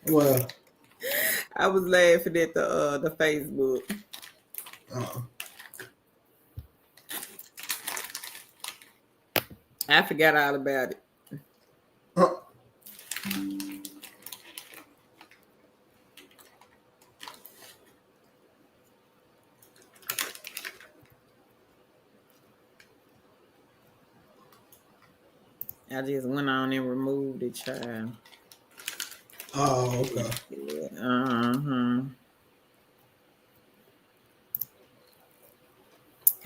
Well, I was laughing at the Facebook. uh, I forgot all about it. uh, I just went on and removed it, child. oh, okay. Uh-huh.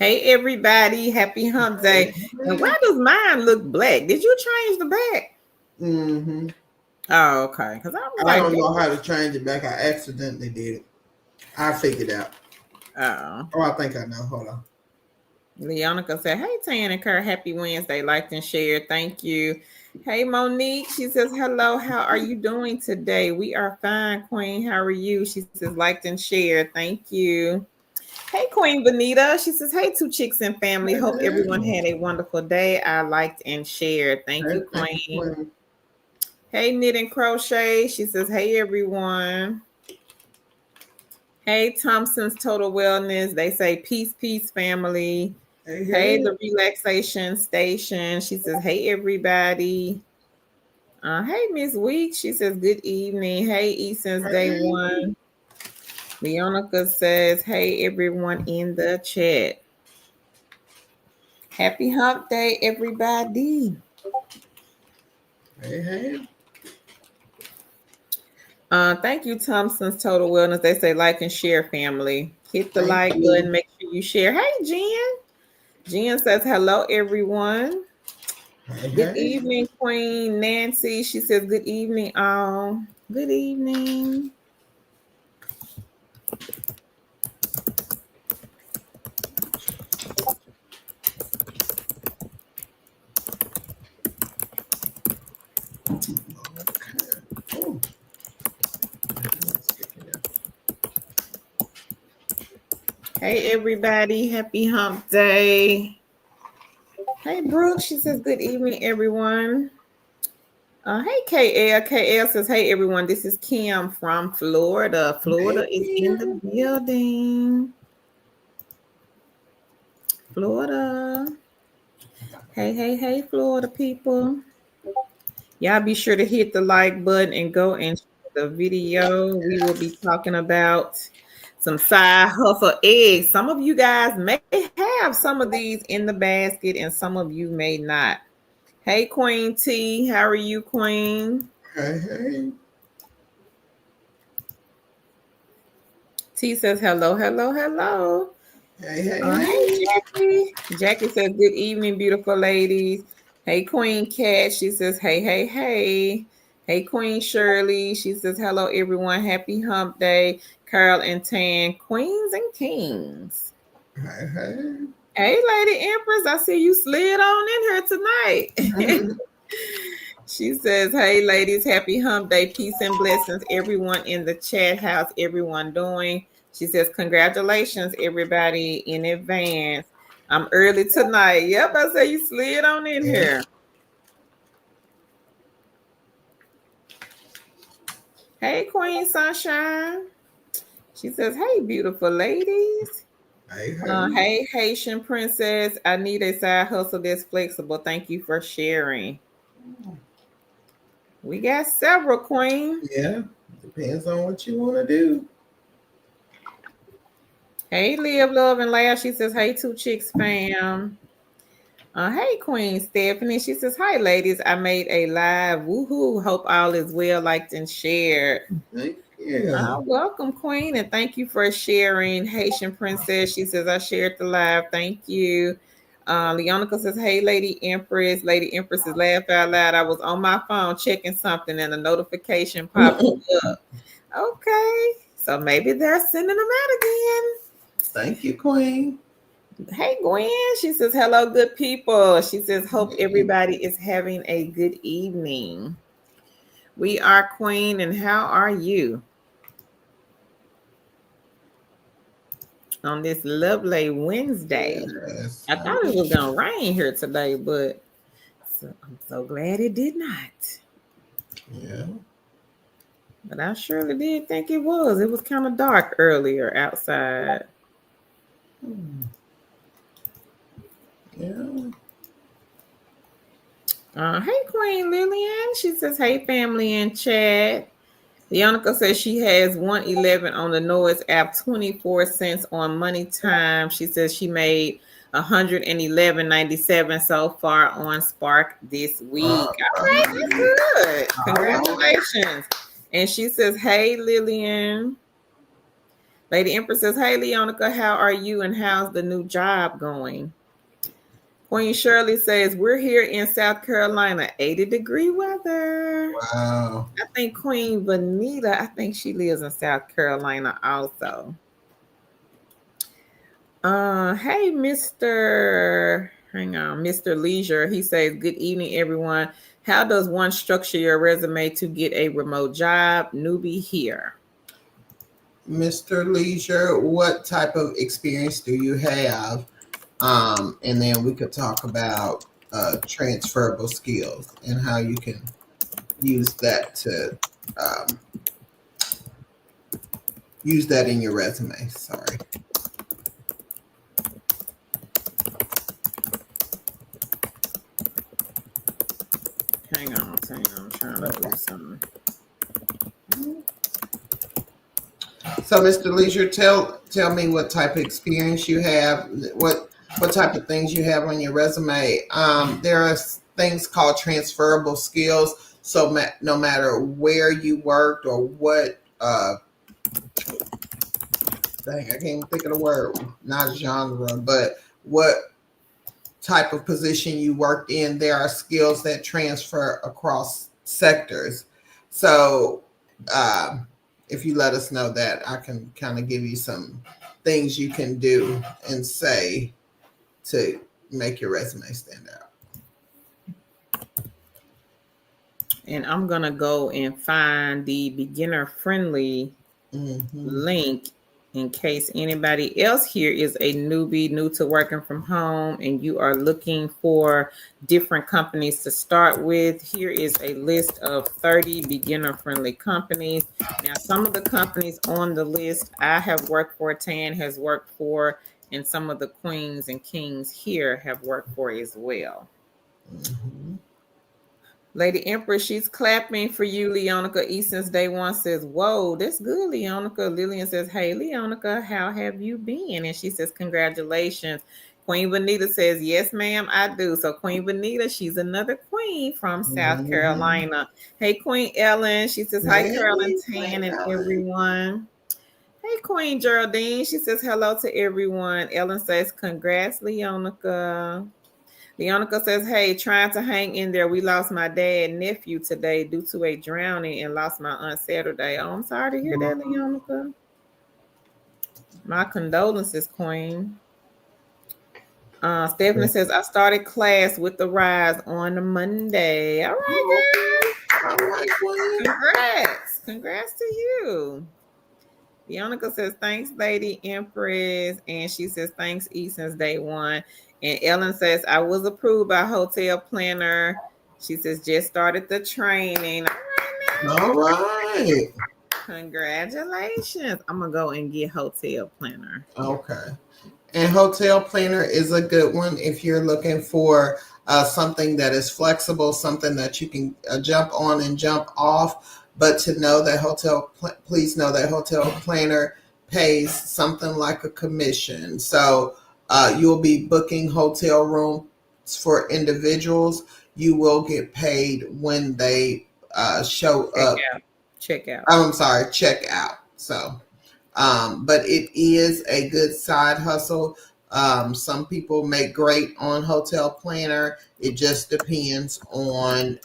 Hey everybody, happy hump day. And why does mine look black? Did you change the back? Mm-hmm. Oh, okay. Because I was I like, don't know how to change it back. I accidentally did it. I figured out. oh. Oh, I think I know. Hold on. Leonica said, hey, Tan and Kerr, happy Wednesday. Liked and shared. Thank you. Hey, Monique. She says, hello. How are you doing today? We are fine, Queen. How are you? She says, liked and shared. Thank you. Hey, Queen Benita. She says, hey, two chicks and family. Hope everyone had a wonderful day. I liked and shared. Thank you, Thank you, Queen. Queen. Hey, Knit and Crochet. She says, hey, everyone. Hey, Thompson's Total Wellness. They say, peace, peace, family. Hey, Hey, hey. the relaxation station. She says, hey, everybody. Hey, Miss Week. She says, good evening. Hey, Easton's day Hey. one. Leonica says, hey, everyone in the chat. Happy hump day, everybody. Hey, hey. Thank you, Thompson's Total Wellness. They say like and share, family. Hit the Thank like you. button. Make sure you share. Hey, Jen. Jen says, hello, everyone. Hey, Good hey. evening, Queen Nancy. She says, good evening, all. Good evening. Okay. Oh. Hey, everybody. Happy hump day. Hey, Brooke. She says, good evening, everyone. Hey, KL. KL says, hey, everyone. This is Kim from Florida. Hey, Florida is in the Kim. building. Florida. Hey, hey, hey, Florida people. Y'all be sure to hit the like button and go and share the video. We will be talking about some side hustle eggs. Some of you guys may have some of these in the basket, and some of you may not. Hey, Queen T, how are you, Queen? Hey, hey. T says hello, hello, hello. Hey, hey, Hey, hey. Jackie. Jackie says good evening, beautiful ladies. Hey, Queen Cat. She says hey, hey, hey. Hey, Queen Shirley. She says hello, everyone. Happy Hump Day. Carl and Tan, Queens and Kings. Hey, hey. Hey, Lady Empress. I see you slid on in here tonight. She says, hey, ladies, happy hump day. Peace and blessings, everyone in the chat. How's everyone doing? She says, congratulations, everybody, in advance. I'm early tonight. Yep, I say you slid on in Yeah. here. Hey, Queen Sunshine. She says, hey, beautiful ladies. Hey, hey. Hey, Haitian princess. I need a side hustle that's flexible. Thank you for sharing. We got several, Queen. Yeah. Depends on what you want to do. Hey, Live, Love, and Laugh. She says, hey, two chicks fam. Hey, Queen Stephanie. She says, hi, ladies. I made a live. Woohoo. Hope all is well, liked, and shared. Thank you. Welcome, Queen, and thank you for sharing. Haitian Princess. She says, I shared the live. Thank you. Leonica says, hey, Lady Empress. Lady Empress is laugh out loud. I was on my phone checking something and a notification popped up. Okay. So maybe they're sending them out again. Thank you, Queen. Hey, Gwen. She says, hello, good people. She says, hope everybody is having a good evening. We are Queen, and how are you on this lovely Wednesday? Yes. I thought it was going to rain here today, but I'm so glad it did not. Yeah. But I surely did think it was. It was kind of dark earlier outside. Yeah. Hey, Queen Lillian. She says, hey, family in chat. Leonica says she has 111 on the Noise app, 24 cents on Money Time. She says she made 111.97 so far on Spark this week. All right, that's good. Congratulations. And she says, hey, Lillian. Lady Empress says, hey, Leonica, how are you and how's the new job going? Queen Shirley says, we're here in South Carolina, 80-degree weather. Wow. I think Queen Vanita, I think she lives in South Carolina also. Hey, Mr. Leisure. He says, good evening, everyone. How does one structure your resume to get a remote job? Newbie here. Mr. Leisure, what type of experience do you have? And then we could talk about transferable skills and how you can use that to use that in your resume. Sorry. Hang on. I'm trying to do something. So, Mr. Leisure, tell me what type of experience you have, what type of things you have on your resume. There are things called transferable skills. So, no matter where you worked or what, dang, I can't even think of the word, not genre, but what type of position you worked in, there are skills that transfer across sectors. So, if you let us know that, I can kind of give you some things you can do and say to make your resume stand out. And I'm going to go and find the beginner friendly link in case anybody else here is a newbie, new to working from home, and you are looking for different companies to start with. Here is a list of 30 beginner friendly companies. Now, some of the companies on the list I have worked for, Tan has worked for, and some of the queens and kings here have worked for as well. Lady Empress, she's clapping for you, Leonica. E since day one says, whoa, that's good, Leonica. Lillian says, hey, Leonica, how have you been? And she says, congratulations. Queen Vanita says, yes, ma'am, I do. So Queen Vanita, she's another queen from South Carolina. Hey, Queen Ellen. She says, hi, Carolyn Tan and everyone. Hey, Queen Geraldine. She says, hello to everyone. Ellen says, congrats, Leonica. Leonica says, hey, trying to hang in there. We lost my dad and nephew today due to a drowning and lost my aunt Saturday. Oh, I'm sorry to hear that, Leonica. My condolences, Queen. Stephanie says, I started class with the rise on Monday. All right, girl. All right, Queen. Congrats to you. Leonica says, thanks, Lady Empress. And she says, thanks, E, since day one. And Ellen says, I was approved by Hotel Planner. She says, just started the training. All right. Congratulations. I'm going to go and get Hotel Planner. Okay. And Hotel Planner is a good one if you're looking for something that is flexible, something that you can jump on and jump off. But to know that please know that Hotel Planner pays something like a commission. So you'll be booking hotel rooms for individuals. You will get paid when they show up. Check out. I'm sorry, check out. So, but it is a good side hustle. Some people make great on Hotel Planner. It just depends on,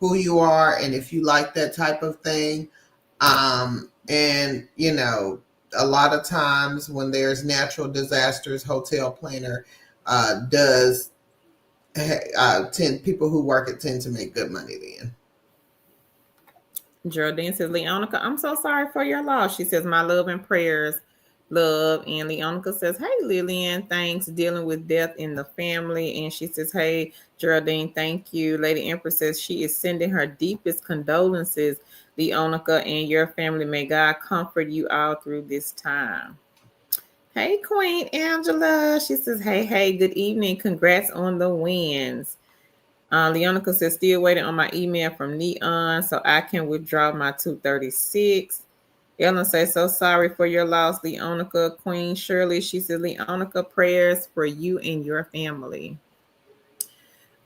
who you are and if you like that type of thing. And, a lot of times when there's natural disasters, Hotel Planner does people who work it tend to make good money then. Geraldine says, Leonica, I'm so sorry for your loss. She says, my love and prayers love. And Leonica says, hey, Lillian, thanks. Dealing with death in the family. And she says, hey, Geraldine, thank you. Lady Empress says she is sending her deepest condolences, Leonica, and your family. May God comfort you all through this time. Hey, Queen Angela. She says, hey, good evening. Congrats on the wins. Leonica says, still waiting on my email from Neon so I can withdraw my 236. Ellen says, so sorry for your loss, Leonica. Queen Shirley, she says, Leonica, prayers for you and your family.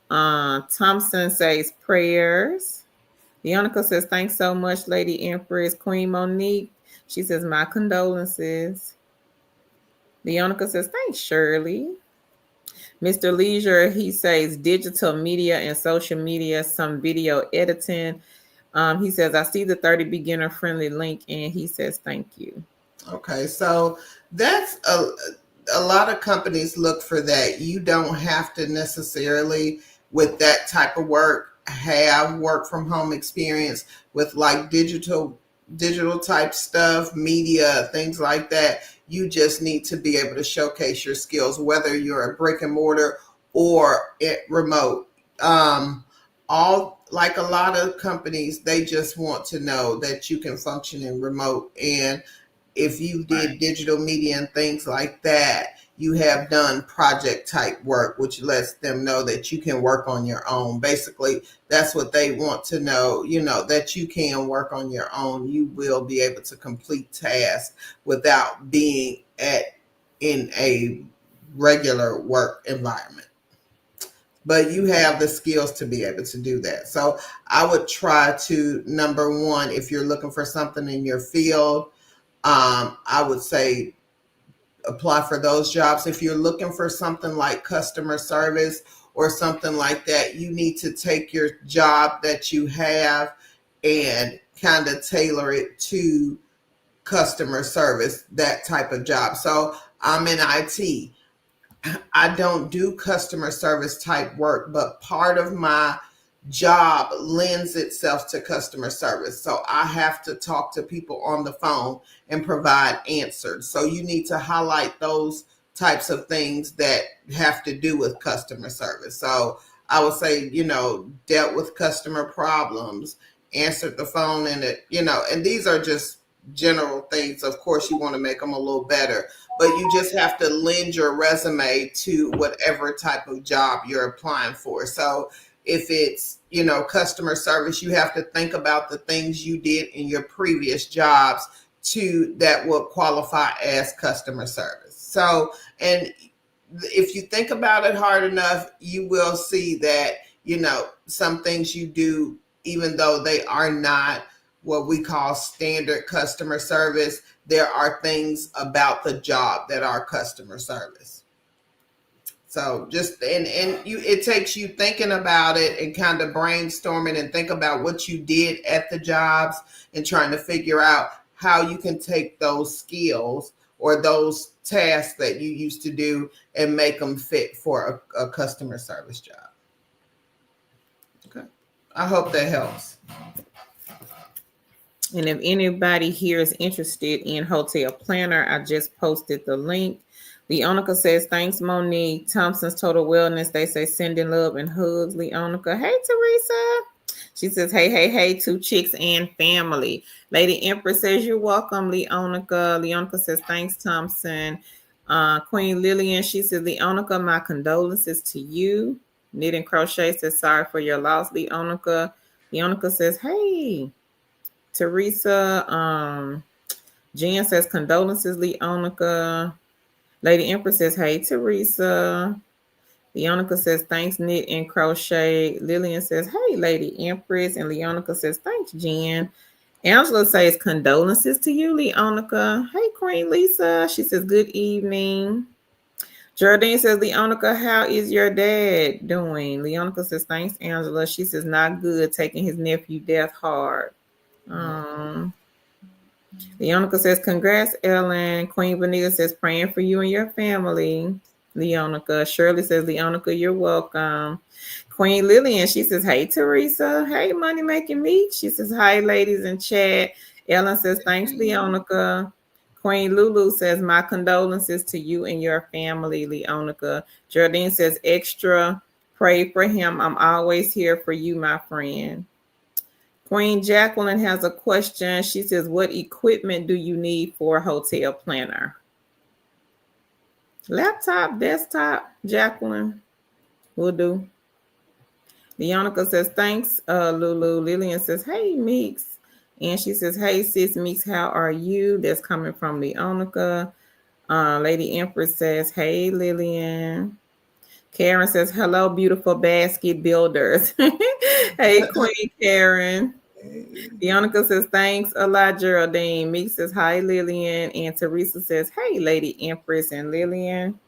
Thompson says, prayers. Leonica says, thanks so much, Lady Empress. Queen Monique, she says, my condolences. Leonica says, thanks, Shirley. Mr. Leisure, he says, digital media and social media, some video editing. He says, I see the 30 beginner friendly link, and he says, thank you. Okay, so that's a lot of companies look for that. You don't have to necessarily, with that type of work, have work from home experience with like digital type stuff, media, things like that. You just need to be able to showcase your skills, whether you're a brick and mortar or remote. All like a lot of companies, they just want to know that you can function in remote. And if you did digital media and things like that, you have done project type work, which lets them know that you can work on your own. Basically, that's what they want to know, that you can work on your own. You will be able to complete tasks without being in a regular work environment. But you have the skills to be able to do that. So I would try to, number one, if you're looking for something in your field, I would say apply for those jobs. If you're looking for something like customer service or something like that, you need to take your job that you have and kind of tailor it to customer service, that type of job. So I'm in IT. I don't do customer service type work, but part of my job lends itself to customer service. So I have to talk to people on the phone and provide answers. So you need to highlight those types of things that have to do with customer service. So I would say, dealt with customer problems, answered the phone, and and these are just general things. Of course, you want to make them a little better, but you just have to lend your resume to whatever type of job you're applying for. So if it's, customer service, you have to think about the things you did in your previous jobs that will qualify as customer service. So, and if you think about it hard enough, you will see that, some things you do, even though they are not what we call standard customer service, there are things about the job that are customer service. So just and you, it takes you thinking about it and kind of brainstorming and think about what you did at the jobs and trying to figure out how you can take those skills or those tasks that you used to do and make them fit for a customer service job. Okay. I hope that helps. And if anybody here is interested in Hotel Planner, I just posted the link. Leonica says, thanks, Monique. Thompson's Total Wellness, they say sending love and hugs, Leonica. Hey, Teresa. She says, hey, two chicks and family. Lady Empress says, you're welcome, Leonica. Leonica says, thanks, Thompson. Queen Lillian, she says, Leonica, my condolences to you. Knit and Crochet says, sorry for your loss, Leonica. Leonica says, hey. Teresa, Jen says, condolences, Leonica. Lady Empress says, hey, Teresa. Leonica says, thanks, Knit and Crochet. Lillian says, hey, Lady Empress. And Leonica says, thanks, Jen. Angela says, condolences to you, Leonica. Hey, Queen Lisa. She says, good evening. Geraldine says, Leonica, how is your dad doing? Leonica says, thanks, Angela. She says, not good, taking his nephew death hard. Leonica says, congrats, Ellen. Queen Vanita says, praying for you and your family. Leonica. Shirley says, Leonica, you're welcome. Queen Lillian, she says, hey, Teresa. Hey, Money Making Meat. She says, hi, ladies in chat. Ellen says, thanks, Leonica. Queen Lulu says, my condolences to you and your family, Leonica. Geraldine says, extra, pray for him. I'm always here for you, my friend. Queen Jacqueline has a question. She says, what equipment do you need for a hotel planner? Laptop, desktop, Jacqueline will do. Leonica says, thanks, Lulu. Lillian says, hey, Meeks. And she says, hey, sis, Meeks, how are you? That's coming from Leonica. Lady Empress says, hey, Lillian. Karen says, hello, beautiful basket builders. Hey, Queen Karen. Leonica says, thanks a lot, Geraldine. Meek says, hi, Lillian. And Teresa says, hey, Lady Empress and Lillian.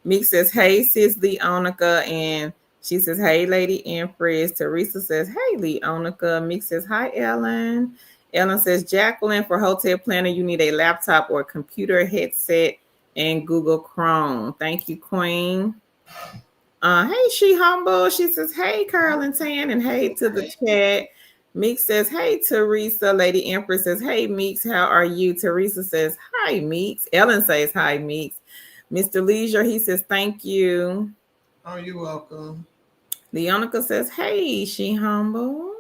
Meek says, hey, sis Leonica. And she says, hey, Lady Empress. Teresa says, hey, Leonica. Meek says, hi, Ellen. Ellen says, Jacqueline, for hotel planner, you need a laptop or computer headset and Google Chrome. Thank you, Queen. Hey, she humble. She says, hey, Carl and Tan, and hey to the chat. Meek says, hey, Teresa. Lady Empress says, hey, Meeks, how are you? Teresa says, hi, Meeks. Ellen says, hi, Meeks. Mr. Leisure, he says, thank you. Oh, you're welcome. Leonica says, hey, she humble.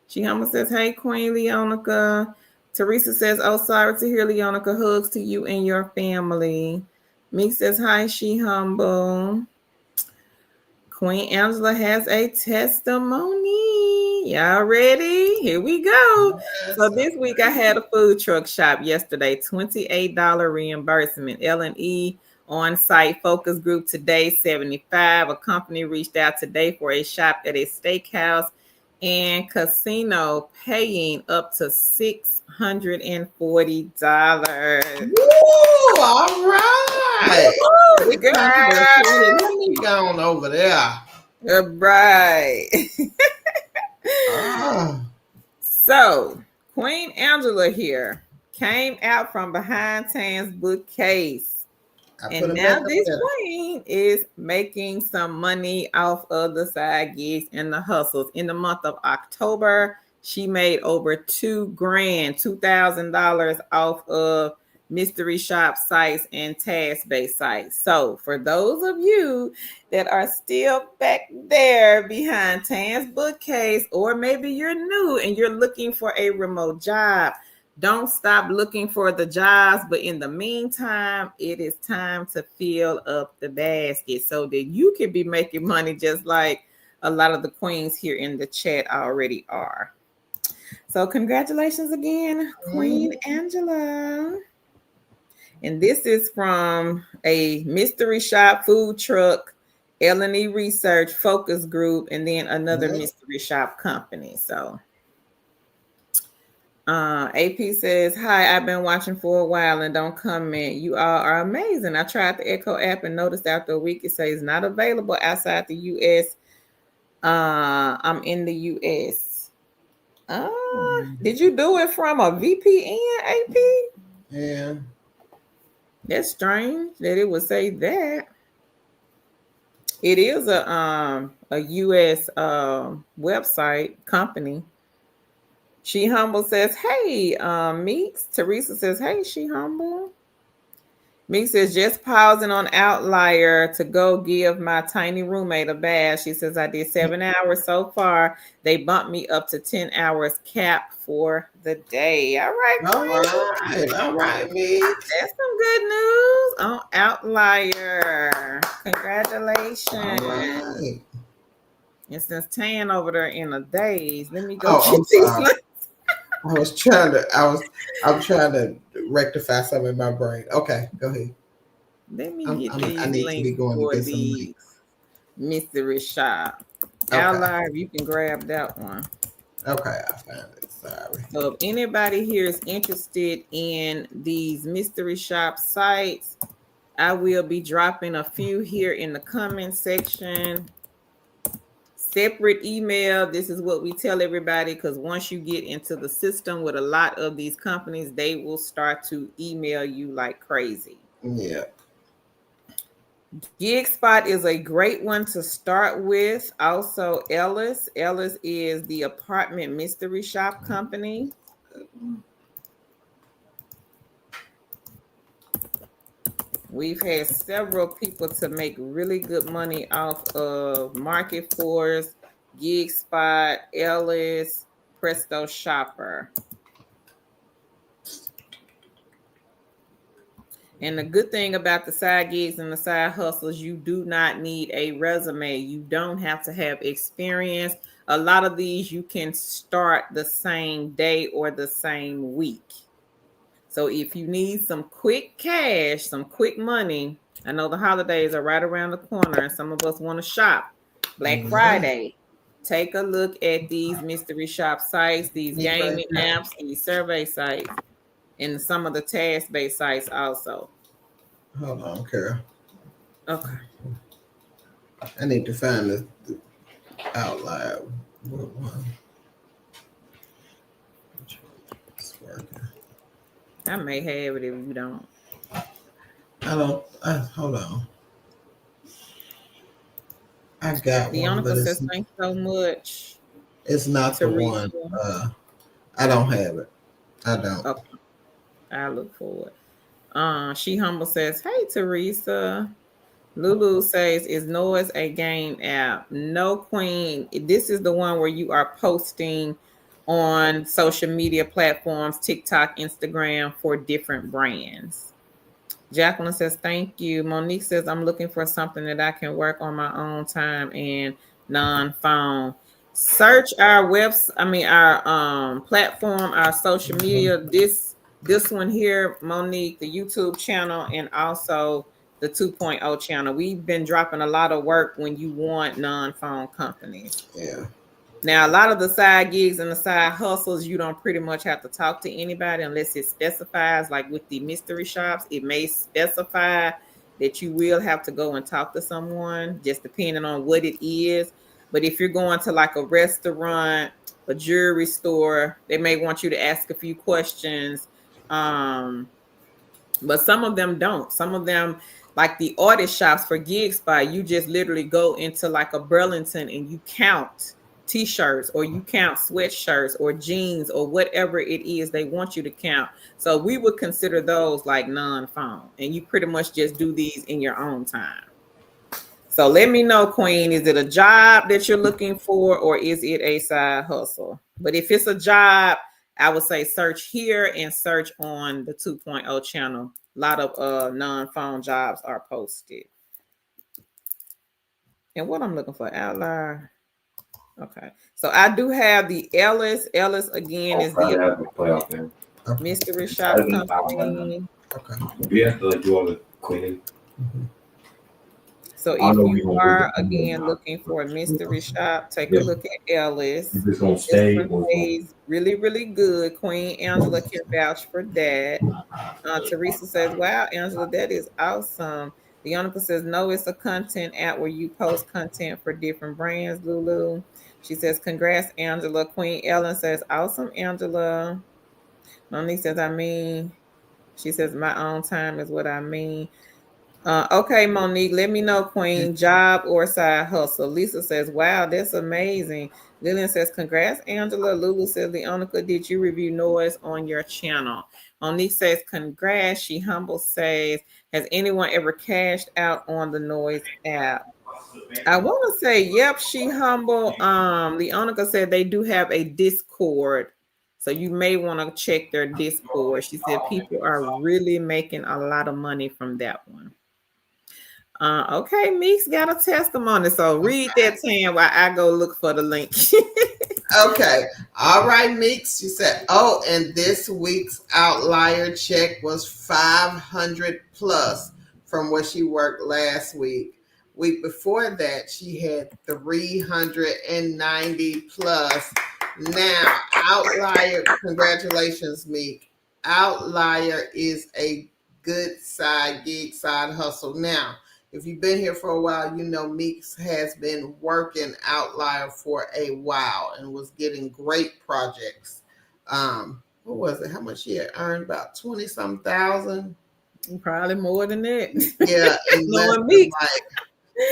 She humble says, hey, Queen Leonica. Teresa says, oh, sorry to hear, Leonica. Hugs to you and your family. Meek says, hi, she humble. Queen Angela has a testimony. Y'all ready? Here we go. Yes, So this week I had a food truck shop yesterday, $28 reimbursement. L&E on-site focus group today, 75. A company reached out today for a shop at a steakhouse and casino paying up to $640. Woo! All right. Woo, girl. Let me go on over there. Right. Ah. So, Queen Angela here came out from behind Tan's bookcase. And now this queen is making some money off of the side gigs and the hustles. In the month of October, she made over $2,000 off of mystery shop sites and task-based sites. So for those of you that are still back there behind Tan's bookcase, or maybe you're new and you're looking for a remote job, don't stop looking for the jobs, but in the meantime, it is time to fill up the basket so that you can be making money just like a lot of the queens here in the chat already are. So congratulations again, Queen Angela. And this is from a mystery shop, food truck, L&E research focus group, and then another mystery shop company. So AP says, hi, I've been watching for a while and don't comment. You all are amazing. I tried the Echo app and noticed after a week it says not available outside the US. I'm in the US. Did you do it from a VPN, AP? Yeah. That's strange that it would say that. It is a US website company. She Humble says, hey, Meeks. Teresa says, hey, She Humble. Meeks says, just pausing on Outlier to go give my tiny roommate a bath. She says, I did 7 hours so far. They bumped me up to 10 hours cap for the day. All right, all right, Meeks. That's some good news on Outlier. Congratulations. All right. And since Tan over there in a daze, let me go get these. I'm trying to rectify something in my brain. Okay, go ahead. Let me get these links for the mystery shop. Okay. Outlier, you can grab that one. Okay, I found it. Sorry. So if anybody here is interested in these mystery shop sites, I will be dropping a few here in the comment section. Separate email. This is what we tell everybody, because once you get into the system with a lot of these companies, they will start to email you like crazy. Yeah. GigSpot is a great one to start with. Also, Ellis. Ellis is the apartment mystery shop company. We've had several people to make really good money off of Market Force, Gig Spot, Ellis, Presto Shopper. And the good thing about the side gigs and the side hustles, you do not need a resume. You don't have to have experience. A lot of these you can start the same day or the same week. So if you need some quick cash, some quick money, I know the holidays are right around the corner and some of us want to shop. Black Mhm. Friday. Take a look at these mystery shop sites, these You right gaming there. apps, these survey sites, and some of the task-based sites also. Hold on, Carol. Okay. I need to find the outlier. What one? It's working. I may have it if you don't. I don't. Hold on. I got one, but Deonica says, thanks so much. it's not the one. Teresa. I don't have it. I don't. Okay, I look for it. She humble says, hey Teresa. Lulu says, is Noise a game app? No, Queen. This is the one where you are posting on social media platforms, TikTok, Instagram for different brands. Jacqueline says, thank you. Monique says, I'm looking for something that I can work on my own time and non-phone. Search our our platform, our social media. This one here, Monique, the YouTube channel, and also the 2.0 channel. We've been dropping a lot of work when you want non-phone companies. Yeah. Now, a lot of the side gigs and the side hustles, you don't pretty much have to talk to anybody unless it specifies, like with the mystery shops, it may specify that you will have to go and talk to someone, just depending on what it is. But if you're going to like a restaurant, a jewelry store, they may want you to ask a few questions. Um, but some of them don't. Some of them, like the artist shops for Gig Spot, you just literally go into like a Burlington and you count t-shirts or you count sweatshirts or jeans or whatever it is they want you to count. So we would consider those like non-phone, and you pretty much just do these in your own time. So let me know, Queen, is it a job that you're looking for or is it a side hustle? But if it's a job, I would say search here and search on the 2.0 channel. A lot of non-phone jobs are posted. And what I'm looking for, outlier. Okay. So I do have the Ellis. Ellis again On is the Friday, I have a playoff game. Okay. mystery shop Saturday, I don't have none. company. Okay. We have to like do all the cleaning. Mm-hmm. So I don't if know if you we're gonna are visit them or again not. looking for a mystery Okay. shop, take a Yes, look at Ellis. if it's gonna This stay one or it's gonna. pays really, really good. Queen Angela can vouch for that. Teresa says, wow, Angela, that is awesome. Leonica says, no, it's a content app where you post content for different brands, Lulu. She says, congrats, Angela. Queen Ellen says, awesome, Angela. Monique says, she says, my own time is what I mean. Okay, Monique, let me know, Queen, job or side hustle. Lisa says, wow, that's amazing. Lillian says, congrats, Angela. Lulu says, Leonica, did you review Noise on your channel? Monique says, congrats. She humble says, has anyone ever cashed out on the Noise app? I want to say, yep, she humble. Leonica said they do have a Discord. So you may want to check their Discord. She said people are really making a lot of money from that one. Okay, Meeks got a testimony. So read that, Tam, while I go look for the link. Okay. All right, Meeks. She said, oh, and this week's outlier check was 500 plus from what she worked last week. Week before that, she had 390 plus. Now, outlier, congratulations, Meek. Outlier is a good side gig, side hustle. Now, if you've been here for a while, you know Meeks has been working Outlier for a while and was getting great projects. What was it? How much she had earned? About 20 some thousand. Probably more than that. Yeah, in less Knowing than Meeks. like,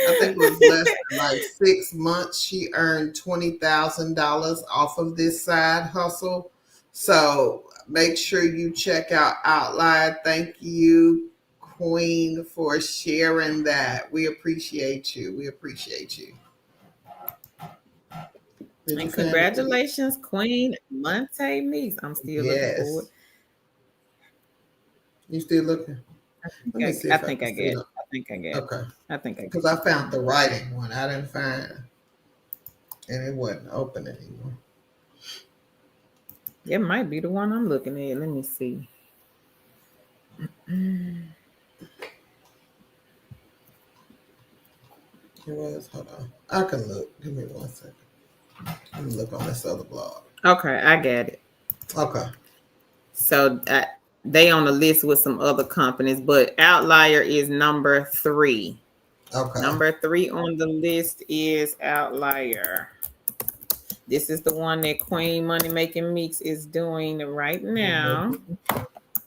I think it was less than like 6 months. She earned $20,000 off of this side hustle. So make sure you check out Outlier. Thank you, Queen, for sharing that. We appreciate you. We appreciate you. Did you And find it? congratulations, Queen Monte Meeks. I'm still looking forward. Yes. You still looking? Let me see I if I think can I see get. it. I think I get. Okay. I think I get. Because I found the writing one. I didn't find, and it wasn't open anymore. It might be the one I'm looking at. Let me see. It was. Hold on. I can look. Give me 1 second. Let me look on this other blog. Okay, I got it. Okay. So they on the list with some other companies, but Outlier is number 3. Okay. Number 3 on the list is Outlier. This is the one that Queen Money Making Mix is doing right now.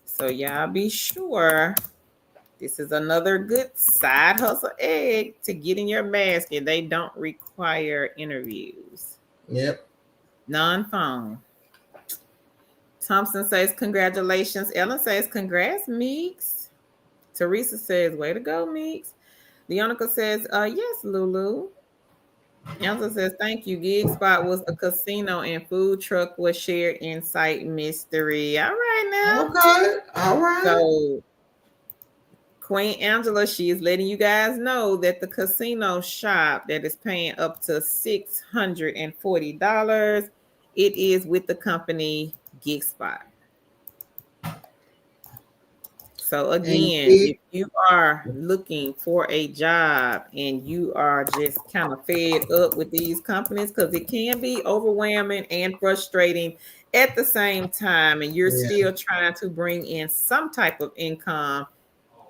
So y'all be sure. This is another good side hustle egg to get in your basket. They don't require interviews. Yep. Non-phone. Thompson says, congratulations. Ellen says, congrats, Meeks. Teresa says, way to go, Meeks. Leonica says, yes, Lulu. Elsa says, thank you. Gig Spot was a casino and food truck was shared in site mystery. All right now. Okay. All right. So Queen Angela, she is letting you guys know that the casino shop that is paying up to $640, it is with the company Gig Spot. So And again, gig, if you are looking for a job and you are just kind of fed up with these companies, because it can be overwhelming and frustrating at the same time, and you're yeah. still trying to bring in some type of income,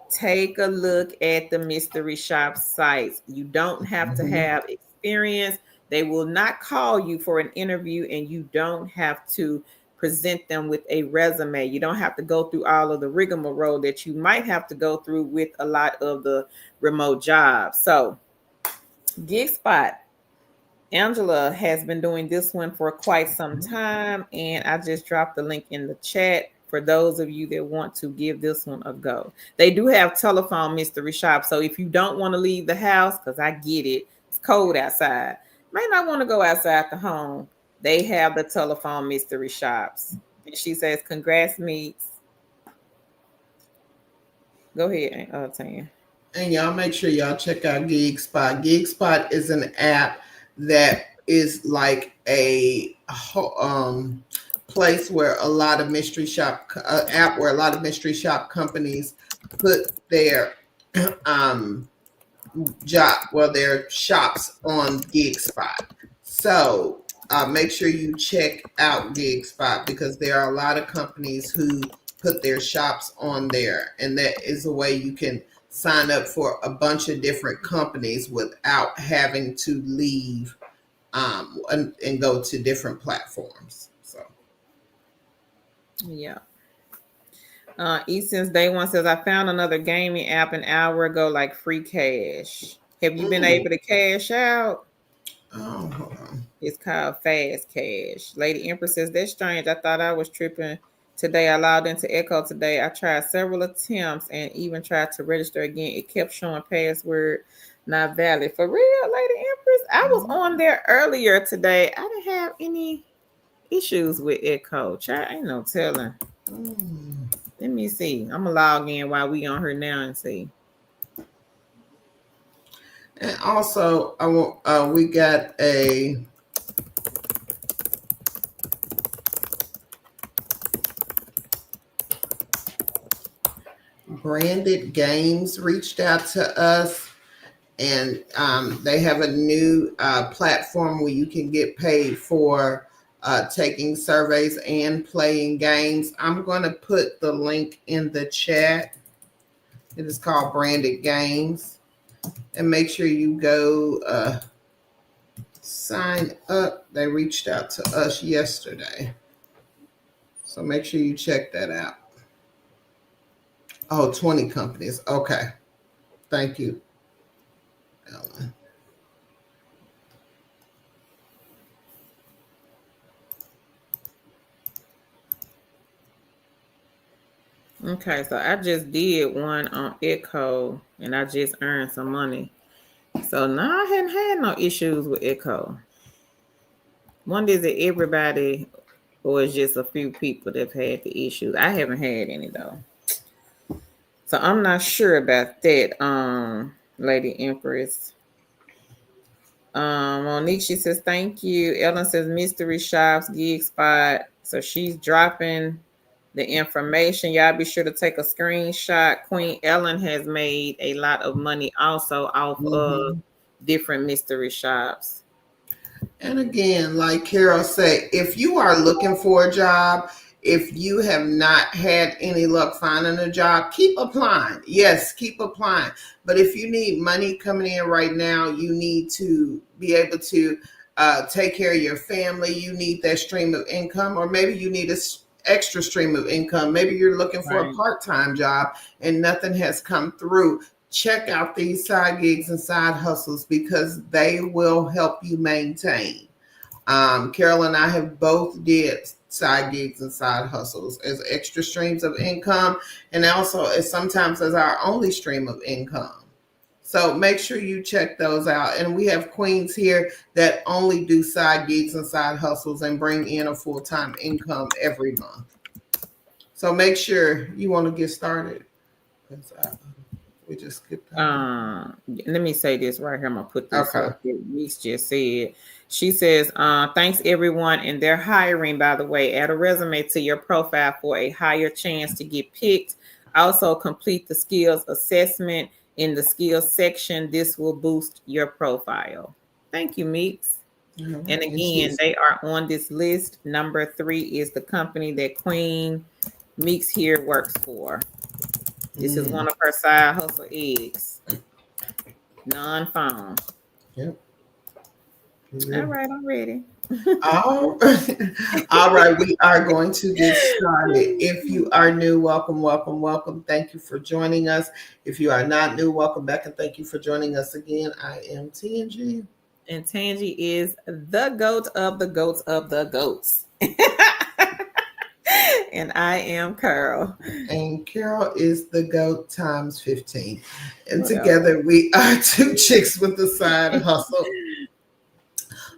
take a look at the mystery shop sites. You don't have to Mm-hmm. have experience. They will not call you for an interview, and you don't have to present them with a resume. You don't have to go through all of the rigmarole that you might have to go through with a lot of the remote jobs. So, Gig Spot, Angela has been doing this one for quite some time, and I just dropped the link in the chat for those of you that want to give this one a go. They do have telephone mystery shop, so if you don't want to leave the house, because I get it, it's cold outside, may not want to go outside the home, they have the telephone mystery shops. And she says, congrats, Meets. Go ahead, Tanya. And y'all make sure y'all check out Gig Spot. Gig Spot is an app that is like a place where a lot of mystery shop app where a lot of mystery shop companies put their um their shops on Gig Spot. So make sure you check out Gig Spot because there are a lot of companies who put their shops on there, and that is a way you can sign up for a bunch of different companies without having to leave and go to different platforms. So Yeah. Since day one says, I found another gaming app an hour ago, like free cash. Have you been able to cash out? oh, hold on. It's called Fast Cash. Lady Empress says, that's strange. I thought I was tripping today. I logged into Echo today. I tried several attempts and even tried to register again. It kept showing password not valid. For real, Lady Empress? I was on there earlier today. I didn't have any issues with Echo. Child, ain't no telling. Mm. Let me see. I'm gonna log in while we on her now and see. And also, I want we got a Branded Games reached out to us, and they have a new platform where you can get paid for taking surveys and playing games. I'm going to put the link in the chat. It is called Branded Games, and make sure you go sign up. They reached out to us yesterday, so make sure you check that out. Oh, 20 companies. Okay. Thank you, Ellen. Okay, so I just did one on Echo and I just earned some money. So now I hadn't had no issues with Echo. Wonder is it everybody or it's just a few people that've had the issues? I haven't had any though. So I'm not sure about that, Lady Empress. Monique, she says, thank you. Ellen says, Mystery Shops, Gig Spot. So she's dropping the information. Y'all be sure to take a screenshot. Queen Ellen has made a lot of money also off of Mhm. different mystery shops. And again, like Carol said, if you are looking for a job, if you have not had any luck finding a job, keep applying. Yes, keep applying. But if you need money coming in right now, you need to be able to take care of your family. You need that stream of income, or maybe you need extra stream of income. Maybe you're looking for a Right. part-time job and nothing has come through. Check out these side gigs and side hustles because they will help you maintain. Carol and I have both did side gigs and side hustles as extra streams of income, and also as sometimes as our only stream of income. So make sure you check those out. And we have queens here that only do side gigs and side hustles and bring in a full-time income every month. So make sure you want to get started. 'Cause, we just skipped over. Let me say this right here. I'm gonna put this Okay. up. Meeks just said. She says, thanks everyone, and they're hiring, by the way. Add a resume to your profile for a higher chance to get picked. Also, complete the skills assessment in the skills section. This will boost your profile. Thank you, Meeks. All right. And And again, she's they are on this list. Number 3 is the company that Queen Meeks here works for. This is one of her side hustle eggs. Non-phone. yep. All right, I'm ready. All, all right, we are going to get started. If you are new, welcome, welcome, welcome. Thank you for joining us. If you are not new, welcome back and thank you for joining us again. I am TNG. And Tangi is the goat of the goats of the goats. And I am Carol. And Carol is the GOAT times 15. And Whatever. together we are two chicks with the side hustle.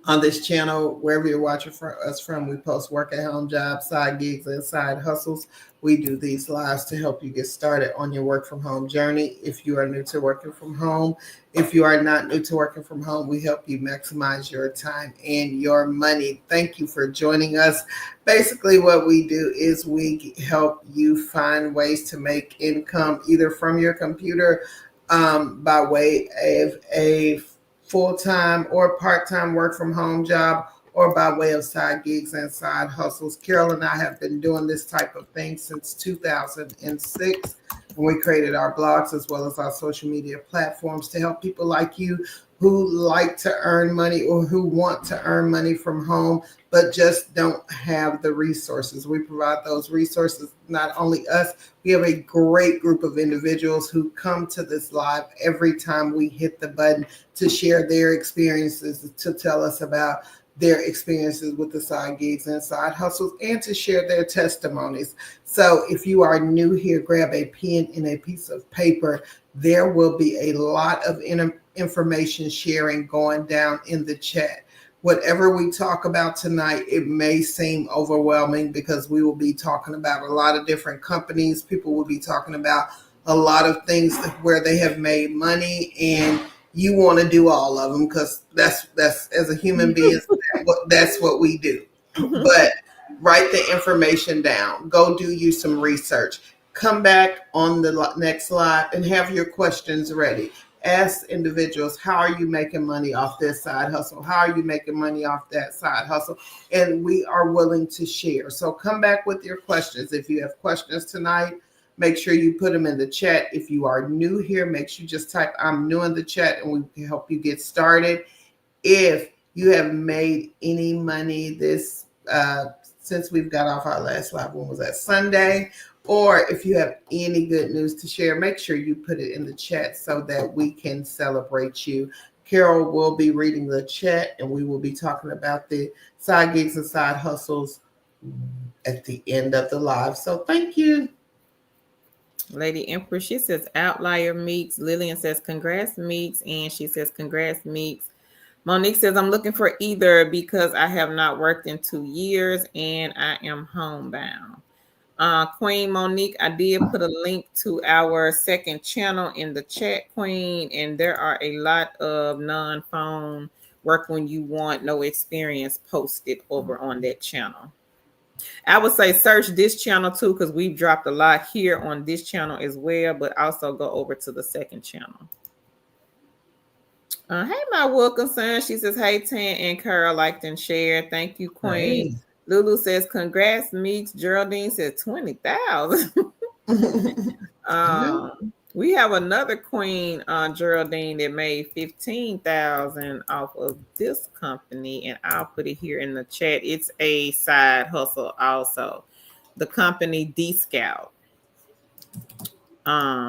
On this channel, wherever you're watching us from, we post work at home jobs, side gigs, and side hustles. We do these lives to help you get started on your work from home journey. If you are new to working from home, if you are not new to working from home, we help you maximize your time and your money. Thank you for joining us. Basically, what we do is we help you find ways to make income either from your computer by way of a full-time or part-time work from home job or by way of side gigs and side hustles. Carol and I have been doing this type of thing since 2006 when we created our blogs as well as our social media platforms to help people like you who like to earn money or who want to earn money from home but just don't have the resources. We provide those resources, not only us, we have a great group of individuals who come to this live every time we hit the button to share their experiences, to tell us about their experiences with the side gigs and side hustles, and to share their testimonies. So if you are new here, grab a pen and a piece of paper. There will be a lot of information sharing going down in the chat. Whatever we talk about tonight, it may seem overwhelming because we will be talking about a lot of different companies. People will be talking about a lot of things where they have made money, and you want to do all of them because that's as a human being, that's what we do. But write the information down. Go do you some research. Come back on the next live and have your questions ready. Ask individuals, how are you making money off this side hustle? How are you making money off that side hustle? And we are willing to share. So come back with your questions. If you have questions tonight, make sure you put them in the chat. If you are new here, make sure you just type I'm new in the chat and we can help you get started. If you have made any money this since we've got off our last live, when was that, Sunday? Or if you have any good news to share, make sure you put it in the chat so that we can celebrate you. Carol will be reading the chat and we will be talking about the side gigs and side hustles at the end of the live. So thank you. Lady Empress, she says outlier Meeks. Lillian says congrats Meeks, and she says congrats Meeks. Monique says I'm looking for either because I have not worked in 2 years and I am homebound. Queen Monique, I did put a link to our second channel in the chat, Queen, and there are a lot of non-phone work when you want no experience posted over on that channel. I would say search this channel too, because we've dropped a lot here on this channel as well, but also go over to the second channel. Hey, my welcome son. She says, hey, Tan and Carol liked and shared. Thank you, Queen. Hey. Lulu says, congrats, Meeks. Geraldine says 20,000. We have another queen, Geraldine, that made 15,000 off of this company, and I'll put it here in the chat. It's a side hustle also. The company D Scout.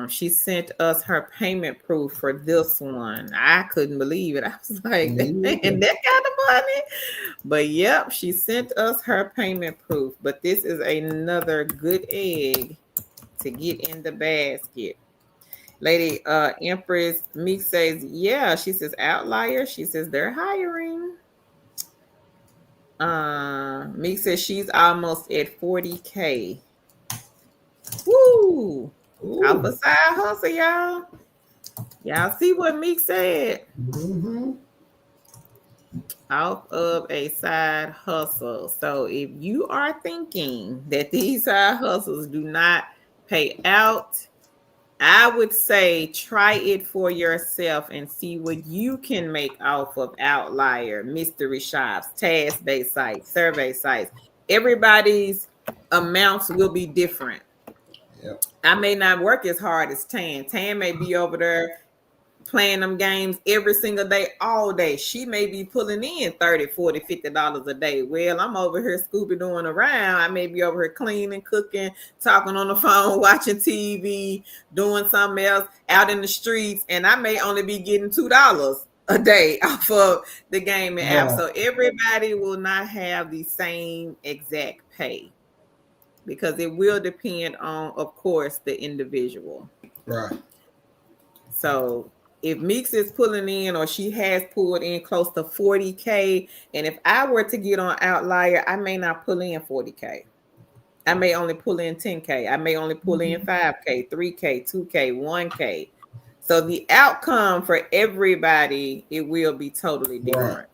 She sent us her payment proof for this one. I couldn't believe it. I was like, and that kind of money. But yep, she sent us her payment proof. But this is another good egg to get in the basket. Lady Empress Meek says, yeah, she says outlier. She says they're hiring. Meek says she's almost at 40K. Woo! Off a side hustle, y'all. Y'all see what Meek said? Mm-hmm. Off of a side hustle. So if you are thinking that these side hustles do not pay out, I would say try it for yourself and see what you can make off of outlier, mystery shops, task-based sites, survey sites. Everybody's amounts will be different. Yep. I may not work as hard as Tan. Tan may be over there playing them games every single day, all day. She may be pulling in $30, $40, $50 a day. Well, I'm over here Scooby-Dooing around. I may be over here cleaning, cooking, talking on the phone, watching TV, doing something else out in the streets, and I may only be getting $2 a day off of the gaming app. So everybody will not have the same exact pay because it will depend on, of course, the individual. Right. So if Meeks is pulling in, or she has pulled in close to 40K, and if I were to get on outlier, I may not pull in 40K. I may only pull in 10K. I may only pull in 5K, 3K, 2K, 1K. So the outcome for everybody, it will be totally different. Right.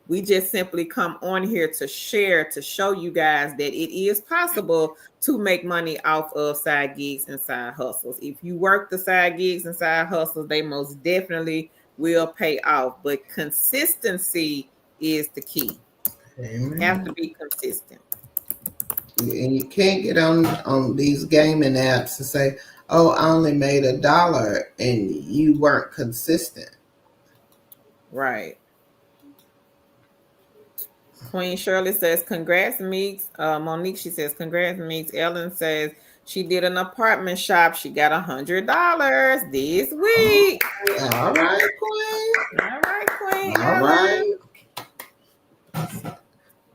We just simply come on here to share, to show you guys that it is possible to make money off of side gigs and side hustles. If you work the side gigs and side hustles, they most definitely will pay off. But consistency is the key. Amen. You have to be consistent. And you can't get on these gaming apps and say, oh, I only made $1, and you weren't consistent. Right. Queen Shirley says, congrats, Meeks. Monique, she says, congrats, Meeks. Ellen says, she did an apartment shop. She got $100 this week. All right, Queen. All right, Queen. All right.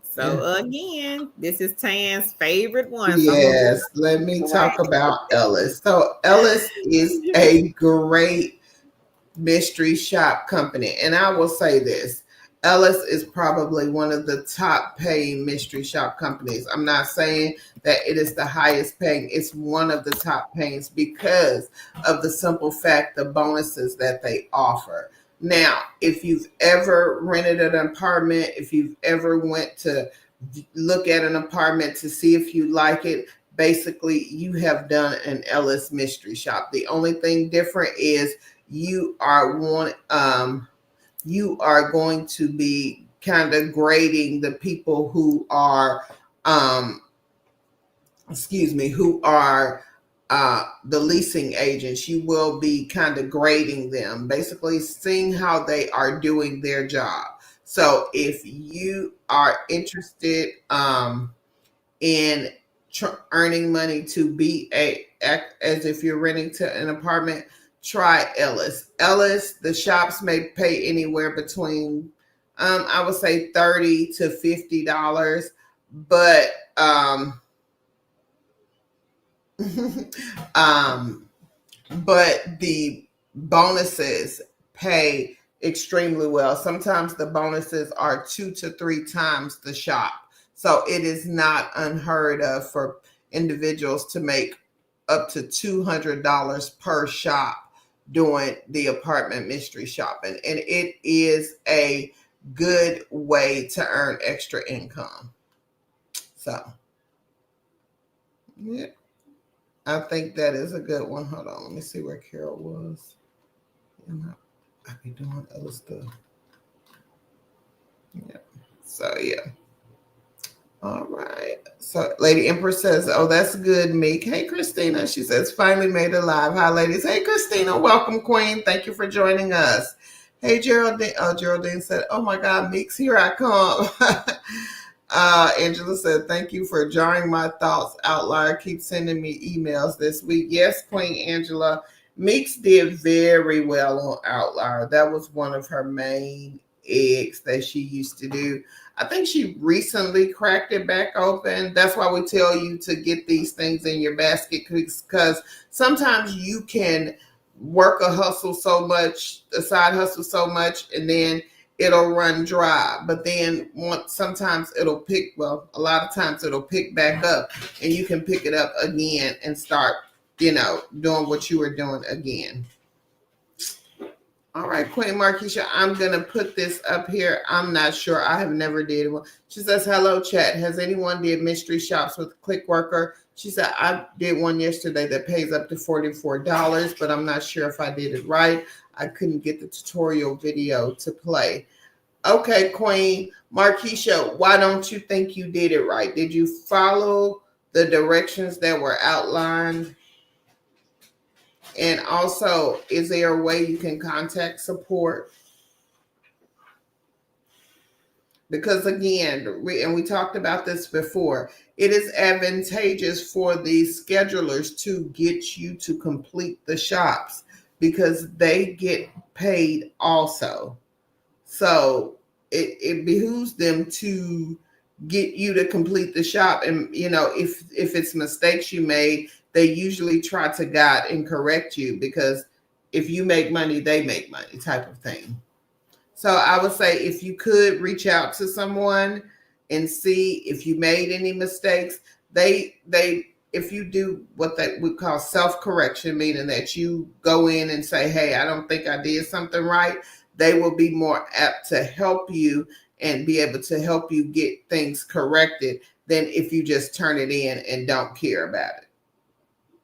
So again, this is Tan's favorite one. Yes, let me talk about Ellis. So Ellis is a great mystery shop company. And I will say this, Ellis is probably one of the top paying mystery shop companies. I'm not saying that it is the highest paying. It's one of the top payings because of the simple fact, the bonuses that they offer. Now, if you've ever rented an apartment, if you've ever went to look at an apartment to see if you like it, basically you have done an Ellis mystery shop. The only thing different is you are going to be kind of grading the people who are the leasing agents. You will be kind of grading them, basically seeing how they are doing their job. So if you are interested in earning money to be as if you're renting to an apartment, try Ellis. Ellis, the shops may pay anywhere between, I would say $30 to $50, but um, but the bonuses pay extremely well. Sometimes the bonuses are 2 to 3 times the shop. So it is not unheard of for individuals to make up to $200 per shop doing the apartment mystery shopping. And it is a good way to earn extra income. So, yeah, I think that is a good one. Hold on, let me see where Carol was. I be doing other stuff. Yeah. So yeah. All right. So Lady Empress says, "Oh, that's good, Meek." Hey, Christina. She says, "Finally made it live." Hi, ladies. Hey, Christina. Welcome, Queen. Thank you for joining us. Hey, Geraldine. Oh, Geraldine said, "Oh my God, Meeks, here I come." Angela said, "Thank you for jarring my thoughts. Outlier keep sending me emails this week." Yes, Queen Angela. Meeks did very well on Outlier. That was one of her main eggs that she used to do. I think she recently cracked it back open. That's why we tell you to get these things in your basket, because sometimes you can work a hustle so much, a side hustle so much, and then it'll run dry. But then sometimes it'll pick, well, a lot of times it'll pick back up and you can pick it up again and start, doing what you were doing again. All right, Queen Marquisha, I'm going to put this up here. I'm not sure. I have never did one. She says, "Hello, chat. Has anyone did mystery shops with ClickWorker?" She said, "I did one yesterday that pays up to $44, but I'm not sure if I did it right. I couldn't get the tutorial video to play." Okay, Queen Marquisha, why don't you think you did it right? Did you follow the directions that were outlined? And also, is there a way you can contact support? Because again, we talked about this before, it is advantageous for the schedulers to get you to complete the shops because they get paid also. So it behooves them to get you to complete the shop. And if it's mistakes you made, they usually try to guide and correct you, because if you make money, they make money, type of thing. So I would say if you could reach out to someone and see if you made any mistakes, they if you do what they would call self-correction, meaning that you go in and say, "Hey, I don't think I did something right," they will be more apt to help you and be able to help you get things corrected than if you just turn it in and don't care about it.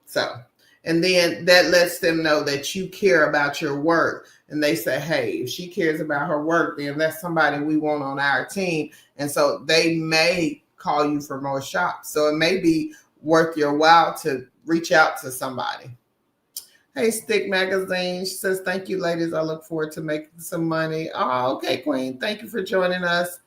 So, and then that lets them know that you care about your work. And they say, "Hey, if she cares about her work, then that's somebody we want on our team." And so they may call you for more shops. So it may be worth your while to reach out to somebody. Hey, Stick Magazine. She says, "Thank you, ladies. I look forward to making some money." Oh, okay, Queen. Thank you for joining us.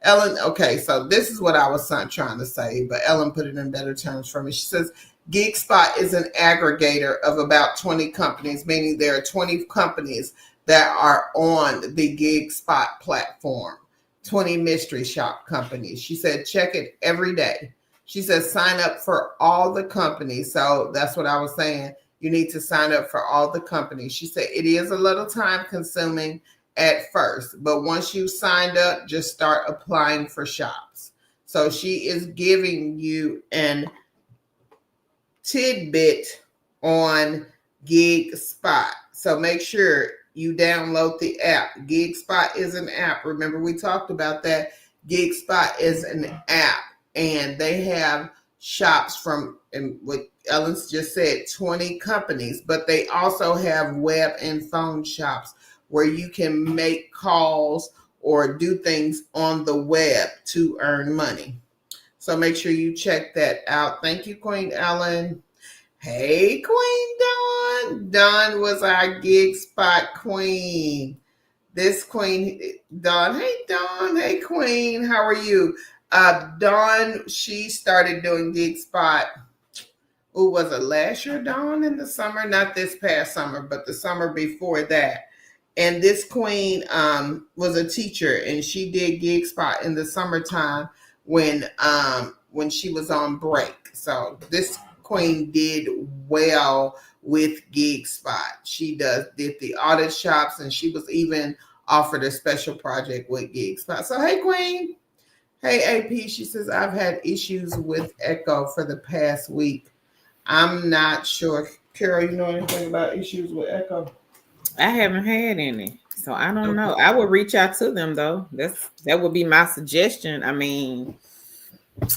Ellen, okay, so this is what I was trying to say, but Ellen put it in better terms for me. She says, "GigSpot is an aggregator of about 20 companies, meaning there are 20 companies that are on the GigSpot platform, 20 mystery shop companies." She said, "Check it every day." She says, "Sign up for all the companies." So that's what I was saying. You need to sign up for all the companies. She said, "It is a little time consuming at first, but once you signed up, just start applying for shops." So she is giving you an tidbit on GigSpot. So make sure you download the app. GigSpot is an app. Remember, we talked about that. GigSpot is an app, and they have shops from, and what Ellen's just said, 20 companies, but they also have web and phone shops where you can make calls or do things on the web to earn money. So make sure you check that out. Thank you, Queen Ellen. Hey, Queen Dawn. Dawn was our GigSpot queen. This Queen Dawn. Hey, Dawn. Hey, Queen. How are you? Dawn, she started doing GigSpot. Who was it, last year, Dawn, in the summer? Not this past summer, but the summer before that. And this queen was a teacher, and she did GigSpot in the summertime when she was on break. So this Queen did well with Gig Spot. She did the audit shops, and she was even offered a special project with Gig Spot. So hey, Queen. Hey, AP. She says I've had issues with Echo for the past week. I'm not sure. Carol, you know anything about issues with Echo? I haven't had any, so I don't know. Okay. I would reach out to them though. That would be my suggestion. I mean,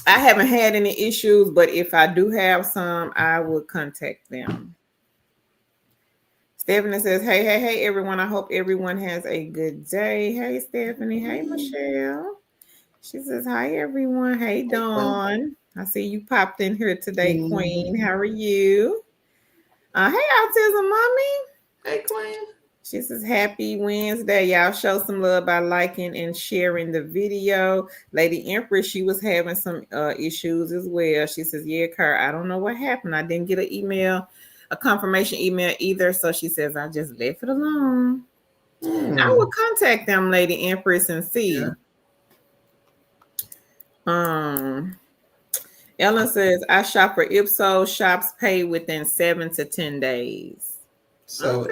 I haven't had any issues, but if I do have some, I would contact them. Stephanie says, hey, everyone. I hope everyone has a good day. Hey, Stephanie. Hey, Michelle. She says, hi, everyone. Hey, Dawn. I see you popped in here today, Queen. How are you? Hey, Autism Mommy. Hey, Queen. She says, happy Wednesday. Y'all show some love by liking and sharing the video. Lady Empress, she was having some issues as well. She says, yeah, Kurt, I don't know what happened. I didn't get a confirmation email either. So she says, I just left it alone. I will contact them, Lady Empress, and see. Yeah. Ellen says, I shop for Ipsos. Shops pay within 7 to 10 days. So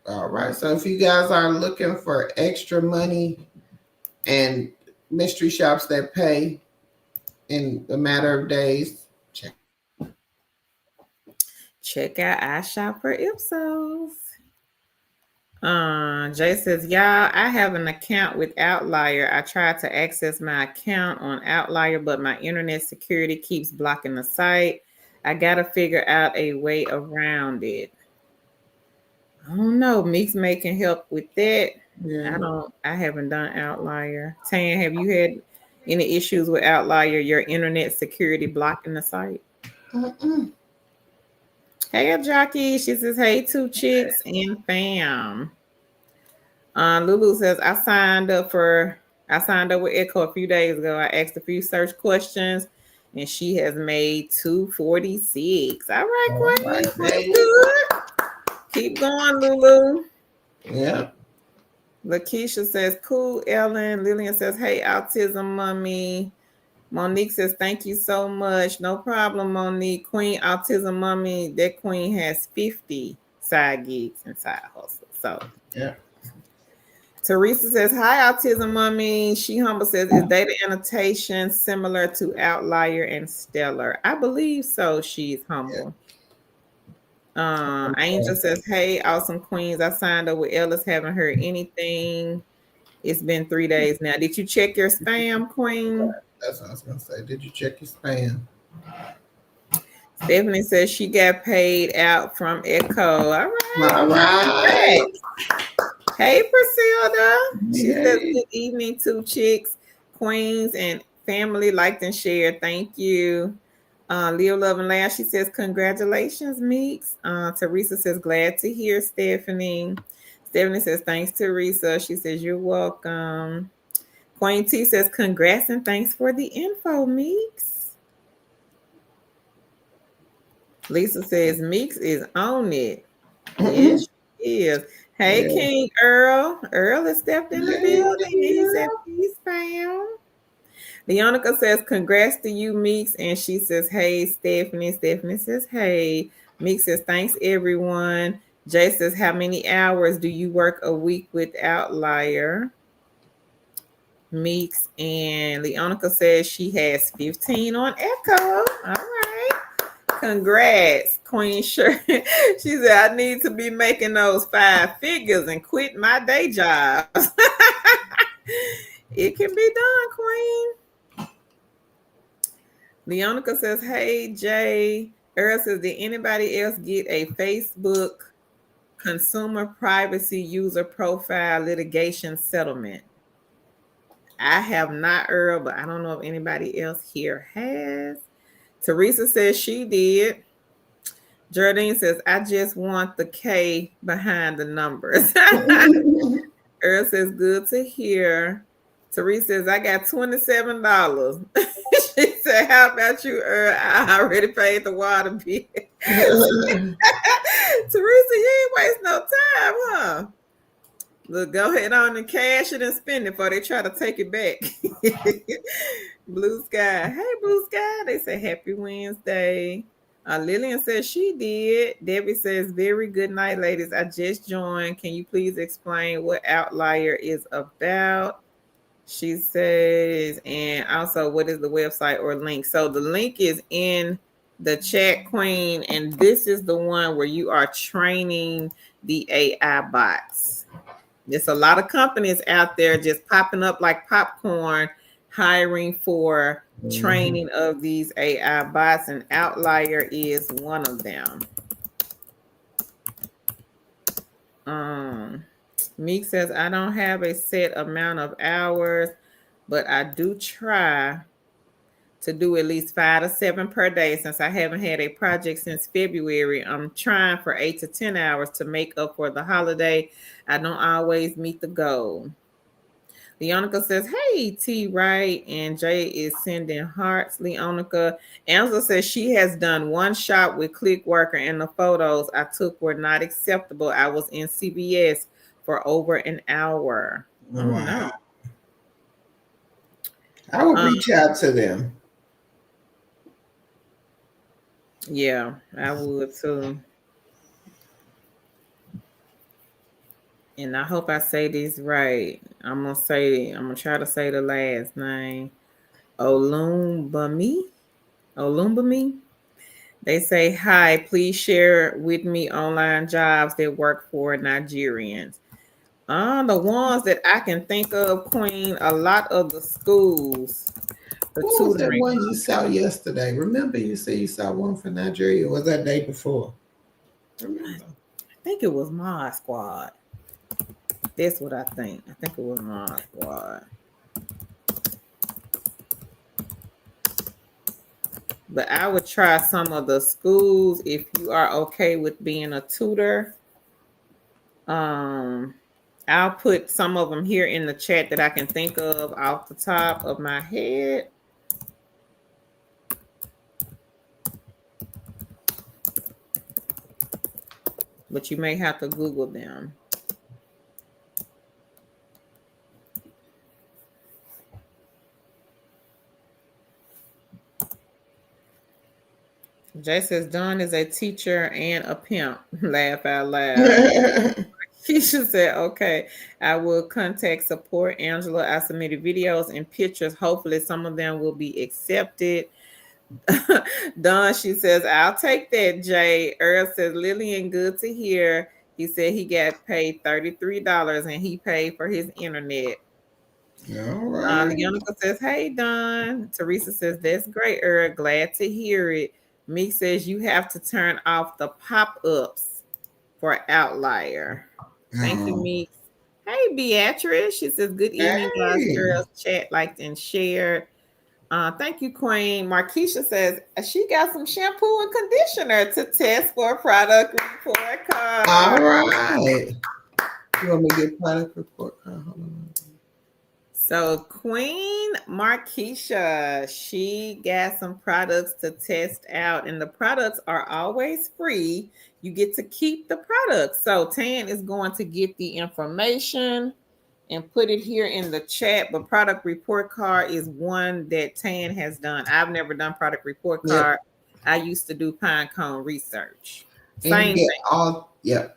all right. So if you guys are looking for extra money and mystery shops that pay in a matter of days, check out I Shop for Ipsos. Jay says, y'all, I have an account with Outlier. I tried to access my account on Outlier, but my internet security keeps blocking the site. I gotta figure out a way around it. I don't know. Mix can help with that. Yeah. I haven't done Outlier. Tan, have you had any issues with Outlier? Your internet security blocking the site? Hey, Jockey. She says, hey, two chicks and fam. Lulu says, I signed up with Echo a few days ago. I asked a few search questions, and she has made 246. All right, Queen. Good. Keep going, Lulu. Yeah. Lakeisha says, cool, Ellen. Lillian says, hey, Autism Mommy. Monique says, thank you so much. No problem, Monique. Queen Autism Mommy, that queen has 50 side gigs and side hustles. So, yeah. Teresa says, hi, Autism Mommy. She Humble says, is data annotation similar to Outlier and Stellar? I believe so. She's Humble. Angel says, hey, awesome queens. I signed up with Ellis. Haven't heard anything. It's been 3 days now. Did you check your spam, Queen? That's what I was going to say. Did you check your spam? Stephanie says she got paid out from Echo. All right. All right. Hey, Priscilla. She says, good evening, two chicks, queens, and family liked and shared. Thank you. Leo Love and Laugh, she says, congratulations, Meeks. Teresa says, glad to hear, Stephanie. Stephanie says, thanks, Teresa. She says, you're welcome. Queen T says, congrats and thanks for the info, Meeks. Lisa says, Meeks is on it. Yes, she is. Hey, King Earl. Earl has stepped in the building. He said, peace, fam. Leonica says, congrats to you, Meeks. And she says, hey, Stephanie. Stephanie says, hey. Meeks says, thanks, everyone. Jay says, how many hours do you work a week with Outlier? Meeks and Leonica says she has 15 on Echo. All right. Congrats, Queen Sure. She said, I need to be making those 5 figures and quit my day job. It can be done, Queen. Leonica says, hey, Jay. Earl says, did anybody else get a Facebook consumer privacy user profile litigation settlement? I have not, Earl, but I don't know if anybody else here has. Teresa says she did. Jardine says, I just want the K behind the numbers. Earl says, good to hear. Teresa says, I got $27. She said, how about you, Earl? I already paid the water bill. Teresa, you ain't waste no time, huh? Look, go ahead on and cash it and spend it before they try to take it back. Blue Sky. Hey, Blue Sky. They say happy Wednesday. Lillian says she did. Debbie says, very good night, ladies. I just joined. Can you please explain what Outlier is about? She says, and also what is the website or link? So the link is in the chat, Queen, and this is the one where you are training the AI bots. There's a lot of companies out there just popping up like popcorn, hiring for training of these AI bots, and Outlier is one of them. Meek says, I don't have a set amount of hours, but I do try to do at least 5 to 7 per day since I haven't had a project since February. I'm trying for 8 to 10 hours to make up for the holiday. I don't always meet the goal. Leonica says, hey, T. Wright. And Jay is sending hearts. Leonica. Angela says she has done one shot with Clickworker and the photos I took were not acceptable. I was in CBS for over an hour. Oh, Wow. no. I would reach out to them. Yeah, I would too. And I hope I say this right. I'm gonna try to say the last name. Olumbami. Olumbami. They say, hi, please share with me online jobs that work for Nigerians. The ones that I can think of, Queen, a lot of the schools, the What was that tutoring. one you saw yesterday? Remember you said you saw one for Nigeria, or was that day before? Remember. I think it was Mod Squad. That's what I think. I think it was Mod Squad. But I would try some of the schools if you are okay with being a tutor. I'll put some of them here in the chat that I can think of off the top of my head. But you may have to Google them. Jay says Dawn is a teacher and a pimp. Laugh out loud. Keisha said, okay, I will contact support. Angela, I submitted videos and pictures. Hopefully some of them will be accepted. Dawn, she says, I'll take that, Jay. Earl says, Lillian, good to hear. He said he got paid $33 and he paid for his internet. All right. Leonica says, hey, Don. Teresa says, that's great, Earl. Glad to hear it. Meek says, you have to turn off the pop-ups for Outlier. Thank you, Meek. Hey, Beatrice. She says, good evening, guys. Girls. Chat, liked, and shared. Thank you, Queen. Markeisha says, she got some shampoo and conditioner to test for a product report card. All right. You want me to get product report card? Hold on. So Queen Markeisha, she got some products to test out, and the products are always free. You get to keep the products. So Tan is going to get the information and put it here in the chat. But product report card is one that Tan has done. I've never done product report card. Yep. I used to do Pinecone research. Same thing.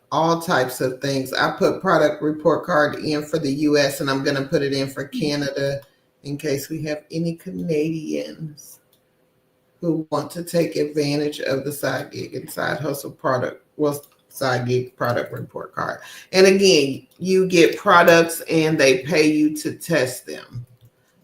All types of things. I put product report card in for the US, and I'm going to put it in for Canada in case we have any Canadians who want to take advantage of the side gig and side hustle product. Well, side gig product report card. And again, you get products and they pay you to test them.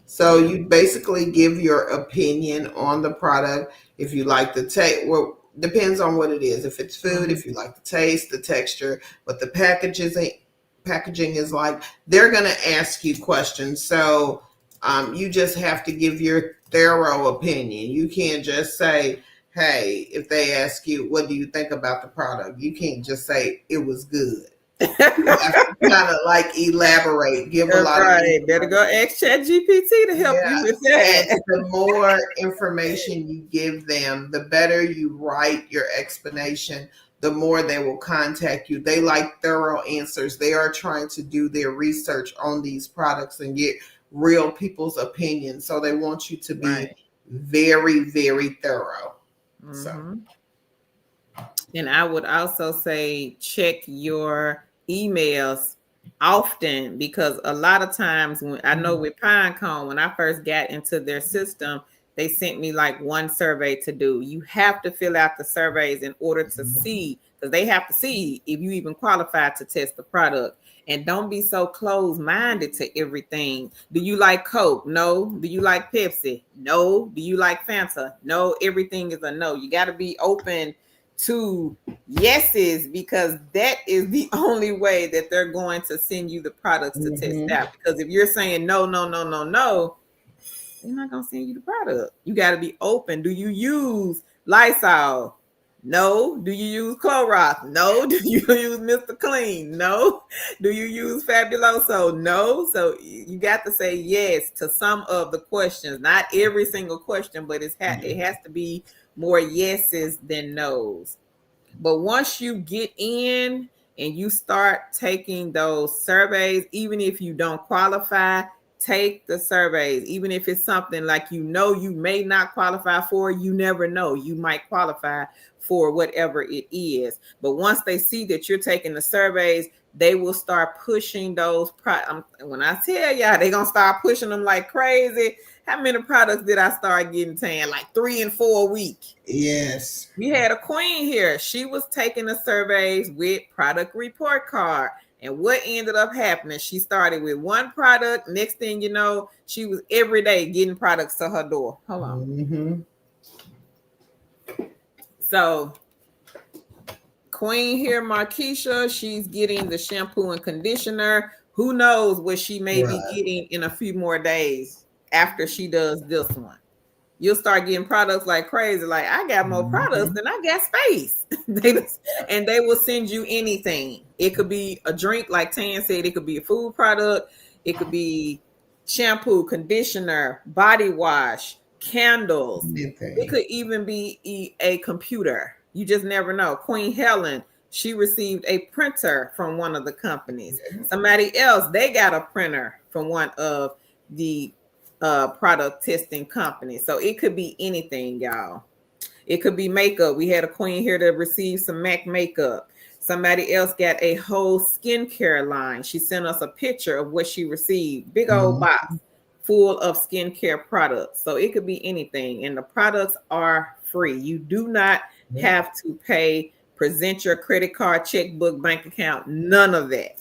So you basically give your opinion on the product. If you like the taste, well, depends on what it is. If it's food, if you like the taste, the texture, what the packaging is like, they're going to ask you questions. So you just have to give your thorough opinion. You can't just say, hey, if they ask you, what do you think about the product? You can't just say it was good. You have to kind of like elaborate, give a lot of information. Better go ask ChatGPT to help you with that. And the more information you give them, the better you write your explanation, the more they will contact you. They like thorough answers. They are trying to do their research on these products and get real people's opinions. So they want you to be very, very thorough. Mm-hmm. And I would also say check your emails often, because a lot of times when I know with Pinecone, when I first got into their system, they sent me like one survey to do. You have to fill out the surveys in order to see, because they have to see if you even qualify to test the product. And don't be so closed-minded to everything. Do you like Coke? No. Do you like Pepsi? No. Do you like Fanta? No. Everything is a no. You got to be open to yeses, because that is the only way that they're going to send you the products to test out. Because if you're saying no, no, no, no, no, they're not going to send you the product. You got to be open. Do you use Lysol? No. Do you use Clorox? No. Do you use Mr. Clean? No. Do you use Fabuloso? No. So you got to say yes to some of the questions. Not every single question, but it has to be more yeses than nos. But once you get in and you start taking those surveys, even if you don't qualify, take the surveys. Even if it's something like you may not qualify for, you never know. You might qualify for whatever it is. But once they see that you're taking the surveys, they will start pushing those when I tell y'all, they're going to start pushing them like crazy. How many products did I start getting tan? Like 3 and 4 a week. Yes. We had a queen here. She was taking the surveys with product report card. And what ended up happening, she started with one product. Next thing you know, she was every day getting products to her door. Hold on. So queen here, Markeisha, she's getting the shampoo and conditioner. Who knows what she may be getting in a few more days after she does this one. You'll start getting products like crazy. Like, I got more products than I got space. And they will send you anything. It could be a drink, like Tan said. It could be a food product. It could be shampoo, conditioner, body wash, candles. It could even be a computer. You just never know. Queen Helen, she received a printer from one of the companies. Somebody else, they got a printer from one of the product testing companies. So it could be anything, y'all. It could be makeup. We had a queen here that received some MAC makeup. Somebody else got a whole skincare line. She sent us a picture of what she received. Big old box full of skincare products. So it could be anything. And the products are free. You do not have to pay, present your credit card, checkbook, bank account, none of that.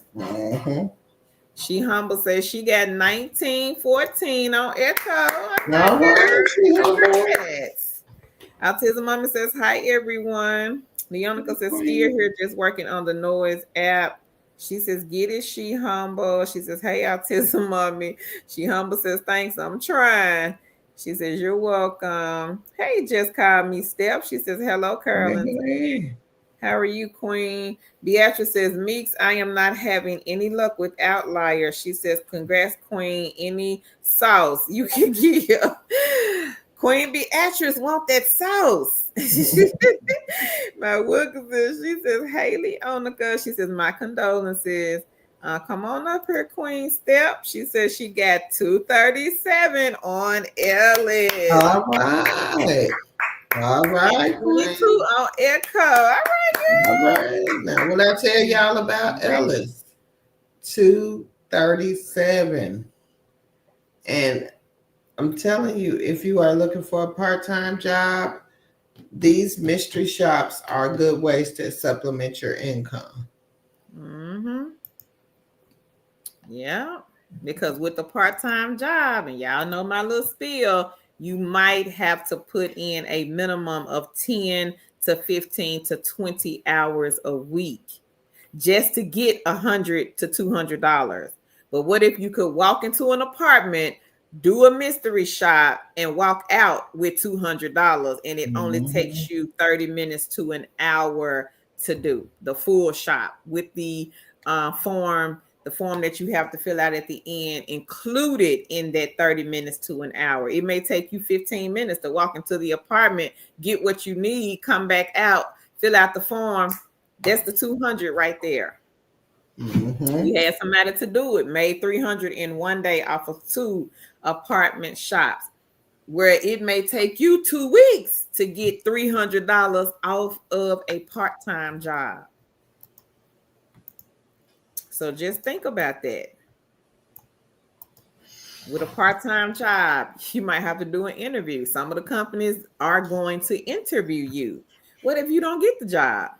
She humble says she got 1914 on Echo. Autism Mama says hi everyone. Leonica says still here just working on the Noise app. She says get it, she humble. She says hey Autism Mommy. She humble says thanks, I'm trying. She says you're welcome. Hey, just call me Steph. She says hello Carolyn. How are you, Queen? Beatrice says, Meeks, I am not having any luck with Outlier. She says, congrats, Queen. Any sauce you can give. Queen Beatrice want that sauce. My Wilkinson, she says, Haley Onika. She says, my condolences. Come on up here, Queen Step. She says she got 237 on Ellis. All right. All right, me too on Echo. All right, girl. All right. Now, what I tell y'all about Ellis? 237. And I'm telling you, if you are looking for a part-time job, these mystery shops are good ways to supplement your income. Yeah, because with the part-time job, and y'all know my little spiel, you might have to put in a minimum of 10 to 15 to 20 hours a week just to get $100 to $200. But what if you could walk into an apartment, do a mystery shop, and walk out with $200, and it only takes you 30 minutes to an hour to do the full shop with the form that you have to fill out at the end included in that 30 minutes to an hour. It may take you 15 minutes to walk into the apartment, get what you need, come back out, fill out the form. That's the 200 right there. We had somebody to do it, made 300 in one day off of 2 apartment shops. where it may take you 2 weeks to get $300 off of a part-time job. So just think about that. With a part-time job, you might have to do an interview. Some of the companies are going to interview you. What if you don't get the job?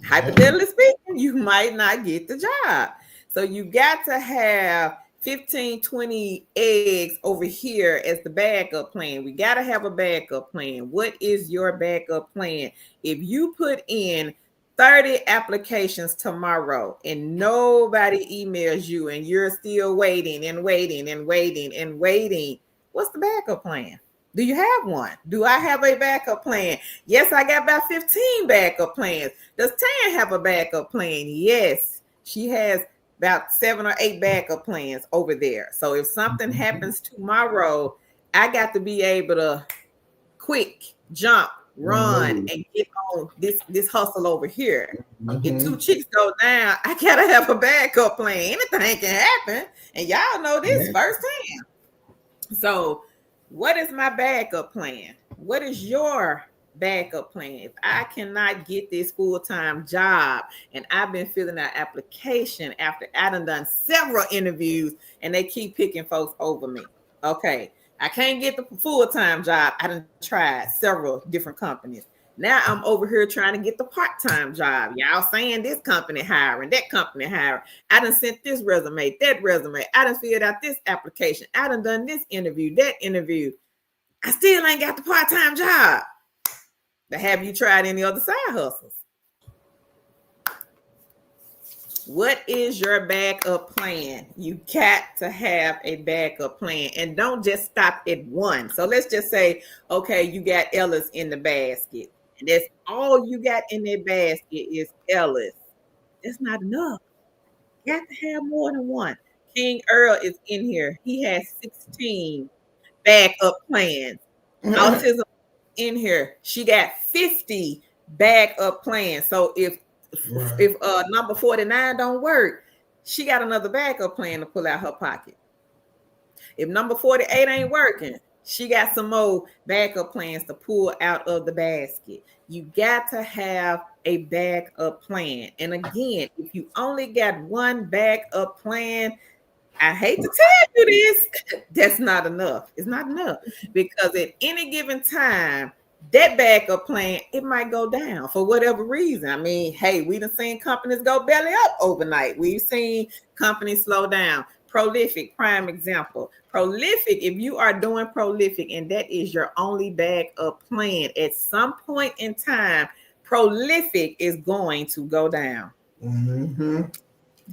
Hypothetically speaking, you might not get the job. So you got to have 15, 20 eggs over here as the backup plan. We got to have a backup plan. What is your backup plan? If you put in 30 applications tomorrow and nobody emails you and you're still waiting and waiting and waiting and waiting, what's the backup plan? Do you have one? Do I have a backup plan? Yes, I got about 15 backup plans. Does Tan have a backup plan? Yes, she has about 7 or 8 backup plans over there. So if something happens tomorrow, I got to be able to quick jump, run, and get on this hustle over here. If 2 chicks go down, I gotta have a backup plan. Anything can happen, and y'all know this firsthand. So, what is my backup plan? What is your backup plan? If I cannot get this full-time job and I've been filling out application after I done several interviews and they keep picking folks over me. Okay, I can't get the full-time job. I done tried several different companies. Now I'm over here trying to get the part-time job. Y'all saying this company hiring, that company hiring. I done sent this resume, that resume. I done filled out this application. I done this interview, that interview. I still ain't got the part-time job. But have you tried any other side hustles? What is your backup plan? You got to have a backup plan and don't just stop at one. So let's just say, okay, you got Ellis in the basket. And that's all you got in that basket is Ellis. That's not enough. You got to have more than one. King Earl is in here. He has 16 backup plans. Autism in here. She got 50 backup plans. So if number 49 don't work, she got another backup plan to pull out her pocket. If number 48 ain't working, she got some more backup plans to pull out of the basket. You got to have a backup plan. And again, if you only got one backup plan, I hate to tell you this, that's not enough. It's not enough because at any given time, that backup plan, it might go down for whatever reason. I mean, hey, we done seen companies go belly up overnight. We've seen companies slow down. Prolific, prime example. Prolific, if you are doing Prolific and that is your only backup plan, at some point in time, Prolific is going to go down.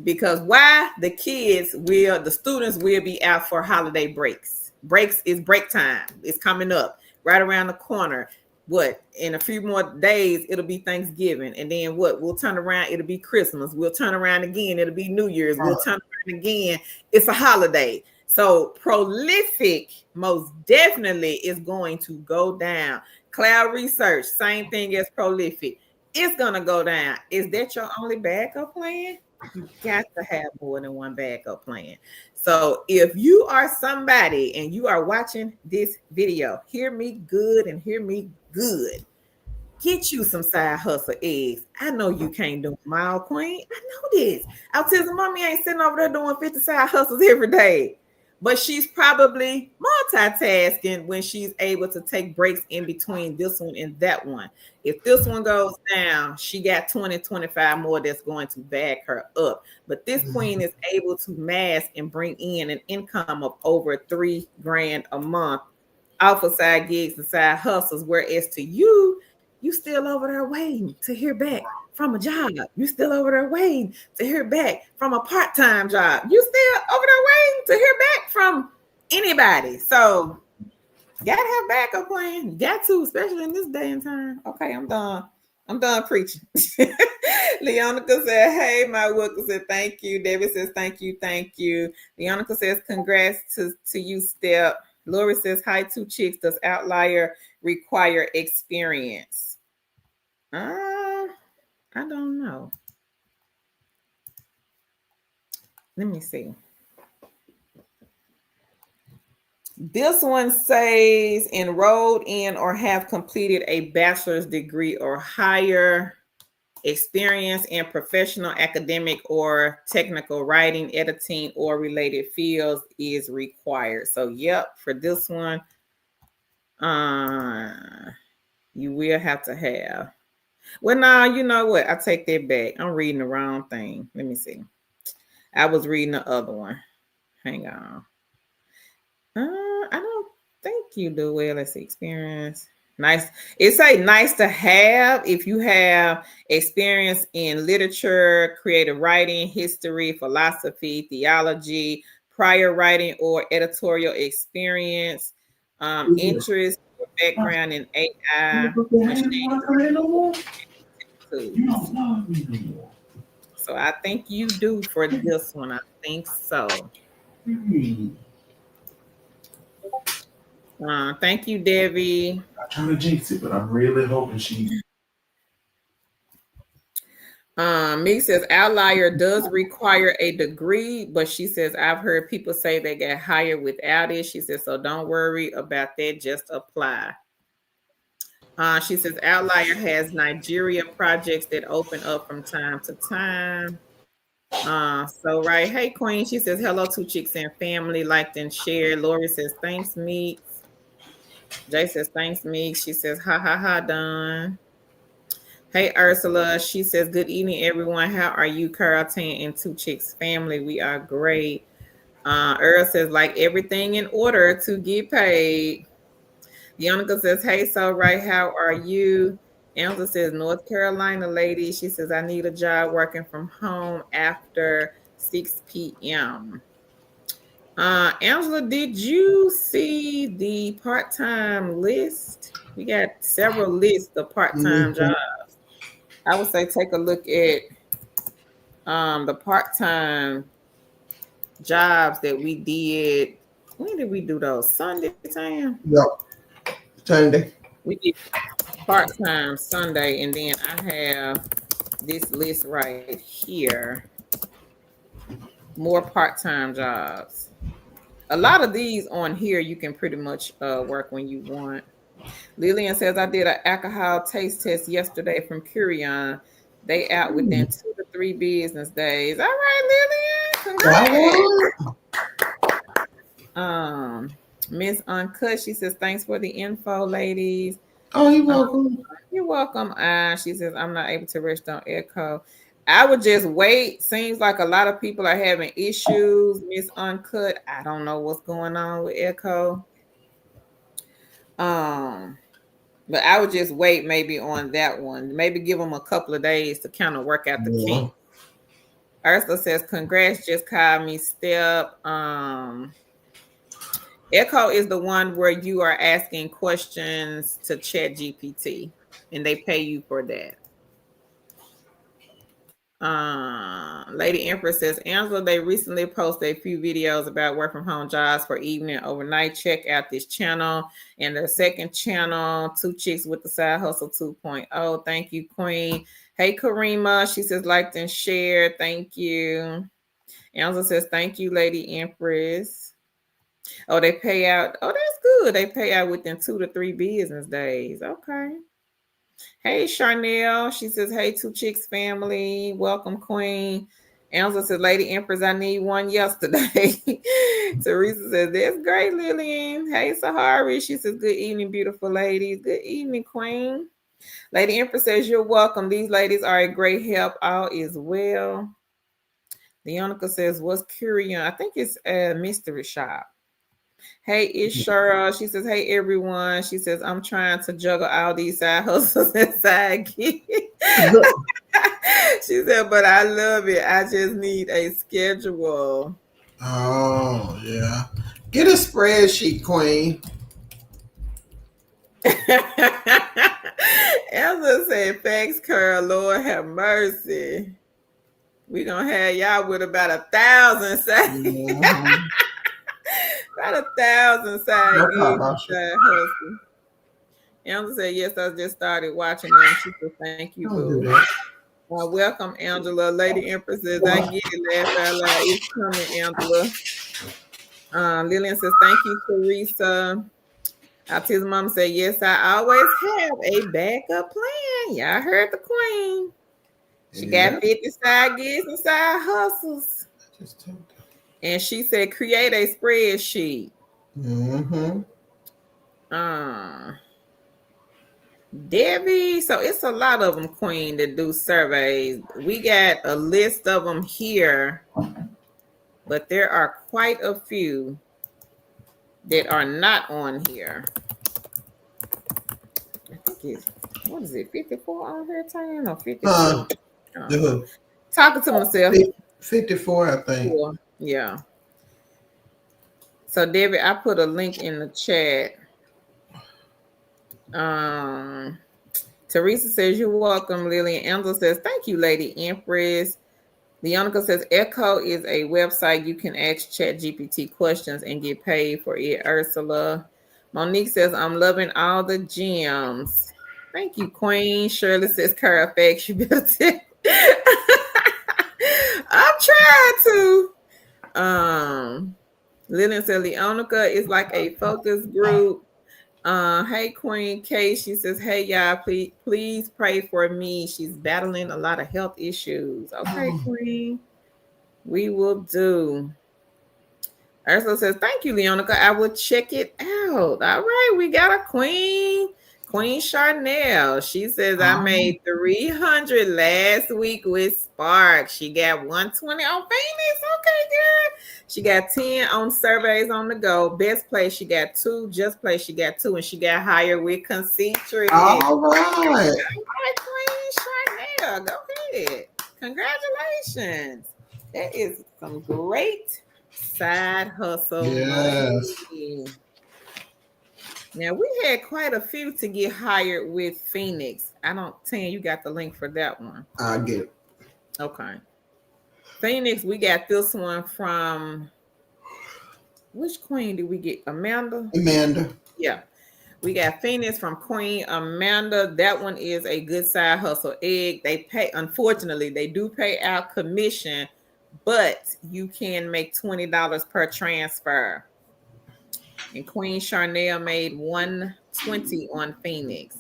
Because why? The students will be out for holiday breaks. Breaks is break time. It's coming up right around the corner. What? In a few more days, it'll be Thanksgiving. And then what? We'll turn around, it'll be Christmas. We'll turn around again, it'll be New Year's. We'll turn around again. It's a holiday. So Prolific most definitely is going to go down. Cloud Research, same thing as Prolific. It's gonna go down. Is that your only backup plan? You got to have more than one backup plan. So if you are somebody and you are watching this video, hear me good and hear me good. Get you some side hustle eggs. I know you can't do mile queen. I know this. Autism mommy ain't sitting over there doing 50 side hustles every day. But she's probably multitasking when she's able to take breaks in between this one and that one. If this one goes down, she got 20, 25 more that's going to back her up. But this queen is able to mask and bring in an income of over $3,000 a month off of side gigs and side hustles. Whereas to you still over there waiting to hear back from a job. You still over there waiting to hear back from a part-time job. You still over there waiting to hear back from anybody. So gotta have backup plan. Got to, especially in this day and time. Okay, I'm done. I'm done preaching. Leonica said, hey, my Wooker said, thank you. David says, thank you, thank you. Leonica says, congrats to you, Step. Lori says, hi, 2 chicks. Does outlier require experience? I don't know. Let me see. This one says enrolled in or have completed a bachelor's degree or higher, experience in professional, academic, or technical writing, editing, or related fields is required. So, yep, for this one, you will have to have. Well, now you know what? I take that back. I'm reading the wrong thing. Let me see. I was reading the other one. Hang on. I don't think you do well. Let's see. Experience. Nice. It's like nice to have if you have experience in literature, creative writing, history, philosophy, theology, prior writing or editorial experience, interest or background in AI, machine tools. So I think you do for this one. I think so. Thank you, Debbie. I'm trying to jinx it, but I'm really hoping she. Me says Outlier does require a degree, but she says I've heard people say they get hired without it. She says so don't worry about that, just apply. She says Outlier has Nigeria projects that open up from time to time. So right, hey Queen. She says hello to chicks and family, liked and shared. Lori says thanks, Meeks. Jay says thanks, Meeks. She says ha ha ha done. Hey Ursula, she says, good evening, everyone. How are you, Carlton and Two Chicks family? We are great. Earl says, like everything in order to get paid. Yonica says, hey, so right, how are you? Angela says, North Carolina lady. She says, I need a job working from home after 6 p.m. Angela, did you see the part-time list? We got several lists of part-time jobs. I would say take a look at the part-time jobs that we did. When did we do those? Sunday time? Yep. Sunday. We did part-time Sunday, and then I have this list right here. More part-time jobs. A lot of these on here you can pretty much work when you want. Lillian says, I did an alcohol taste test yesterday from Curion. They out within 2 to 3 business days. All right, Lillian. Congrats. Miss Uncut, she says, thanks for the info, ladies. Oh, you're welcome. You're welcome. She says, I'm not able to rest on Echo. I would just wait. Seems like a lot of people are having issues. Miss Uncut, I don't know what's going on with Echo. But I would just wait maybe on that one. Maybe give them a couple of days to kind of work out the kinks. Ursula says, congrats, just call me Step. Echo is the one where you are asking questions to Chat GPT, and they pay you for that. Lady Empress says, Angela, they recently posted a few videos about work from home jobs for evening and overnight. Check out this channel and their second channel, Two Chicks with the Side Hustle 2.0. Thank you, Queen. Hey, Karima. She says, liked and shared. Thank you. Angela says, thank you, Lady Empress. Oh, they pay out. Oh, that's good. They pay out within 2 to 3 business days. Okay. Hey, Charnel. She says, hey, Two Chicks family. Welcome, Queen. Angela says, Lady Empress, I need one yesterday. Teresa says, that's great, Lillian. Hey, Sahari. She says, good evening, beautiful ladies. Good evening, Queen. Lady Empress says, you're welcome. These ladies are a great help. All is well. Leonica says, what's Curion? I think it's a mystery shop. Hey, it's Cheryl. She says, hey, everyone. She says, I'm trying to juggle all these side hustles and side gigs. She said, but I love it. I just need a schedule. Oh, yeah. Get a spreadsheet, Queen. Elsa said, thanks, Curl. Lord have mercy. We're going to have y'all with about 1,000 side. Mm-hmm. About 1,000 side hustle. Angela said, yes, I just started watching them. She said, thank you, boo. Welcome, Angela. Lady Empress says, I get it, laugh out loud. It's coming, Angela. Lillian says, thank you, Teresa. Autism Mama said, yes, I always have a backup plan. Y'all heard the queen. She Yeah. got 50 side gigs and side hustles. Just told her. And she said, create a spreadsheet. Mm-hmm. Debbie, so it's a lot of them, Queen, that do surveys. We got a list of them here, but there are quite a few that are not on here. I think it's, what is it, 54 on here, Tan, or 52? Talking to myself. 54, I think. Yeah. So, Debbie, I put a link in the chat. Teresa says, you're welcome, Lillian. Angela says, thank you, Lady Empress. Leonica says, Echo is a website you can ask ChatGPT questions and get paid for it. Ursula. Monique says, I'm loving all the gems. Thank you, Queen. Shirley says, Carfax, you better tell. I'm trying to. Lillian said, Leonica is like a focus group. Hey, Queen K. She says, hey, y'all, please pray for me. She's battling a lot of health issues. Okay, Queen. We will do. Ursula says, thank you, Leonica. I will check it out. All right, we got a queen. Queen Charnel. She says, I made 300 last week with Spark. She got 120 on Phoenix. Okay, girl. She got 10 on surveys on the go. Best place, she got 2. Just place, she got 2. And she got hired with Concentric. All right. Queen Charnel. Go ahead. Congratulations. That is some great side hustle. Yes. Money. Now we had quite a few to get hired with Phoenix. I don't think you got the link for that one. I get it. Okay. Phoenix, we got this one from which queen did we get? Amanda? Yeah. We got Phoenix from Queen Amanda. That one is a good side hustle egg. They pay, unfortunately, they do pay out commission, but you can make $20 per transfer. And Queen Charnel made 120 on Phoenix.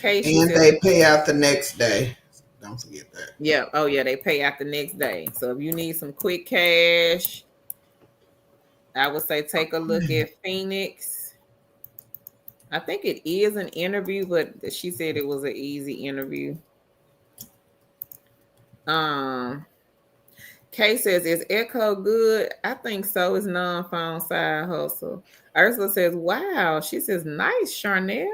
Casey and they pay out the next day. Don't forget that. Yeah. Oh, yeah. They pay out the next day. So if you need some quick cash, I would say take a look at Phoenix. I think it is an interview, but she said it was an easy interview. Kay says, is Echo good? I think so. It's non-phone side hustle. Ursula says, wow. She says, nice, Charnel.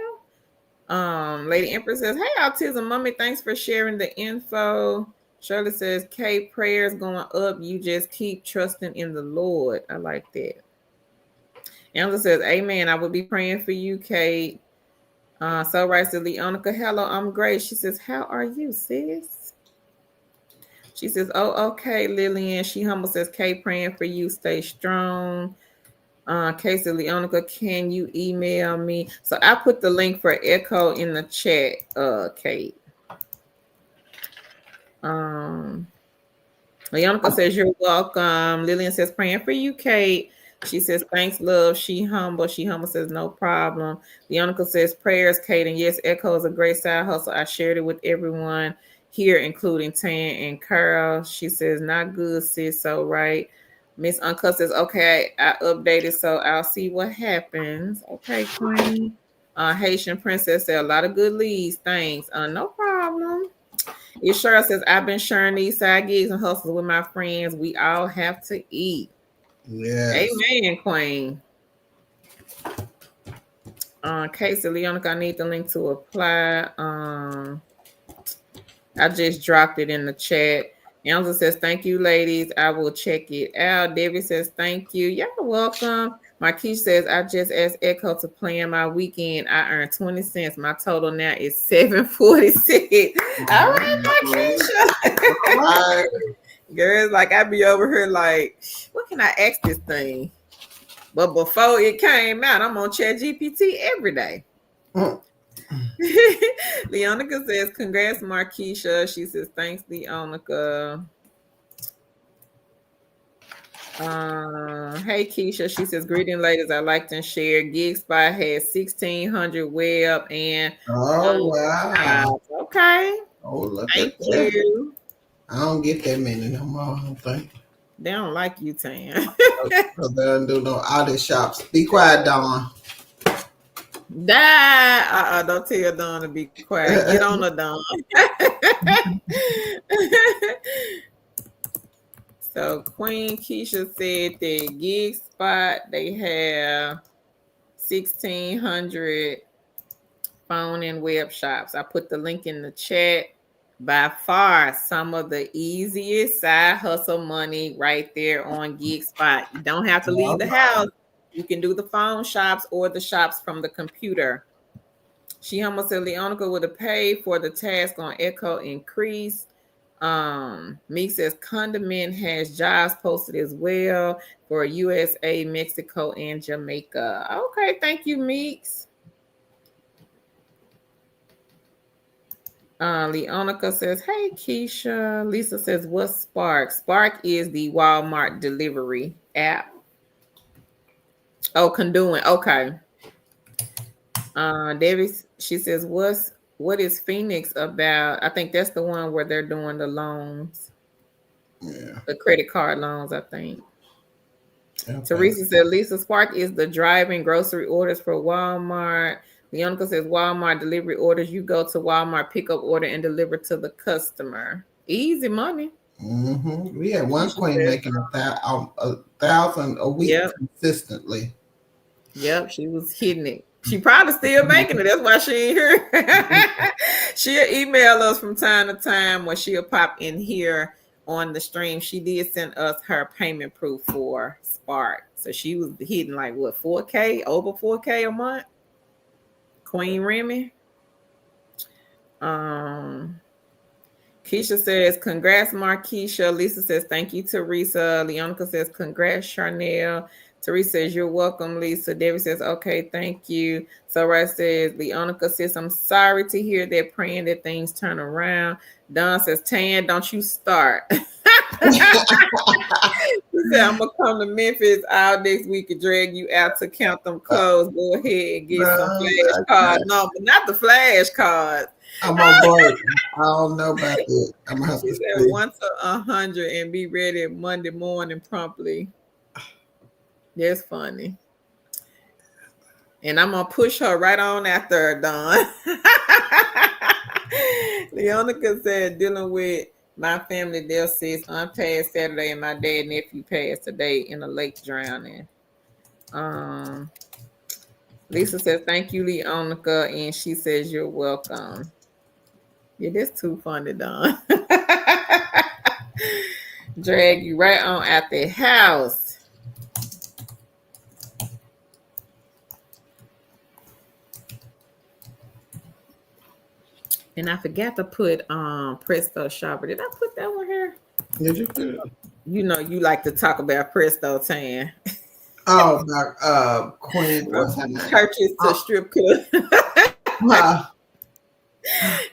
Lady Empress says, hey, Autism Mommy, thanks for sharing the info. Shirley says, Kay, prayers going up. You just keep trusting in the Lord. I like that. Angela says, amen. I will be praying for you, Kate. So writes to Leonica, hello, I'm great. She says, how are you, sis? She says, oh, okay, Lillian. She humble says, Kate, praying for you. Stay strong. Kate says, Leonica, can you email me? So I put the link for Echo in the chat, Kate. Leonica says, you're welcome. Lillian says, praying for you, Kate. She says, thanks, love. She humble. She humble says, no problem. Leonica says, prayers, Kate. And yes, Echo is a great side hustle. I shared it with everyone here, including Tan and Carl. She says, not good, sis. So right. Miss Uncle says, okay, I updated, so I'll see what happens. Okay, Queen. Haitian Princess said, a lot of good leads. Thanks. No problem. Cheryl says, I've been sharing these side gigs and hustles with my friends. We all have to eat. Yes. Amen, Queen. Casey Leonica, I need the link to apply. I just dropped it in the chat. Angela says, thank you, ladies. I will check it out. Debbie says, thank you. Y'all welcome. Marquise says, I just asked Echo to plan my weekend. I earned 20 cents. My total now is $7.46. All right, Marquisha. Girls, like I be over here like, what can I ask this thing? But before it came out, I'm on ChatGPT every day. Leonica says, congrats, Marquisha. She says, thanks, Leonica. Hey Keisha, she says, greeting ladies. I liked and shared. GigSpot has 1,600 web and Oh wow. jobs. Okay, Oh look thank at that. you. I don't get that many no more, I don't think. They don't like you, Tan. Because they don't do no audit shops. Be quiet, Dawn. Don't tell Dawn to be quiet. Get on her, Dawn. So Queen Keisha said that Gig Spot, they have 1,600 phone and web shops. I put the link in the chat. By far, some of the easiest side hustle money right there on Gig Spot. You don't have to leave All the right. house. You can do the phone shops or the shops from the computer. She almost said Leonica would have paid for the task on Echo increase. Meek says Condiment has jobs posted as well for USA, Mexico, and Jamaica. Okay, thank you, Meeks. Leonica says, hey, Keisha. Lisa says, what's Spark? Spark is the Walmart delivery app. Oh, Conduent. Okay. Davis, she says, what is Phoenix about? I think that's the one where they're doing the loans, Yeah. the credit card loans, I think. Okay. Teresa said, Lisa, Spark is the driving grocery orders for Walmart. Leonica says, Walmart delivery orders. You go to Walmart, pick up order, and deliver to the customer. Easy money. Mm-hmm. We had one Keisha queen says, making $1,000 a week yep. consistently. Yep, she was hitting it. She probably still making it. That's why she ain't here. She'll email us from time to time when she'll pop in here on the stream. She did send us her payment proof for Spark. So she was hitting like what, 4K, over 4K a month? Queen Remy. Keisha says, congrats, Markeisha. Lisa says, thank you, Teresa. Leonica says, congrats, Charnel. Teresa says, you're welcome, Lisa. Debbie says, okay, thank you. Soraya says, Leonica says, I'm sorry to hear that, praying that things turn around. Don says, Tan, don't you start. She said, I'm going to come to Memphis all next week and drag you out to count them clothes. Go ahead and get some flashcards. No, but not the flashcards. I'm on board. I don't know about that. I'm gonna have She to said see. 1 to 100 and be ready Monday morning promptly. That's funny. And I'm gonna push her right on after her, Dawn. Leonica said, dealing with my family, their sis, aunt passed Saturday and my dad and nephew passed today in a lake drowning. Lisa says, thank you, Leonica, and she says, you're welcome. Yeah, that's too funny, Dawn. Drag you right on out the house. And I forgot to put Presto Shopper. Did I put that one here? Did you put it? You know you like to talk about Presto Tan. Oh, about Queen. What's her name? Churches to strip club.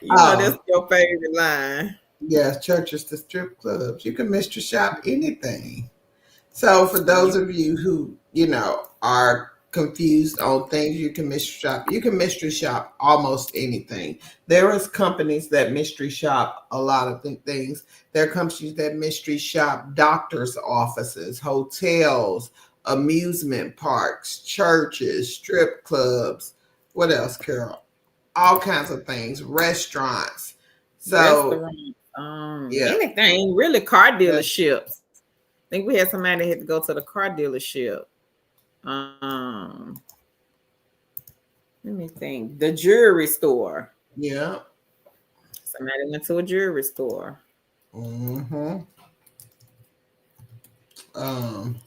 You know that's your favorite line. Yes, churches to strip clubs. You can mystery shop anything. So for those of you who, are confused on things you can mystery shop, you can mystery shop almost anything. There is companies that mystery shop a lot of things. There are companies that mystery shop doctors' offices, hotels, amusement parks, churches, strip clubs. What else, Carol? All kinds of things. Restaurants. So Anything really, car dealerships. I think we had somebody that had to go to the car dealership. Let me think. The jewelry store. Yeah. Somebody went to a jewelry store. Mm-hmm.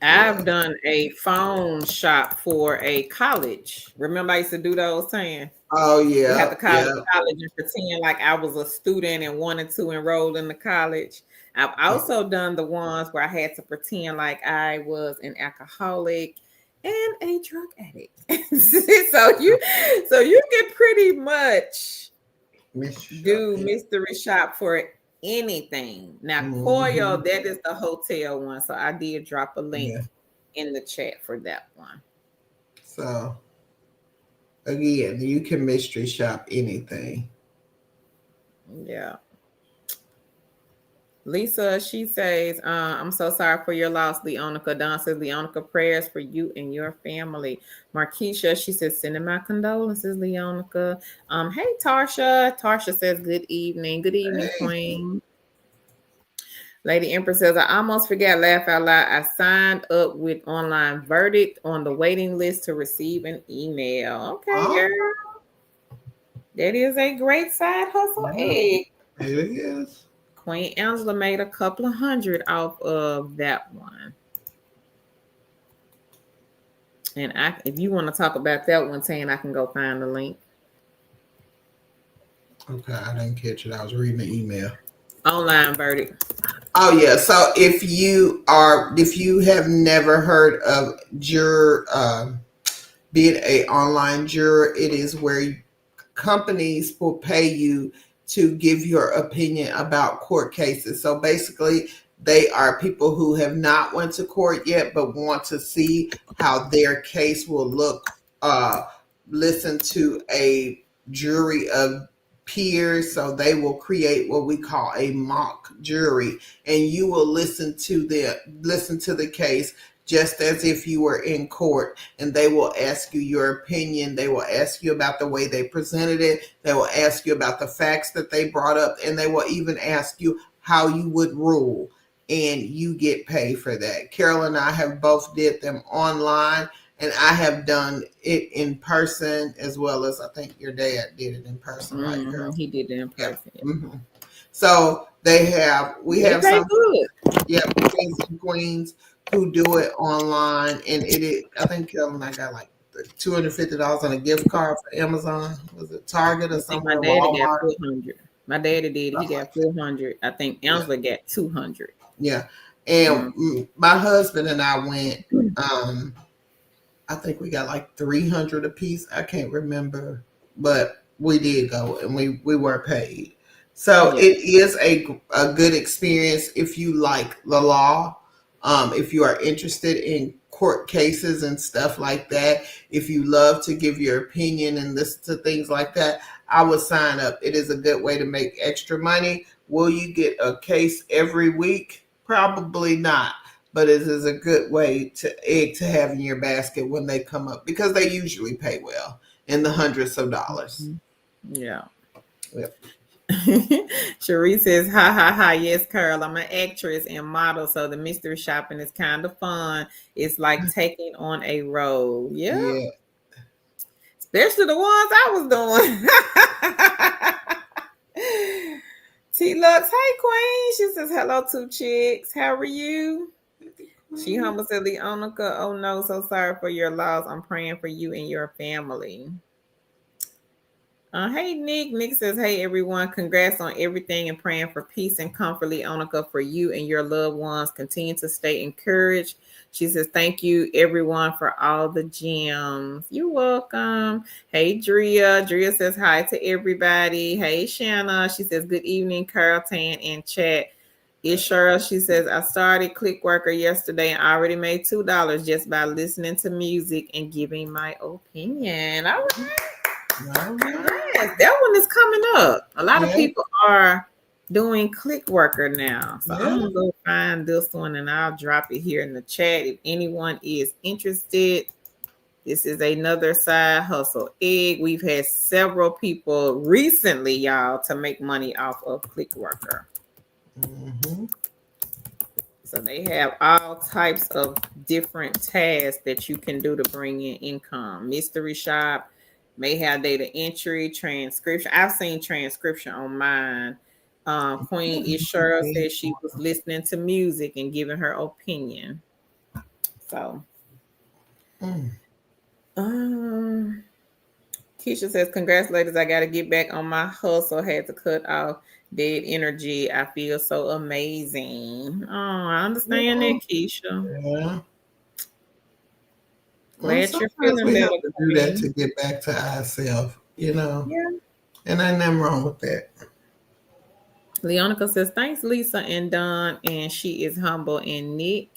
I've done a phone shop for a college. Remember I used to do those saying? Oh yeah. You have to call the college and pretend like I was a student and wanted to enroll in the college. I've also done the ones where I had to pretend like I was an alcoholic and a drug addict. so you can pretty much do mystery shop for anything. Now, Coil, Mm-hmm. that is the hotel one. So I did drop a Yeah. link in the chat for that one. So again, you can mystery shop anything. Yeah. Lisa, she says, I'm so sorry for your loss, Leonica. Don says, Leonica, prayers for you and your family. Markeisha, she says, sending my condolences, Leonica. Hey, Tarsha. Tarsha says, good evening. Good evening, Hey. Queen. Lady Empress says, I almost forgot, laugh out loud. I signed up with online verdict on the waiting list to receive an email. Okay, Oh, girl. That is a great side hustle yeah, egg. it is. Queen Angela made a couple of hundred off of that one. And if you want to talk about that one, Tan, I can go find the link. Okay, I didn't catch it. I was reading the email. Online verdict. Oh yeah. So if you have never heard of juror being a online juror, it is where companies will pay you to give your opinion about court cases. So basically, they are people who have not went to court yet, but want to see how their case will look. Listen to a jury of peers, so they will create what we call a mock jury, and you will listen to the case just as if you were in court, and they will ask you your opinion. They will ask you about the way they presented it. They will ask you about the facts that they brought up, and they will even ask you how you would rule, and you get paid for that. Carol and I have both did them online, and I have done it in person as well as I think your dad did it in person, right, Carol? He did it in Yeah. person. Mm-hmm. So we They have pay some, good. yeah, kings and queens who do it online, and it is. I think Carol and I got like $250 on a gift card for Amazon. Was it Target or I think my somewhere? daddy got Walmart. 400. My daddy did. He Stuff got like that. 400. I think Yeah, Angela got 200. yeah. And Mm. my husband and I went. Um, I think we got like 300 a piece. I can't remember, but we did go and we were paid. So Yeah. it is a good experience if you like the law, if you are interested in court cases and stuff like that. If you love to give your opinion and listen to things like that, I would sign up. It is a good way to make extra money. Will you get a case every week? Probably not, but it is a good way to have in your basket when they come up because they usually pay well in the hundreds of dollars. Yeah. Yep. Cherie says, ha ha ha. Yes, Carl. I'm an actress and model, so the mystery shopping is kind of fun. It's like taking on a role. Yeah. Yeah. Especially the ones I was doing. T Lux, hey Queen. She says, hello, two chicks. How are you? She humble said, Leonica, oh no, so sorry for your loss. I'm praying for you and your family. Hey Nick. Nick says, hey everyone, congrats on everything and praying for peace and comfort, Leonica, for you and your loved ones. Continue to stay encouraged. She says, thank you everyone for all the gems. You're welcome. Hey Drea. Drea says hi to everybody. Hey Shanna. She says, good evening, Carl Tan in chat. It's Cheryl. She says, I started Click Worker yesterday and I already made $2 just by listening to music and giving my opinion. All right. All right. Yes, that one is coming up. A lot of Yeah. people are doing Click Worker now. So I'm Yeah. going to go find this one and I'll drop it here in the chat. If anyone is interested, this is another side hustle egg. We've had several people recently, y'all, to make money off of Click Worker. Mm-hmm. So they have all types of different tasks that you can do to bring in income. Mystery shop may have data entry, transcription. I've seen transcription on mine. Queen Ishura said she was listening to music and giving her opinion. So, Keisha says, congrats, ladies. I got to get back on my hustle. Had to cut off dead energy. I feel so amazing. Oh, I understand that, Keisha. Yeah. Well, Glad you're sometimes feeling we have better, to do that Queen. to get back to ourselves, Yeah. and ain't nothing wrong with that. Leonica says, thanks, Lisa and Don. And she is humble. And Nick,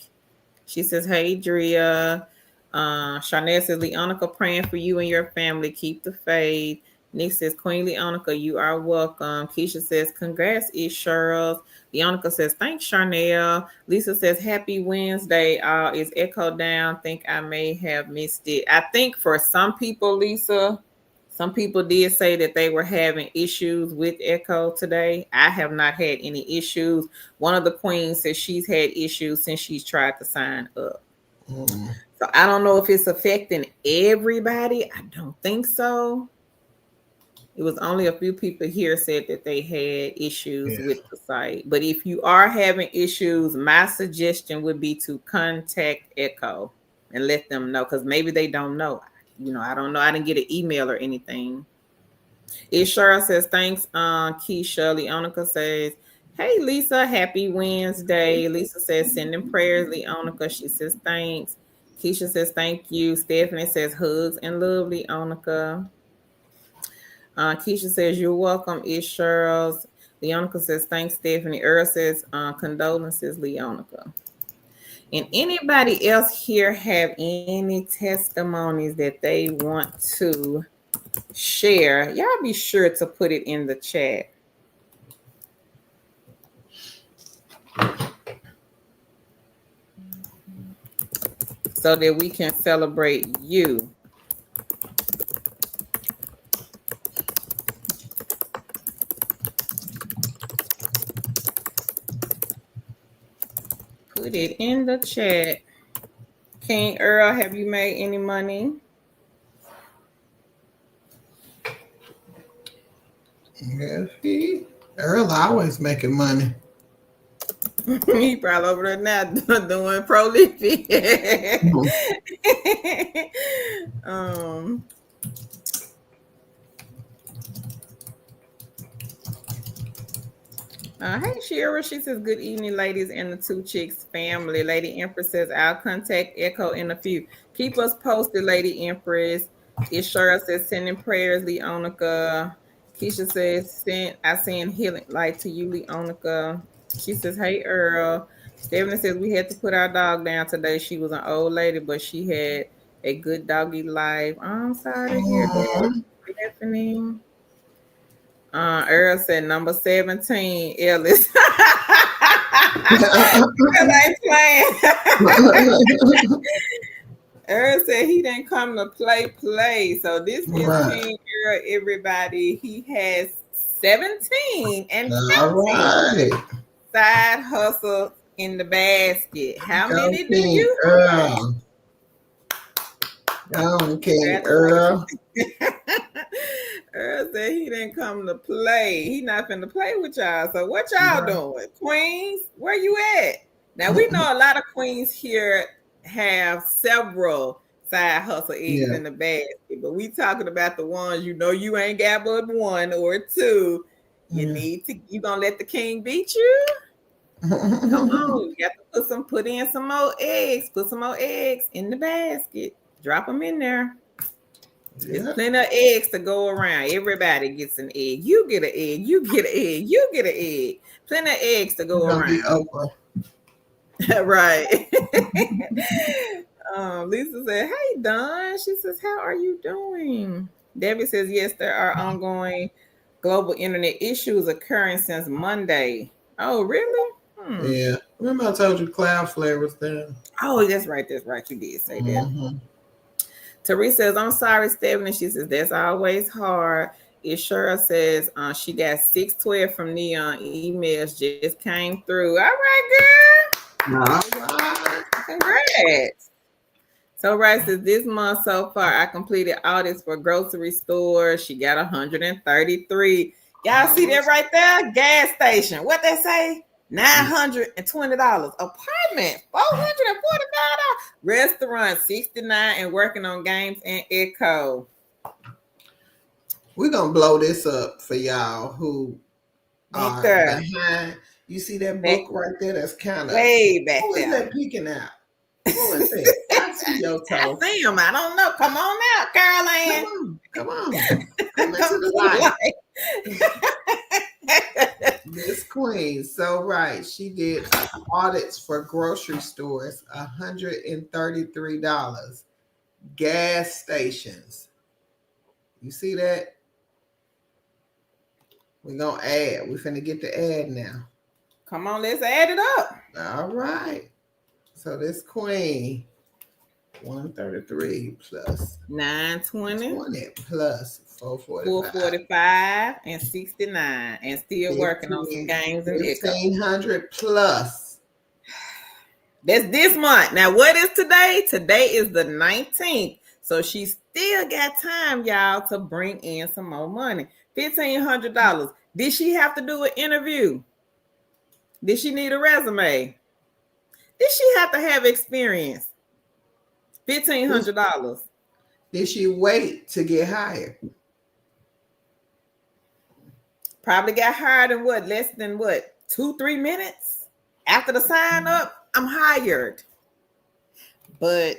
she says, hey, Drea. Charnel says, Leonica praying for you and your family. Keep the faith. Nick says, Queen Leonica, you are welcome. Keisha says, congrats, East Charles. Leonica says, thanks, Charnel. Lisa says, happy Wednesday. Is Echo down? Think I may have missed it. I think for some people, Lisa, some people did say that they were having issues with Echo today. I have not had any issues. One of the queens says she's had issues since she's tried to sign up. So I don't know if it's affecting everybody. I don't think so. It was only a few people here said that they had issues with the site. But if you are having issues, my suggestion would be to contact Echo and let them know, because maybe they don't know. I don't know. I didn't get an email or anything. Cheryl says, thanks, Keisha. Leonica says, hey, Lisa, happy Wednesday. Lisa says, sending prayers, Leonica. She says, thanks. Keisha says, thank you. Stephanie says, hugs and love, Leonica. Keisha says, you're welcome, Cheryl. Leonica says, thanks, Stephanie. Earl says, condolences, Leonica. And anybody else here have any testimonies that they want to share? Y'all be sure to put it in the chat. So that we can celebrate you. Put it in the chat. King Earl, have you made any money? Yeah, Earl always making money. He probably over there now doing prolific. Hey, Shira. She says, good evening, ladies and the Two Chicks family. Lady Empress says, I'll contact Echo in a few. Keep us posted, Lady Empress. Ishara says, sending prayers, Leonica. Keisha says, I send healing light to you, Leonica. She says, hey, Earl. Stephanie says, we had to put our dog down today. She was an old lady, but she had a good doggy life. I'm sorry to hear that, Stephanie. Earl said number 17, Ellis. I ain't playing. Earl said he didn't come to play. So this is King Earl, everybody. He has 17 and side hustles in the basket. How many do you have? King Earl. Earl said he didn't come to play. He not finna play with y'all. So what y'all doing? Queens, where you at? Now we know a lot of queens here have several side hustle eggs in the basket, but we talking about the ones you ain't got but one or two. You gonna let the king beat you? Come on, you got to put in some more eggs. Put some more eggs in the basket. Drop them in there. There's plenty of eggs to go around. Everybody gets an egg. You get an egg. You get an egg. You get an egg. Plenty of eggs to go around. Right. Lisa said, hey, Don. She says, how are you doing? Debbie says, yes, there are ongoing global internet issues occurring since Monday. Oh, really? Yeah. Remember I told you Cloudflare was there? Oh, that's right. That's right. You did say that. Teresa says, I'm sorry, Stephanie. She says, that's always hard. Ishura says, she got 612 from Neon emails just came through. All right, girl. All right. Congrats. So, right, says, this month so far, I completed audits for grocery stores. She got 133. Y'all see that right there? Gas station. What they say? $920. Apartment, $445. Restaurant, $69, and working on games and Echo. We're gonna blow this up for y'all who are behind. You see that book right there? That's kind of way back there. Who is that peeking out? Who is that? I see your toe. I see him. I don't know. Come on out, Caroline. Come on. Come into the light. Miss Queen. queen. So right, she did audits for grocery stores, $133. Gas stations. You see that? We're gonna add. We're finna get the ad now. Come on, let's add it up. All right. So this queen, 133 plus 920, 20 plus 445. 445, and 69, and still working on some games and liquor. 1,500 plus. That's this month. Now, what is today? Today is the 19th. So she still got time, y'all, to bring in some more money. $1,500. Did she have to do an interview? Did she need a resume? Did she have to have experience? $1,500. Did she wait to get hired? Probably got hired in less than 2-3 minutes after the sign up. I'm hired. But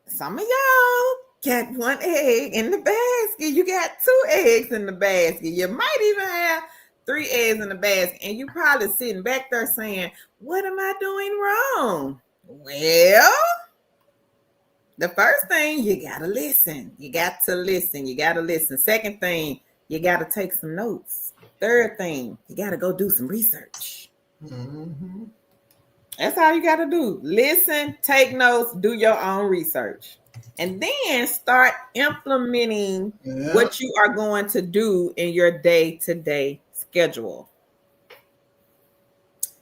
some of y'all got 1 egg in the basket. You got 2 eggs in the basket. You might even have 3 eggs in the basket. And you probably sitting back there saying, what am I doing wrong? Well, the first thing, you got to listen. You got to listen. You got to listen. Second thing, you got to take some notes. Third thing, you got to go do some research. Mm-hmm. That's all you got to do. Listen, take notes, do your own research. And then start implementing what you are going to do in your day-to-day schedule.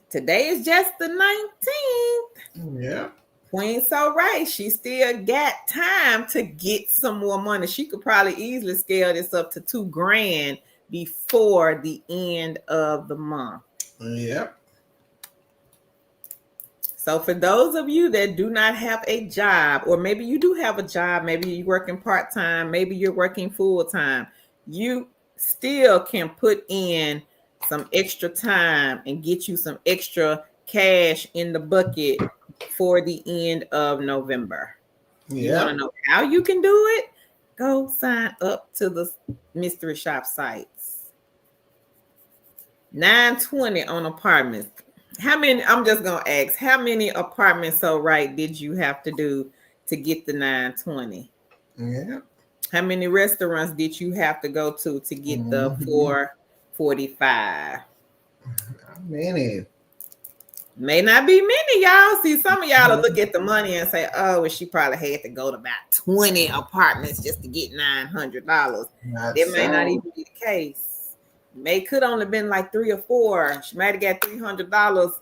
Today is just the 19th. Yeah. Queen so right. She still got time to get some more money. She could probably easily scale this up to $2,000 before the end of the month. Yep. So for those of you that do not have a job, or maybe you do have a job, maybe you're working part-time, maybe you're working full-time, you still can put in some extra time and get you some extra cash in the bucket for the end of November. You want to know how you can do it? Go sign up to the mystery shop sites. $920 on apartments. How many? I'm just gonna ask. How many apartments so right did you have to do to get the $920? Yeah. How many restaurants did you have to go to get the $445? Many. May not be many, y'all. See, some of y'all will look at the money and say, "Oh, well, she probably had to go to about 20 apartments just to get $900." That may not even be the case. May could only been like 3 or 4. She might have got $300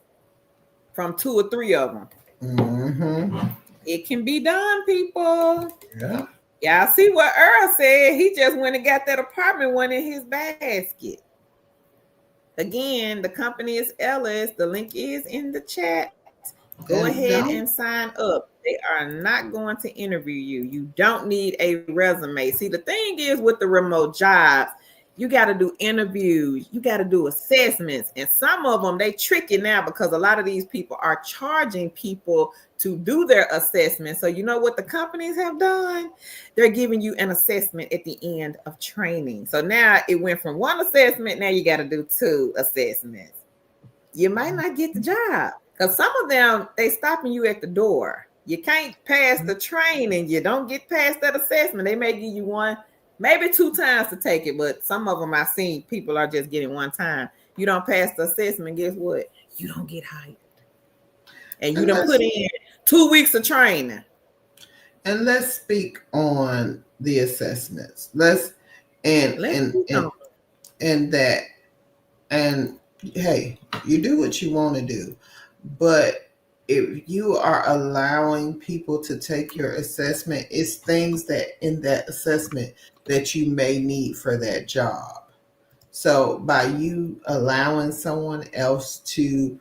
from 2 or 3 of them. Mm-hmm. It can be done, people. Yeah. Y'all see what Earl said? He just went and got that apartment one in his basket. Again, the company is Ellis. The link is in the chat. Go ahead and sign up. They are not going to interview you. You don't need a resume. See, the thing is with the remote jobs, you got to do interviews. You got to do assessments. And some of them, they trick you now because a lot of these people are charging people to do their assessment. So you know what the companies have done? They're giving you an assessment at the end of training. So now it went from 1 assessment. Now you got to do 2 assessments. You might not get the job because some of them, they stopping you at the door. You can't pass the training. You don't get past that assessment. They may give you 1, maybe 2 times to take it, but some of them I've seen people are just getting 1 time. You don't pass the assessment, guess what? You don't get hired. And you don't put in 2 weeks of training. And let's speak on the assessments. And hey, you do what you want to do, but if you are allowing people to take your assessment, it's things that in that assessment that you may need for that job. So by you allowing someone else to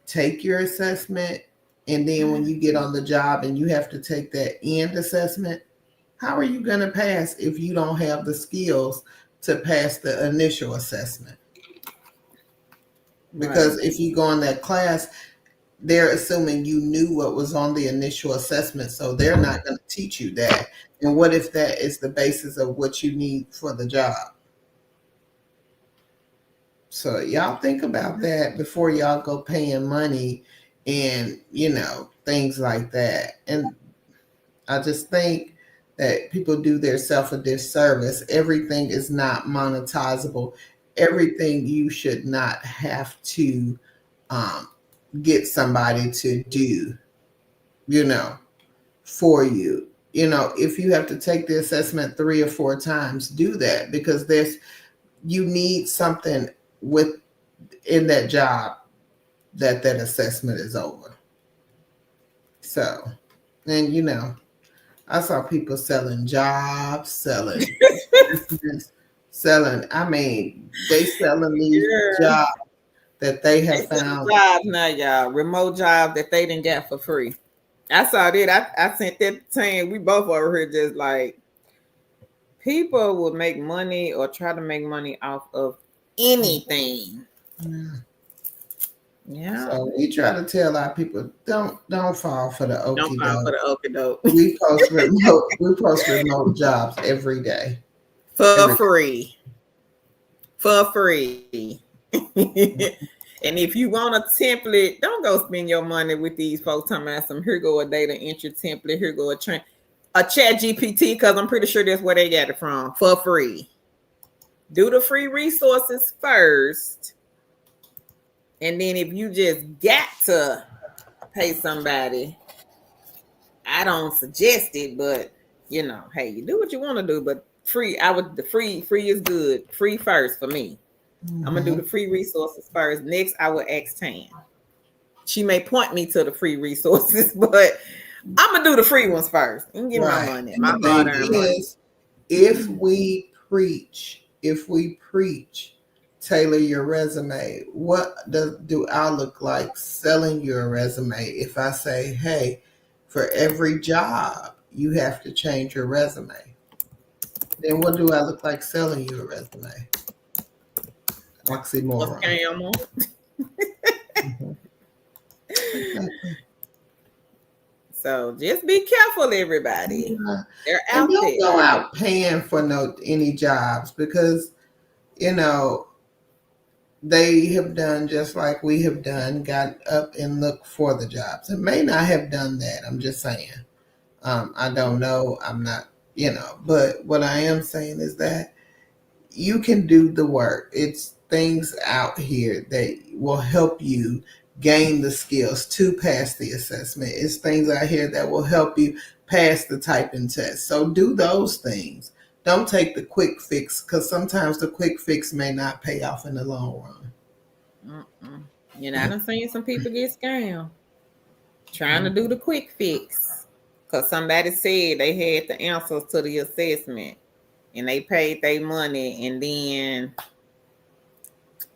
take your assessment, and then when you get on the job and you have to take that end assessment, how are you going to pass if you don't have the skills to pass the initial assessment? Because if you go in that class, they're assuming you knew what was on the initial assessment, so they're not going to teach you that. And what if that is the basis of what you need for the job? So y'all think about that before y'all go paying money and things like that. And I just think that people do their self a disservice. Everything is not monetizable. Everything you should not have to um, get somebody to do, you know, for you. If you have to take the assessment 3 or 4 times, do that because you need something within that job that assessment is over. So, and I saw people selling jobs, selling business, selling. I mean, they selling these Yeah. jobs that they They have some found. jobs now, y'all. Remote jobs that they didn't get for free. I saw that. I sent that saying we both over here just like people will make money or try to make money off of anything. Yeah. Yeah. So we try to tell our people don't fall for the Don't okie fall for doke. the okie doke. We post remote jobs every day. For Every day. free. For free. And if you want a template, don't go spend your money with these folks talking about some here go a data entry template, here go a chat GPT, because I'm pretty sure that's where they got it from for free. Do the free resources first. And then if you just got to pay somebody, I don't suggest it, but hey, you do what you want to do, but the free is good. Free first for me. I'm gonna do the free resources first. Next, I will ask Tan. She may point me to the free resources, but I'm gonna do the free ones first and get my Right. money, And my the thing hard-earned money. is, if we preach, tailor your resume. What do I look like selling your resume if I say, hey, for every job you have to change your resume? Then what do I look like selling you a resume? A Oxymoron. scammer. Mhm. Exactly. So just be careful, everybody. Yeah. They're And out don't there. go out paying for any jobs because you know they have done just like we have done, got up and looked for the jobs. It may not have done that. I'm just saying. I don't know. I'm not, but what I am saying is that you can do the work. It's things out here that will help you gain the skills to pass the assessment. It's things out here that will help you pass the typing test. So do those things. Don't take the quick fix because sometimes the quick fix may not pay off in the long run. Mm-mm. I done seen some people get scammed trying to do the quick fix because somebody said they had the answers to the assessment and they paid their money and then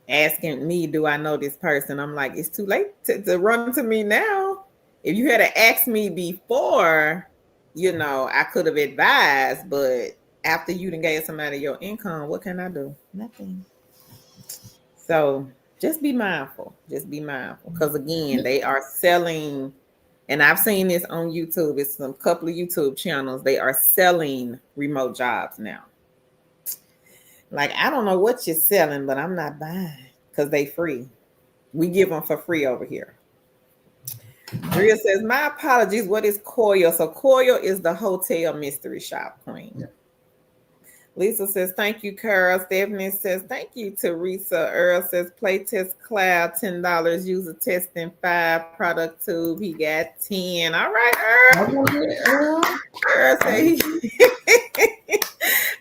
asking me, do I know this person? I'm like, it's too late to run to me now. If you had asked me before, I could have advised, but after you done gave somebody your income, what can I do? Nothing. So just be mindful. Just be mindful. Because again, they are selling, and I've seen this on YouTube. It's some couple of YouTube channels. They are selling remote jobs now. Like, I don't know what you're selling, but I'm not buying because they free. We give them for free over here. Drea says, my apologies. What is Coil? So Coil is the hotel mystery shop queen. Yeah. Lisa says, thank you, Carol. Stephanie says, thank you, Teresa. Earl says, Playtest Cloud, $10. User testing 5. Product tube, he got 10. All right, Earl. All right, Earl. Earl said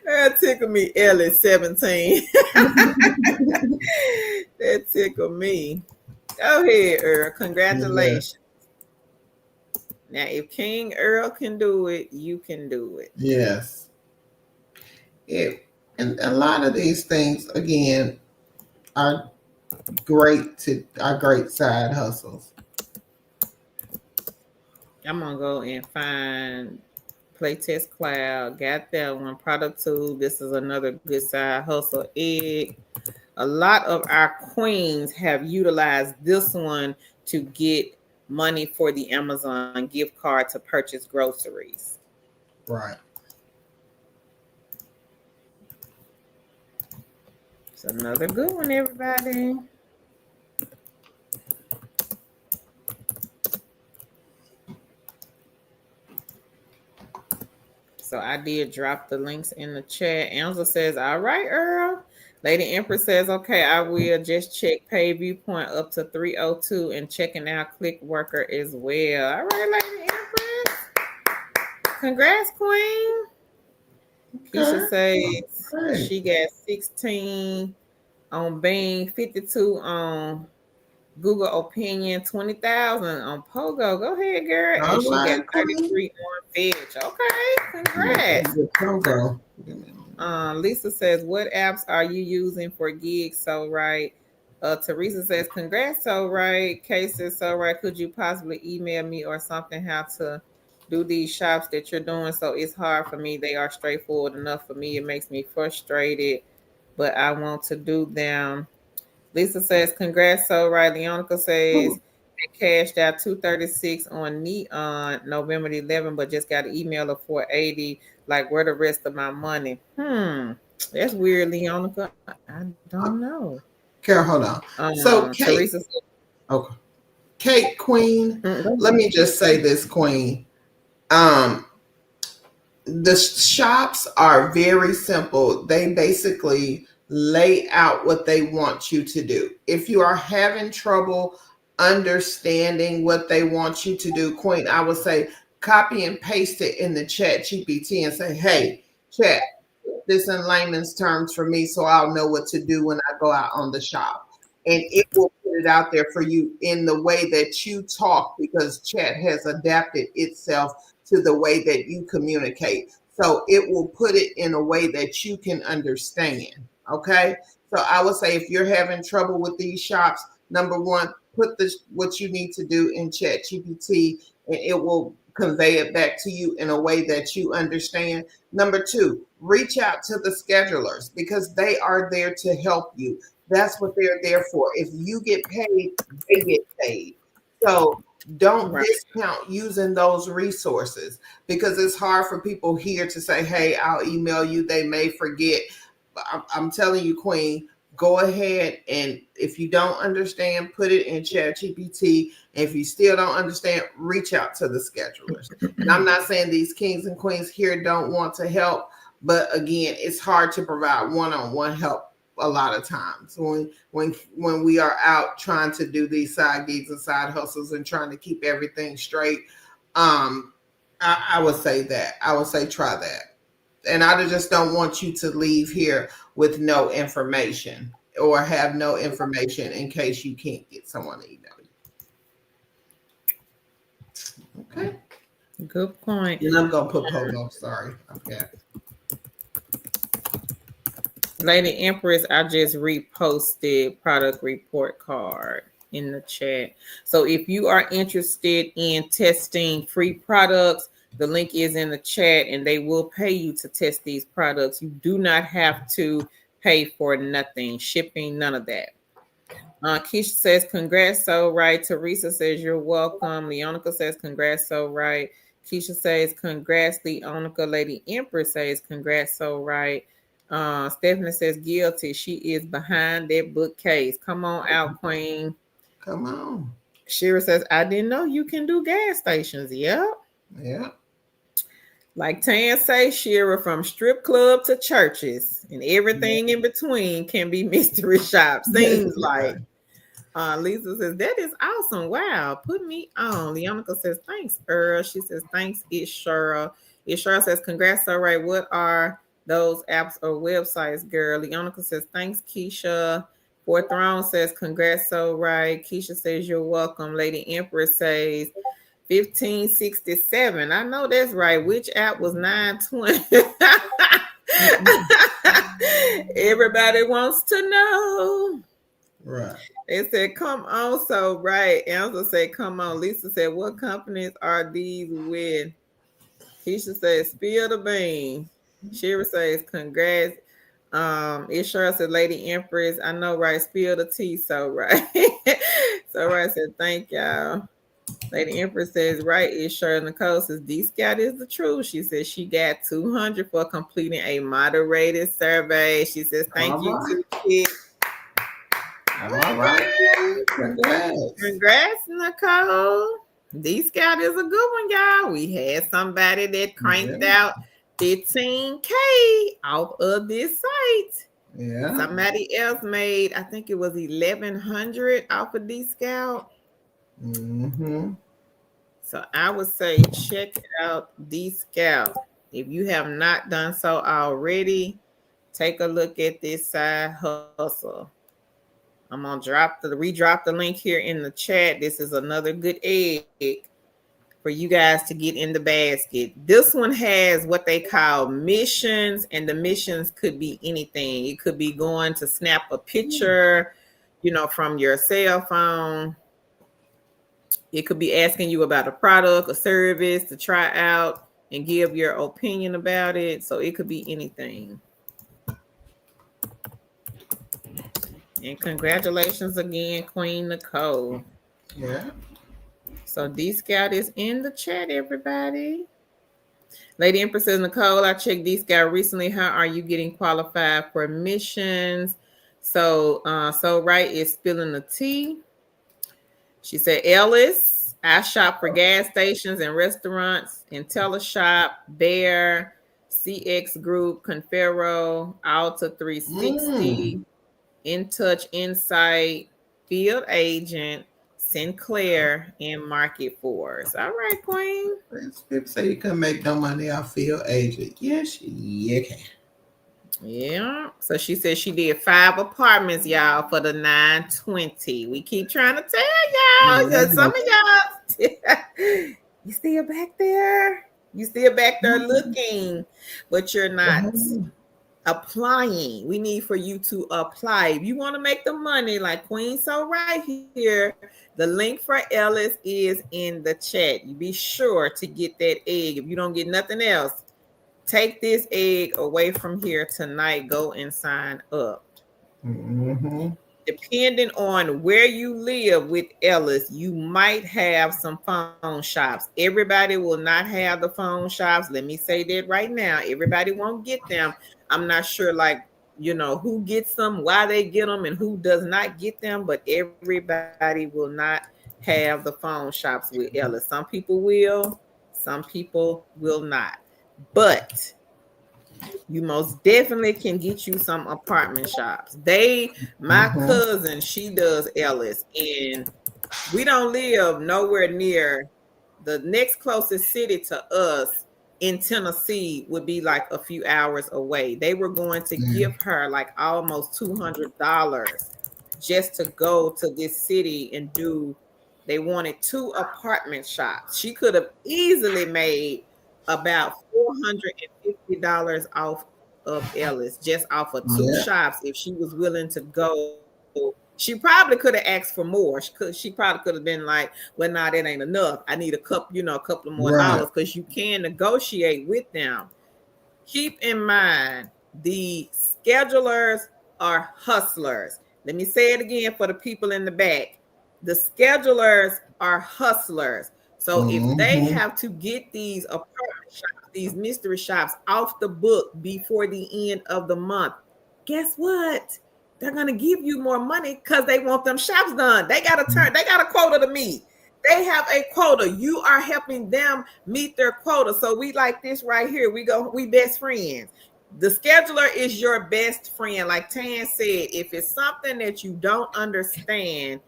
Earl tickled me, Ellie, 17. That tickled me. Go ahead, Earl. Yeah. Congratulations. Now, if King Earl can do it, you can do it. Yes. And a lot of these things, again, are great side hustles. I'm gonna go and find Playtest Cloud. Got that one. Product tool. This is another good side hustle. Egg. A lot of our queens have utilized this one to get money for the Amazon gift card to purchase groceries. Right. It's another good one, everybody. So I did drop the links in the chat. Angela says, all right, Earl. Lady Empress says, okay, I will just check pay viewpoint up to 302 and checking out click worker as well. All right, Lady Empress. Congrats, Queen. Keisha says she got 16 on Bing, 52 on Google Opinion, 20,000 on Pogo. Go ahead, girl. And she got 33 on Fitch. Okay, congrats. Pogo. Lisa says, what apps are you using for gigs? So right. Teresa says, congrats, so right. Kay says, so right. Could you possibly email me or something how to do these shops that you're doing? So it's hard for me. They are straightforward enough for me. It makes me frustrated, but I want to do them. Lisa says, congrats, so right. Leonica says, they cashed out 236 on Neon November 11, but just got an email of 480. Like, where the rest of my money? That's weird, Leonica. I don't know. Carol, hold on. So, Kate, Teresa said, okay. Kate, Queen, let me just say this, Queen. The shops are very simple. They basically lay out what they want you to do. If you are having trouble understanding what they want you to do, Queen, I would say copy and paste it in the chat GPT and say, hey, chat, this in layman's terms for me so I'll know what to do when I go out on the shop. And it will put it out there for you in the way that you talk, because chat has adapted itself to the way that you communicate. So it will put it in a way that you can understand. Okay. So I would say if you're having trouble with these shops, number one, put what you need to do in chat GPT and it will convey it back to you in a way that you understand. Number two, reach out to the schedulers because they are there to help you. That's what they're there for. If you get paid, they get paid. So don't discount using those resources because it's hard for people here to say, hey, I'll email you. They may forget. I'm telling you, Queen, go ahead and if you don't understand, put it in ChatGPT. And if you still don't understand, reach out to the schedulers. And I'm not saying these kings and queens here don't want to help, but again, it's hard to provide one-on-one help a lot of times when we are out trying to do these side gigs and side hustles and trying to keep everything straight. I would say that. I would say try that. And I just don't want you to leave here with no information or have no information in case you can't get someone to email you. Okay. Good point. And I'm going to put Pogo. Sorry. Okay. Lady Empress, I just reposted product report card in the chat. So if you are interested in testing free products, the link is in the chat and they will pay you to test these products. You do not have to pay for nothing, shipping, none of that. Keisha says, congrats, so right. Teresa says, you're welcome. Leonica says, congrats, so right. Keisha says, congrats, Leonica. Lady Empress says, congrats, so right. Stephanie says, guilty. She is behind that bookcase. Come on out, Queen. Come on. Shira says, I didn't know you can do gas stations. Yep. Yeah. Like Tan say, Shira, from strip club to churches and everything in between can be mystery shops. Seems like. Lisa says, that is awesome. Wow. Put me on. Leonica says, thanks, Earl. She says, thanks, Ishara. Ishara says, congrats, all right. What are those apps or websites, girl? Leonica says, thanks, Keisha. Fourth Throne says, congrats, so right. Keisha says, you're welcome. Lady Empress says, 1567. I know that's right. Which app was 920? Everybody wants to know. Right. They said, come on, so right. Answer said, come on. Lisa said, what companies are these with? Keisha says, spill the beans. Shira says, congrats. Ishara said, Lady Empress, I know, right? Spill the tea, so right. So right said, thank y'all. Lady Empress says, right, Ishara. Nicole says, D-Scout is the truth. She says she got 200 for completing a moderated survey. She says, thank you to Kit. All right, Queen. Congrats. Congrats, Nicole. D-Scout is a good one, y'all. We had somebody that cranked out 15K off of this site. Yeah. Somebody else made, I think it was 1,100 off of D-Scout. Mm-hmm. So I would say check out D-Scout. If you have not done so already, take a look at this side hustle. I'm gonna redrop the link here in the chat. This is another good egg for you guys to get in the basket. This one has what they call missions, and the missions could be anything. It could be going to snap a picture, from your cell phone. It could be asking you about a product or service to try out and give your opinion about it. So it could be anything. And congratulations again, Queen Nicole. Yeah. So D-Scout is in the chat, everybody. Lady Empress says, Nicole, I checked D-Scout recently. How are you getting qualified for missions? So right is spilling the tea. She said, Ellis, I shop for gas stations and restaurants, IntelliShop, Bear, CX Group, Confero, Alta 360, InTouch Insight, Field Agent, Sinclair, and Market Force. All right, Queen. People say you can make no money off field agent. Yes, you can. Yeah. So she said she did 5 apartments, y'all, for the 920. We keep trying to tell y'all. Some of y'all, you still back there? You still back there looking, but you're not applying. We need for you to apply. If you want to make the money like Queen So right here, the link for Ellis is in the chat. You be sure to get that egg. If you don't get nothing else, take this egg away from here tonight. Go and sign up. Mm-hmm. Depending on where you live with Ellis, you might have some phone shops. Everybody will not have the phone shops. Let me say that right now. Everybody won't get them. I'm not sure, who gets them, why they get them, and who does not get them, but everybody will not have the phone shops with Ellis. Some people will, some people will not. But you most definitely can get you some apartment shops. My cousin, she does Ellis, and we don't live nowhere near. The next closest city to us in Tennessee would be like a few hours away. They were going to give her like almost $200 just to go to this city and do. They wanted 2 apartment shops. She could have easily made about $450 off of Ellis, just off of 2 shops, if she was willing to go. She probably could have asked for more. She probably could have been like, well, nah, that ain't enough. I need a couple of more dollars, because you can negotiate with them. Keep in mind, the schedulers are hustlers. Let me say it again for the people in the back. The schedulers are hustlers. So if they have to get these apartment shops, these mystery shops off the book before the end of the month, guess what? They're going to give you more money because they want them shops done. They got a quota to meet. They have a quota. You are helping them meet their quota. So we like this right here. We best friends. The scheduler is your best friend. Like Tan said, if it's something that you don't understand,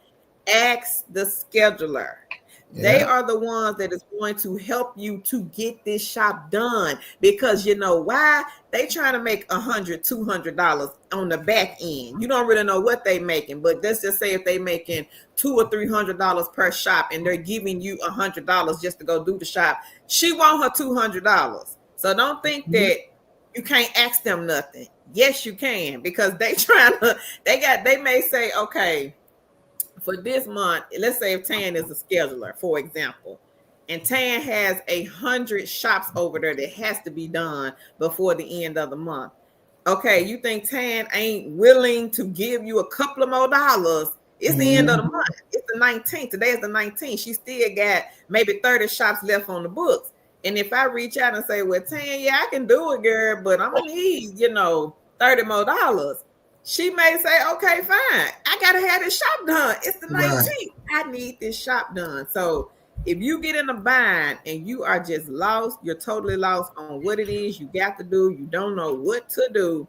ask the scheduler. They are the ones that is going to help you to get this shop done, because you know why? They trying to make $100, $200 on the back end. You don't really know what they making, but let's just say if they making $200 or $300 per shop and they're giving you $100 just to go do the shop, she want her $200. So don't think that you can't ask them nothing. Yes, you can, because they may say, okay, for this month, let's say if Tan is a scheduler, for example, and Tan has 100 shops over there that has to be done before the end of the month. Okay, you think Tan ain't willing to give you a couple of more dollars? It's the end of the month. It's the 19th. Today is the 19th. She still got maybe 30 shops left on the books. And if I reach out and say, well, Tan, yeah, I can do it, girl, but I'm going to need, $30 more. She may say, okay, fine. I got to have this shop done. It's the 19th. Right. I need this shop done. So if you get in a bind and you are just lost, you're totally lost on what it is you got to do, you don't know what to do,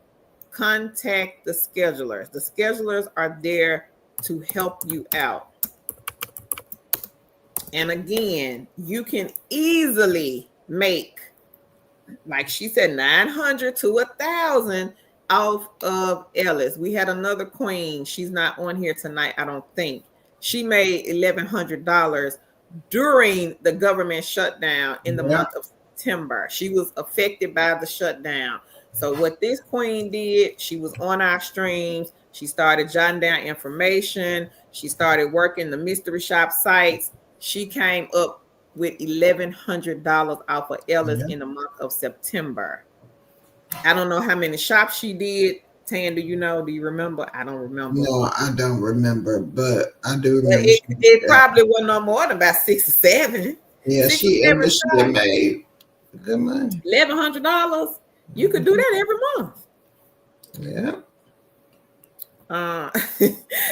contact the schedulers. The schedulers are there to help you out. And again, you can easily make, like she said, 900 to 1,000 off of Ellis. We had another queen. She's not on here tonight, I don't think. She made $1,100 during the government shutdown in the month of September. She was affected by the shutdown. So what this queen did, she was on our streams. She started jotting down information. She started working the mystery shop sites. She came up with $1,100 off of Ellis in the month of September. I don't know how many shops she did. Tan, do you know? Do you remember? I don't remember. No, I don't remember, but I do remember. It probably wasn't no more than about 6 or 7. Yeah, she made good money. $1,100. You could do that every month. Yeah.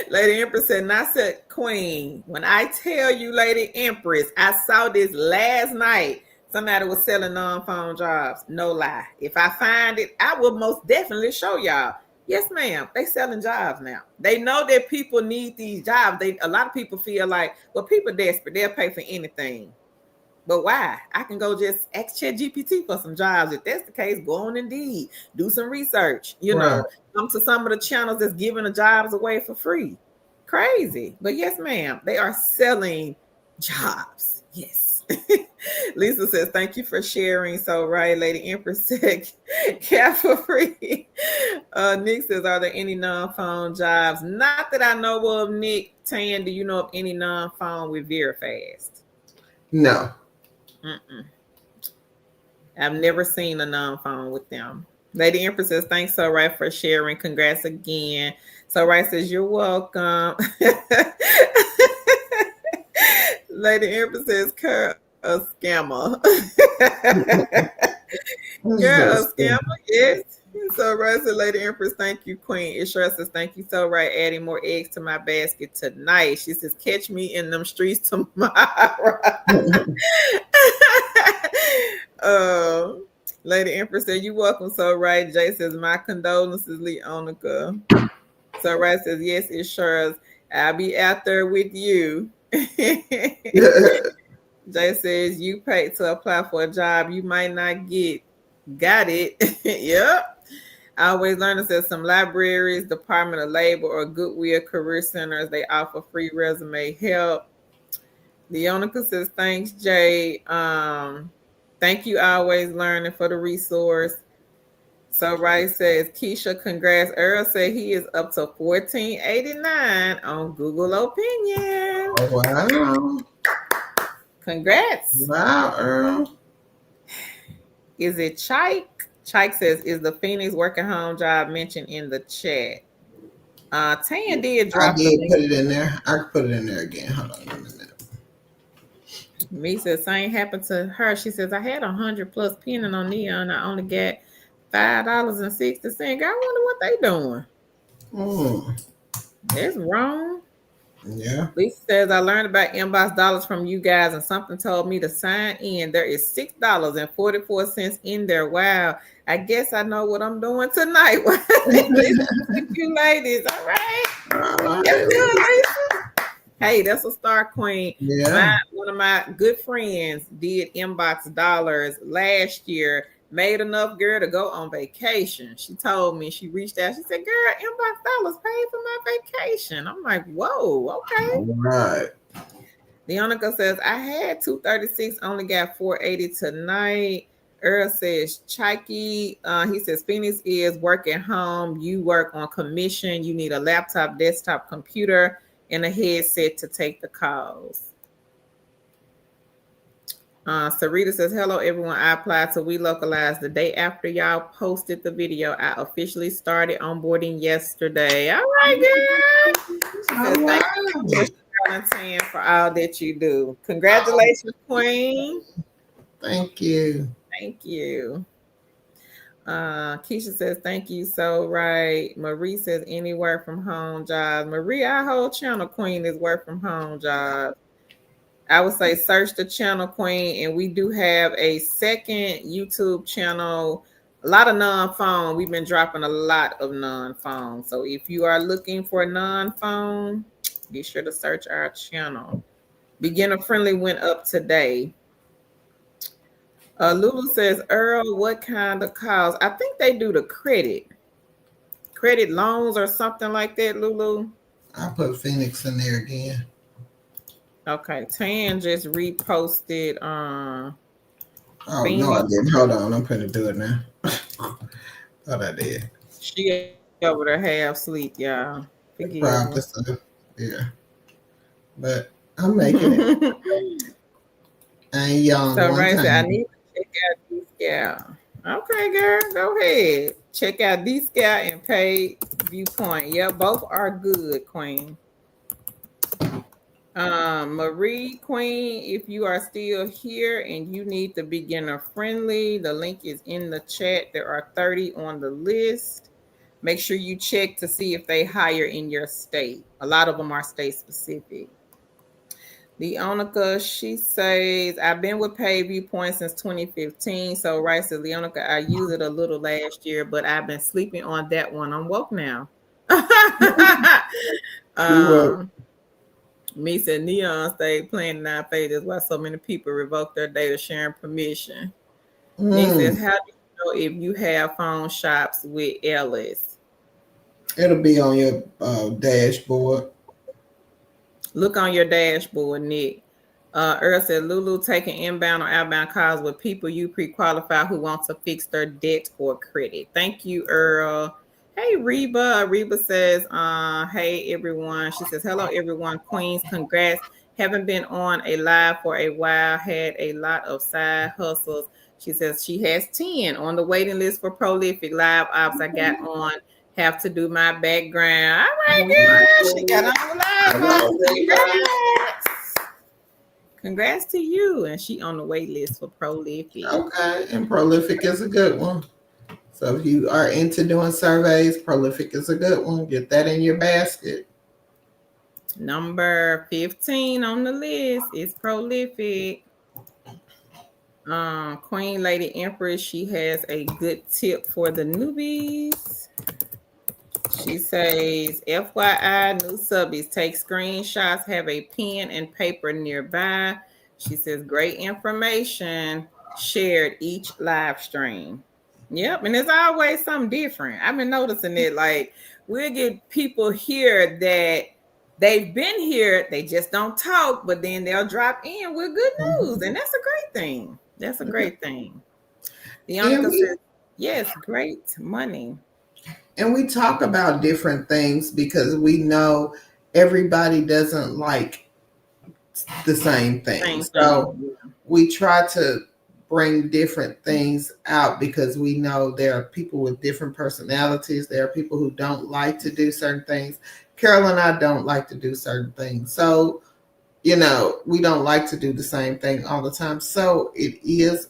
Lady Empress said, and I said, Queen, when I tell you, Lady Empress, I saw this last night. Somebody was selling non-phone jobs. No lie. If I find it, I will most definitely show y'all. Yes, ma'am. They selling jobs now. They know that people need these jobs. A lot of people feel like, well, people desperate. They'll pay for anything. But why? I can go just ask ChatGPT for some jobs. If that's the case, go on Indeed. Do some research. You know, come to some of the channels that's giving the jobs away for free. Crazy. But yes, ma'am. They are selling jobs. Yes. Lisa says, thank you for sharing. So right, Lady Empress said, care for free. Nick says, are there any non-phone jobs? Not that I know of, Nick. Tan, do you know of any non-phone with VeriFast? No. I've never seen a non-phone with them. Lady Empress says, thanks, So Right, for sharing. Congrats again. So Right says, you're welcome. Lady Empress says, Kurt, a scammer. You're a scammer, yes. So Right said, Lady Empress, thank you, Queen. Ishra says, thank you, So Right, adding more eggs to my basket tonight. She says, catch me in them streets tomorrow. Lady Empress said, you welcome, So Right. Jay says, my condolences, Leonica. So Right says, yes, it sure is. I'll be out there with you. Jay says, you paid to apply for a job you might not get. Got it. Yep. I always learn that says some libraries, Department of Labor, or Goodwill Career Centers, they offer free resume help. Leonica says, thanks, Jay. Thank you, Always Learning, for the resource. So Right says, Keisha, congrats. Earl said he is up to $14.89 on Google Opinion. Oh, wow. Congrats. Wow, Earl. Is it Chike? Chike says, is the Phoenix working home job mentioned in the chat? Tan did drop the link. Put it in there. I put it in there again. Hold on a minute. Me says, same happened to her. She says, I had 100 plus pinning on Neon. I only got $5.60. I wonder what they doing. That's wrong. Yeah. Lisa says, I learned about inbox dollars from you guys, and something told me to sign in. There is $6.44 in there. Wow. I guess I know what I'm doing tonight. Thank you, ladies. All right. That's good, Lisa. Hey, that's a star queen. Yeah. One of my good friends did inbox dollars last year. Made enough, girl, to go on vacation. She told me, she reached out. She said, girl, inbox dollars paid for my vacation. I'm like, whoa, okay. All right. Leonica says, I had 236, only got 480 tonight. Earl says, Chikey, he says, Phoenix is working home. You work on commission. You need a laptop, desktop computer, and a headset to take the calls. Sarita says, hello, everyone. I applied to We Localize the day after y'all posted the video. I officially started onboarding yesterday. All right, girl. Thank you for all that you do. Congratulations, Queen. Thank you. Thank you. Keisha says, thank you. So right. Marie says, any work from home jobs. Marie, our whole channel queen is work from home jobs. I would say search the channel queen, and we do have a second YouTube channel. A lot of non-phone. We've been dropping a lot of non-phone. So if you are looking for non-phone, be sure to search our channel. Beginner friendly went up today. Lulu says, Earl, what kind of calls? I think they do the credit loans or something like that, Lulu. I put Phoenix in there again. Okay, Tan just reposted Oh Phoenix. no, I didn't. Hold on, I'm gonna do it now. Thought I did. She over there half sleep, y'all. Forgive Probably her. so. Yeah, but I'm making it. I ain't yawned So one right said, I time. need to check out D-Scout. Okay, girl, go ahead. Check out D-Scout and Pay Viewpoint. Yeah, both are good, Queen. Marie Queen, if you are still here and you need the beginner friendly, the link is in the chat. There are 30 on the list. Make sure you check to see if they hire in your state. A lot of them are state specific. Leonica, she says, I've been with Pay Viewpoint since 2015. So right says Leonica, I used it a little last year, but I've been sleeping on that one. I'm woke now. Me said Neon stayed playing 9 phase. That's why so many people revoke their data sharing permission. Nick says, how do you know if you have phone shops with Ellis? It'll be on your dashboard. Look on your dashboard, Nick. Earl said, Lulu taking inbound or outbound calls with people you pre-qualify who want to fix their debt or credit. Thank you, Earl. Hey, Reba. Reba says, hey, everyone. She says, hello, everyone. Queens, congrats. Haven't been on a live for a while. Had a lot of side hustles. She says she has 10 on the waiting list for Prolific Live Ops. I got on. Have to do my background. All right, girl. She got on the live. Congrats. Congrats to you. And she on the wait list for Prolific. Okay, and Prolific is a good one. So if you are into doing surveys, Prolific is a good one. Get that in your basket. Number 15 on the list is Prolific. Queen Lady Empress, she has a good tip for the newbies. She says, FYI, new subbies, take screenshots, have a pen and paper nearby. She says, great information shared each live stream. Yep, and there's always something different. I've been noticing it. Like, we'll get people here that they've been here, they just don't talk, but then they'll drop in with good news, and that's a great thing. That's a great thing. Leonica says, yes, great money. And we talk about different things because we know everybody doesn't like the same thing. So we try to bring different things out because we know there are people with different personalities. There are people who don't like to do certain things. Carol and I don't like to do certain things. So, we don't like to do the same thing all the time. So it is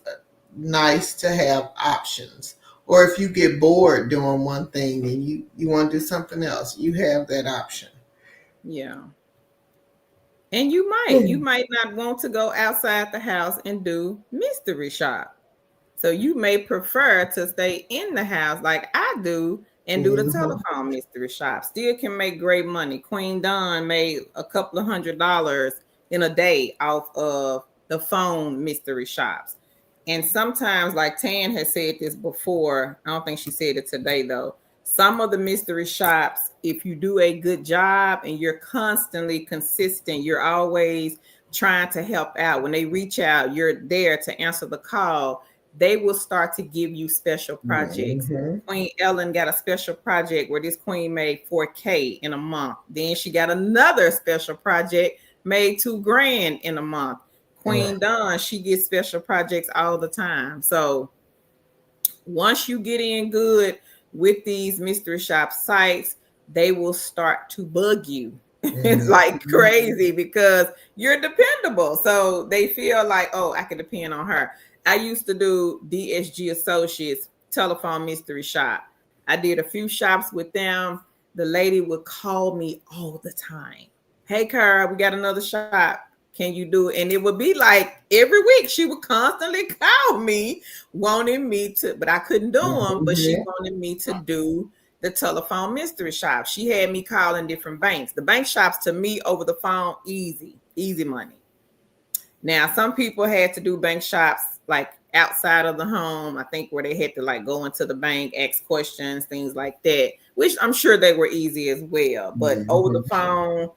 nice to have options. Or if you get bored doing one thing and you want to do something else, you have that option. Yeah. And you might not want to go outside the house and do mystery shop. So you may prefer to stay in the house like I do and do the telephone mystery shop. Still can make great money. Queen Dawn made a couple of $100 in a day off of the phone mystery shops. And sometimes, like Tan has said this before, I don't think she said it today though. Some of the mystery shops, if you do a good job and you're constantly consistent, you're always trying to help out. When they reach out, you're there to answer the call. They will start to give you special projects. Queen Ellen got a special project where this queen made $4,000 in a month. Then she got another special project, made $2,000 in a month. Queen Dawn, she gets special projects all the time. So once you get in good with these mystery shop sites, they will start to bug you like crazy because you're dependable. So they feel like, oh, I can depend on her. I used to do DSG Associates telephone mystery shop. I did a few shops with them. The lady would call me all the time. Hey, Carl, we got another shop. Can you do it? And it would be like every week she would constantly call me, wanting me to, but I couldn't do them. But she wanted me to do the telephone mystery shop. She had me calling different banks. The bank shops to me over the phone, easy money. Now, some people had to do bank shops like outside of the home, I think, where they had to like go into the bank, ask questions, things like that, which I'm sure they were easy as well. But over the phone,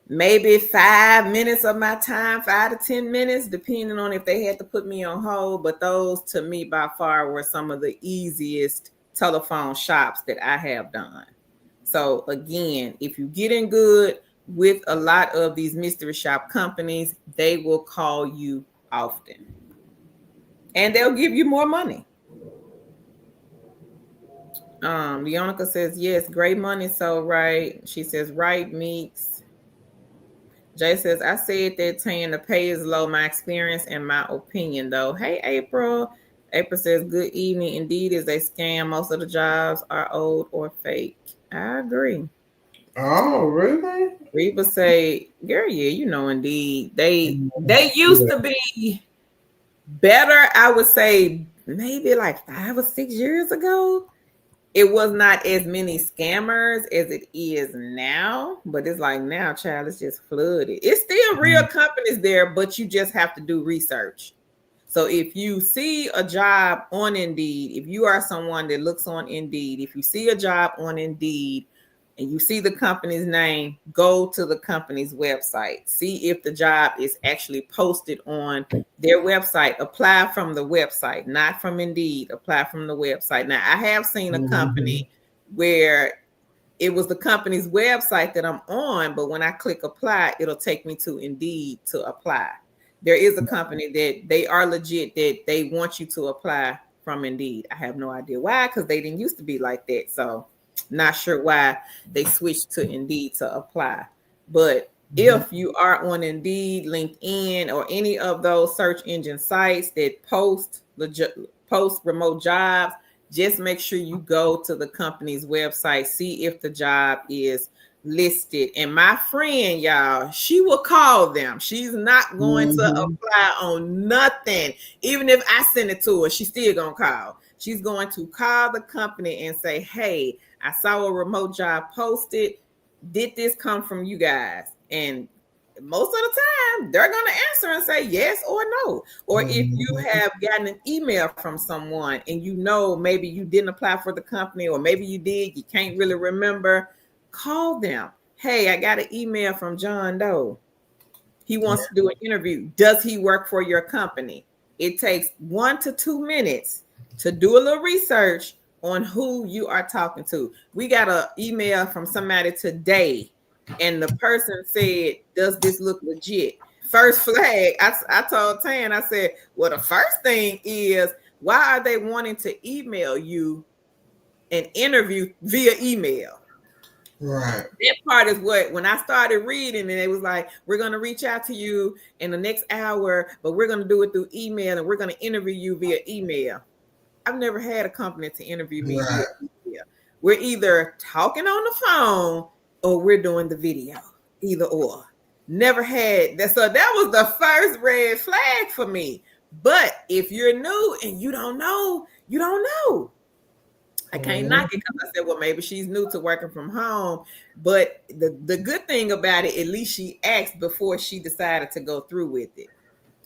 maybe 5 minutes of my time, 5 to 10 minutes, depending on if they had to put me on hold. But those to me by far were some of the easiest telephone shops that I have done. So again, if you get in good with a lot of these mystery shop companies, they will call you often and they'll give you more money. Leonica says, yes, great money. So right. She says, right, Meeks. Jay says, I said that, Tan, the pay is low. My experience and my opinion, though. Hey, April. April says, good evening. Indeed is a scam. Most of the jobs are old or fake. I agree. Oh, really? Reba say, girl, yeah, you know, Indeed. They used to be better, I would say, maybe like 5 or 6 years ago. It was not as many scammers as it is now, but it's like now, child, it's just flooded. It's still real companies there, but you just have to do research. So if you see a job on Indeed, if you are someone that looks on Indeed, if you see a job on Indeed and you see the company's name, go to the company's website. See if the job is actually posted on their website. Apply from the website, not from Indeed. Apply from the website. Now, I have seen a company where it was the company's website that I'm on, but when I click apply, it'll take me to Indeed to apply. There is a company that they are legit, that they want you to apply from Indeed. I have no idea why, because they didn't used to be like that. So not sure why they switched to Indeed to apply. But if you are on Indeed, LinkedIn, or any of those search engine sites that post remote jobs, just make sure you go to the company's website, see if the job is listed. And my friend, y'all, she will call them. She's not going to apply on nothing. Even if I send it to her, she's still going to call. She's going to call the company and say, hey, I saw a remote job posted. Did this come from you guys? And most of the time, they're going to answer and say yes or no. Or if you have gotten an email from someone and you know maybe you didn't apply for the company, or maybe you did, you can't really remember, call them. Hey, I got an email from John Doe. He wants to do an interview. Does he work for your company? It takes 1 to 2 minutes to do a little research on who you are talking to. We got an email from somebody today, and the person said, does this look legit? First flag, I told Tan, I said, well, the first thing is, why are they wanting to email you an interview via email? Right. That part is what, when I started reading, and it was like, we're going to reach out to you in the next hour, but we're going to do it through email, and we're going to interview you via email. I've never had a company to interview me via email. We're either talking on the phone or we're doing the video, either or. Never had that. So that was the first red flag for me. But if you're new and you don't know, you don't know. I can't knock it, because I said, well, maybe she's new to working from home. But the good thing about it, at least she asked before she decided to go through with it.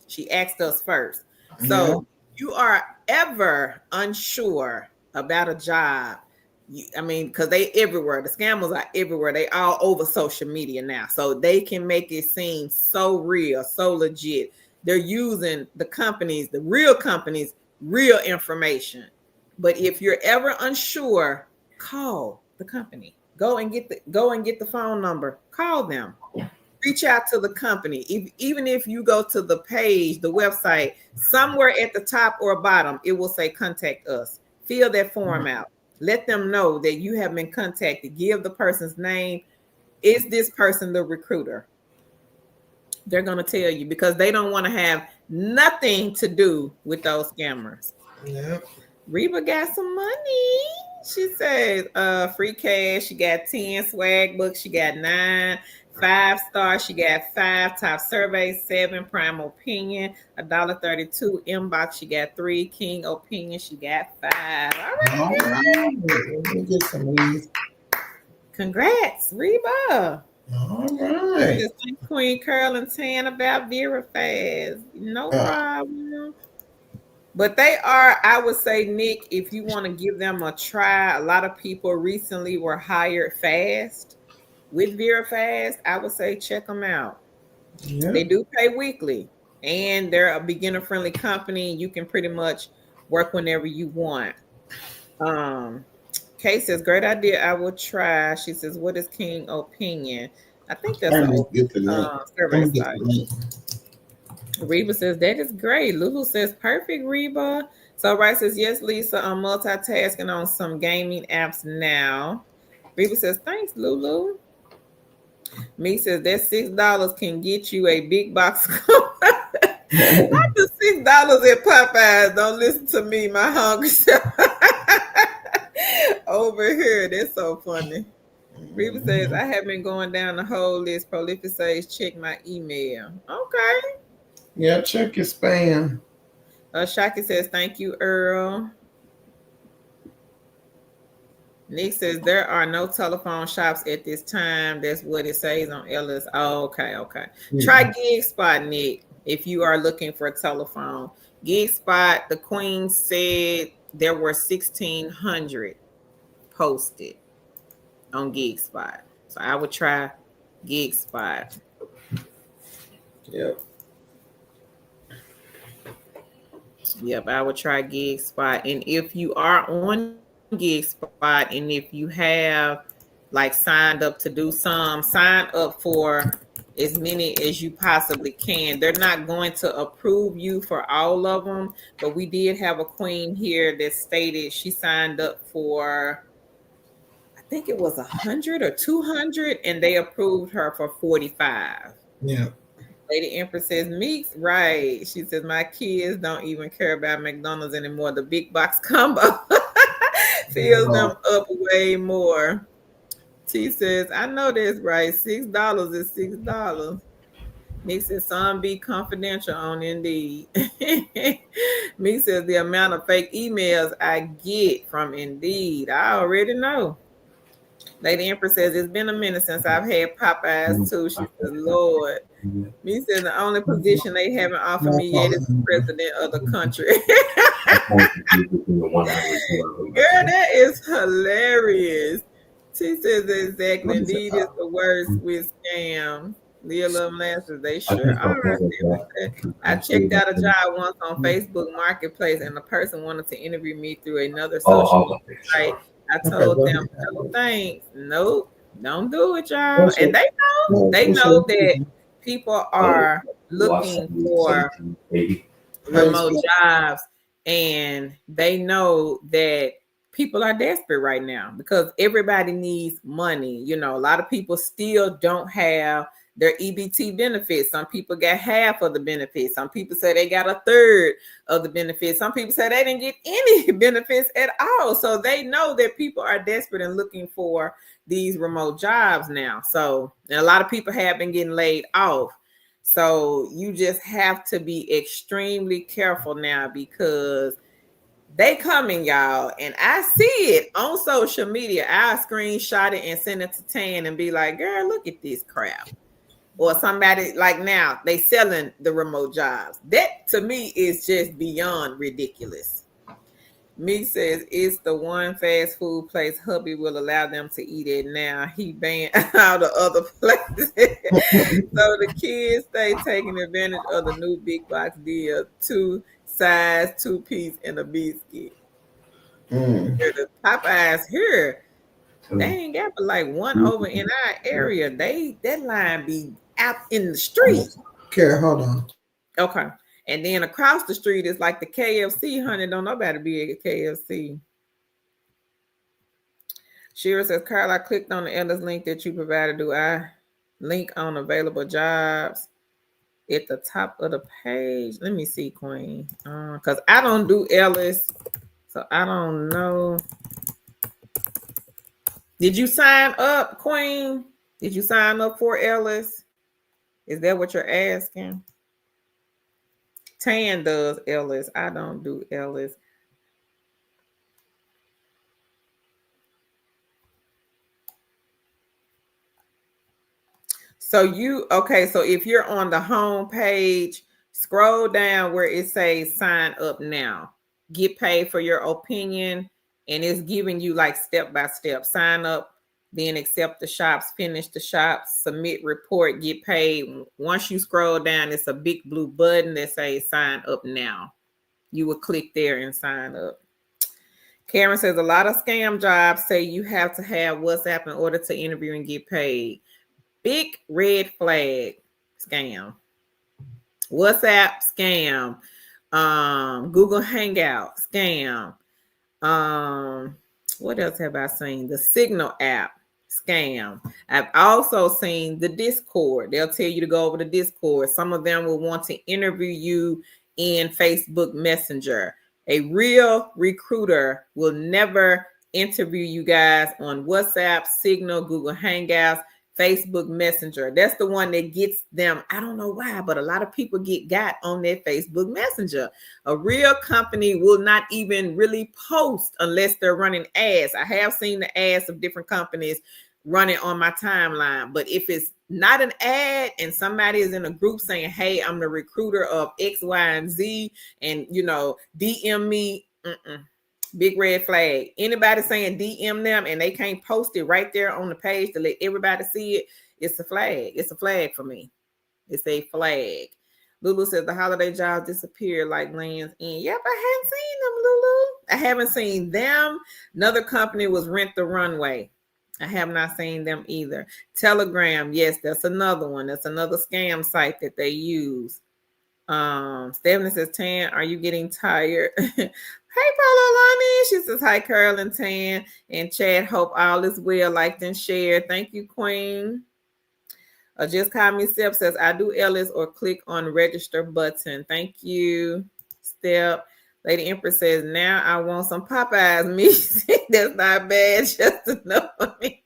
She asked us first. So you are ever unsure about a job, because they everywhere. The scammers are everywhere. They all over social media now. So they can make it seem so real, so legit. They're using the real companies, real information. But if you're ever unsure, call the company. Go and get the phone number. Call them. Reach out to the company. Even if you go to the page, the website, somewhere at the top or bottom, it will say contact us. Fill that form out. Let them know that you have been contacted. Give the person's name. Is this person the recruiter? They're going to tell you, because they don't want to have nothing to do with those scammers. Yep. Reba got some money. She says, free cash. She got 10 swag books. She got 9 5 stars. She got 5 top surveys, 7 prime opinion, $1.32 inbox. She got 3 king opinion. She got 5. All right, All right. Let me get some of these. congrats, Reba. All right. Just like Queen Curl and Tan about Vera Fast. No problem. But they are, I would say, Nick, if you want to give them a try, a lot of people recently were hired fast with Vera Fast. I would say check them out. Yeah. They do pay weekly and they're a beginner friendly company. You can pretty much work whenever you want. Kay says, great idea. I will try. She says, what is King opinion? I think that's Let a me get the link. survey Let me get site. the link. Reba says, that is great. Lulu says, perfect, Reba. So Rice says, yes, Lisa, I'm multitasking on some gaming apps now. Reba says, thanks, Lulu. Me says, that $6 can get you a big box. Not the $6 at Popeyes. Don't listen to me, my hungry self. Over here. That's so funny. Reba says, I have been going down the whole list. Prolific says, check my email. Okay. Yeah, check your spam. Shaki says, thank you, Earl. Nick says, there are no telephone shops at this time. That's what it says on Ellis. Oh, okay. Yeah. Try Gig Spot, Nick, if you are looking for a telephone. Gig Spot, the Queen said there were 1,600 posted on Gig Spot. So I would try Gig Spot. Yep, I would try Gig Spot. And if you are on Gig Spot and if you have like signed up to do some, sign up for as many as you possibly can. They're not going to approve you for all of them, but we did have a queen here that stated she signed up for, I think it was 100 or 200, and they approved her for 45. Yeah. Lady Empress says, Meeks, right. She says, my kids don't even care about McDonald's anymore. The big box combo fills them up way more. T says, I know this, right? $6 is $6. Meek says, some be confidential on Indeed. Meek says, the amount of fake emails I get from Indeed, I already know. Lady Empress says, it's been a minute since I've had Popeyes too. She says, Lord. Me says, the only position they haven't offered me yet is the president of the country. Girl, that is hilarious. She says, exactly. Indeed is the worst with scams. Leah Love Lances, they sure are. I checked out a job once on Facebook Marketplace, and the person wanted to interview me through another social media site. I told them, no thanks. Nope, don't do it, y'all. And they know that people are looking for remote jobs, and they know that people are desperate right now because everybody needs money. You know, a lot of people still don't have their EBT benefits. Some people got half of the benefits. Some people say they got a third of the benefits. Some people say they didn't get any benefits at all. So they know that people are desperate and looking for these remote jobs now. So and a lot of people have been getting laid off. So you just have to be extremely careful now because they coming, y'all. And I see it on social media. I screenshot it and send it to Tan and be like, girl, look at this crap. Or somebody like now they selling the remote jobs. That to me is just beyond ridiculous. Me says it's the one fast food place hubby will allow them to eat it now. He banned out of other places. So the kids stay taking advantage of the new big box deal. 2 size, 2-piece, and a biscuit. The Popeyes here, they ain't got but like one over in our area. That line be out in the street. Kara, hold on. Okay. And then across the street is like the KFC, honey. Don't nobody be at KFC. Shira says, Carl, I clicked on the Ellis link that you provided. Do I link on available jobs at the top of the page? Let me see, Queen. Because I don't do Ellis. So I don't know. Did you sign up, Queen? Did you sign up for Ellis? Is that what you're asking? Tan does Ellis. I don't do Ellis. So so if you're on the home page, scroll down where it says sign up now. Get paid for your opinion, and it's giving you like step by step. Sign up, then accept the shops, finish the shops, submit report, get paid. Once you scroll down, it's a big blue button that says sign up now. You will click there and sign up. Karen says a lot of scam jobs say you have to have WhatsApp in order to interview and get paid. Big red flag scam. WhatsApp scam. Google Hangout scam. What else have I seen? The Signal app scam. I've also seen the Discord. They'll tell you to go over to Discord. Some of them will want to interview you in Facebook Messenger. A real recruiter will never interview you guys on WhatsApp, Signal, Google Hangouts, Facebook Messenger. That's the one that gets them. I don't know why, but a lot of people got on their Facebook Messenger. A real company will not even really post unless they're running ads. I have seen the ads of different companies running on my timeline, but if it's not an ad and somebody is in a group saying, hey, I'm the recruiter of X, Y, and Z, and DM me, big red flag. Anybody saying DM them and they can't post it right there on the page to let everybody see it, it's a flag. It's a flag for me. It's a flag. Lulu says the holiday jobs disappear like Lands End. Yep, I haven't seen them, Lulu. I haven't seen them. Another company was Rent the Runway. I have not seen them either. Telegram, yes, that's another one. That's another scam site that they use. Stephanie says, Tan, are you getting tired? Hey, Paula Lonnie. She says, hi, Carol and Tan. And Chad, hope all is well. Liked and shared. Thank you, Queen. Just Call Me Step says, I do Ellis or click on register button. Thank you, Step. Lady Empress says, now I want some Popeyes meat. That's not bad. Just enough for me.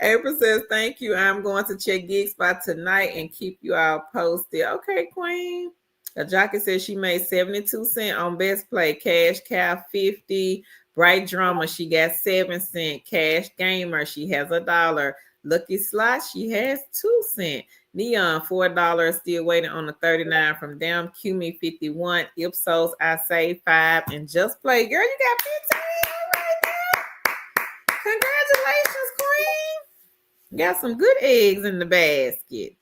April says, thank you. I'm going to check Gig Spot tonight and keep you all posted. Okay, Queen. A jockey says she made 72 cents on Best Play. Cash Cow 50. Bright Drummer, she got 7 cents. Cash Gamer, she has $1. Lucky Slot, she has 2 cents. Neon, $4, still waiting on the 39 from them. QME 51. Ipsos, I say 5. And Just Play. Girl, you got 15 right now. Congratulations, Queen. Got some good eggs in the basket.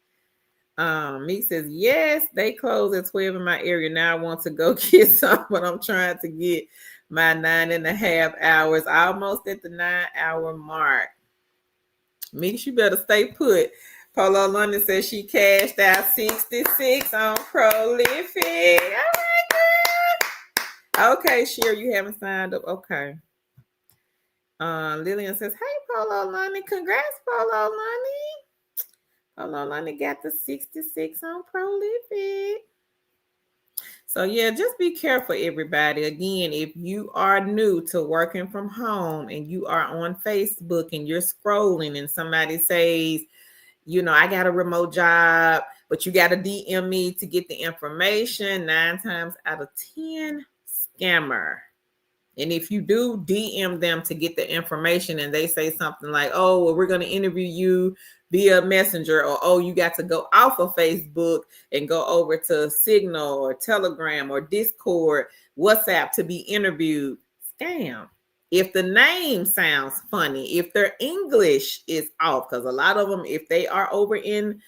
Meek says, yes, they close at 12 in my area. Now I want to go get some, but I'm trying to get my 9.5 hours. Almost at the 9-hour mark. Meeks, you better stay put. Polo London says she cashed out 66 on Prolific. All right, girl. Okay, Sherry, you haven't signed up. Okay. Lillian says, hey, Polo London. Congrats, Polo London. Polo London got the 66 on Prolific. So, yeah, just be careful, everybody. Again, if you are new to working from home and you are on Facebook and you're scrolling and somebody says, I got a remote job, but you got to DM me to get the information, 9 times out of 10, scammer. And if you do DM them to get the information and they say something like, oh, well, we're going to interview you via Messenger, or, oh, you got to go off of Facebook and go over to Signal or Telegram or Discord, WhatsApp to be interviewed, scam. If the name sounds funny, if their English is off, because a lot of them, if they are over in,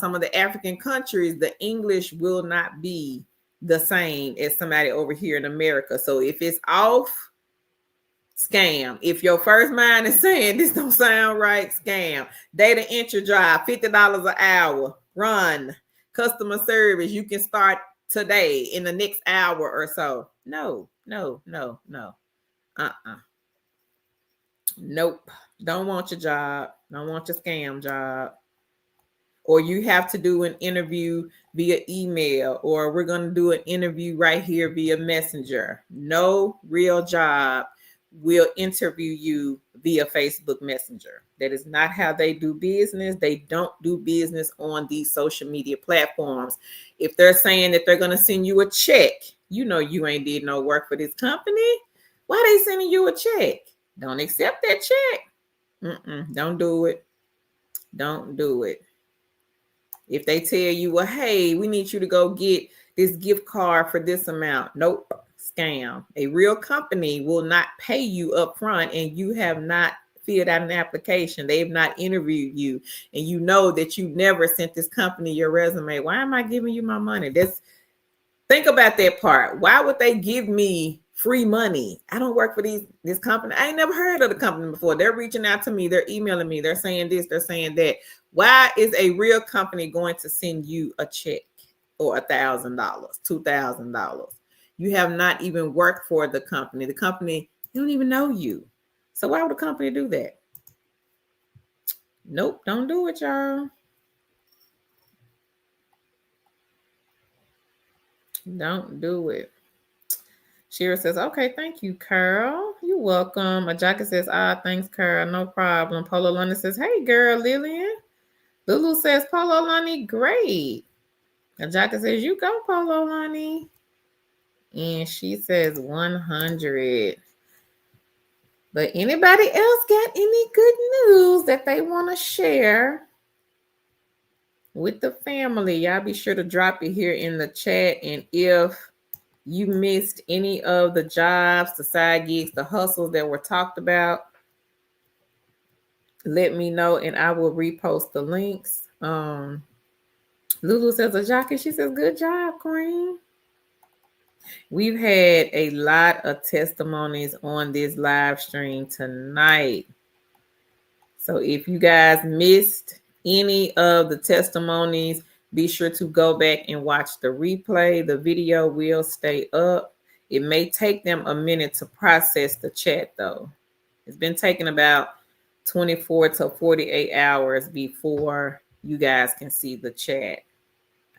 some of the African countries, the English will not be the same as somebody over here in America. So if it's off, scam. If your first mind is saying this don't sound right, scam. Data entry job, $50 an hour. Run. Customer service, you can start today in the next hour or so. No. Nope. Don't want your job. Don't want your scam job. or you have to do an interview via email, or we're going to do an interview right here via Messenger. No real job will interview you via Facebook Messenger. That is not how they do business. They don't do business on these social media platforms. If they're saying that they're going to send you a check, you know you ain't did no work for this company. Why they sending you a check? Don't accept that check. Don't do it. Don't do it. If they tell you, well, hey, we need you to go get this gift card for this amount. Nope, scam. A real company will not pay you up front, and you have not filled out an application. They've not interviewed you, and you know that you never sent this company your resume. Why am I giving you my money? Think about that part. Why would they give me free money? I don't work for this company. I ain't never heard of the company before. They're reaching out to me. They're emailing me. They're saying this. They're saying that. Why is a real company going to send you a check or $1,000, $2,000? You have not even worked for the company. The company don't even know you. So why would a company do that? Nope, don't do it, y'all. Don't do it. Shira says, okay, thank you, Carl. You're welcome. Ajaka says, thanks, Carl. No problem. Polo London says, hey, girl, Lillian. Lulu says, Polo Lonnie, great. Ajaka says, you go, Polo Lonnie. And she says 100. But anybody else got any good news that they want to share with the family? Y'all be sure to drop it here in the chat. And if you missed any of the jobs, the side gigs, the hustles that were talked about, let me know and I will repost the links. Lulu says, Ajaki, she says, good job, Queen. We've had a lot of testimonies on this live stream tonight. So if you guys missed any of the testimonies, be sure to go back and watch the replay. The video will stay up. It may take them a minute to process the chat, though. It's been taking about 24 to 48 hours before you guys can see the chat.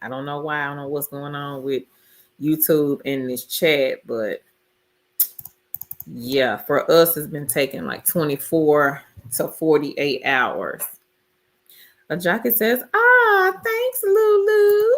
I don't know why. I don't know what's going on with YouTube in this chat, but yeah, for us, it's been taking like 24 to 48 hours. Ajaka says, thanks, Lulu.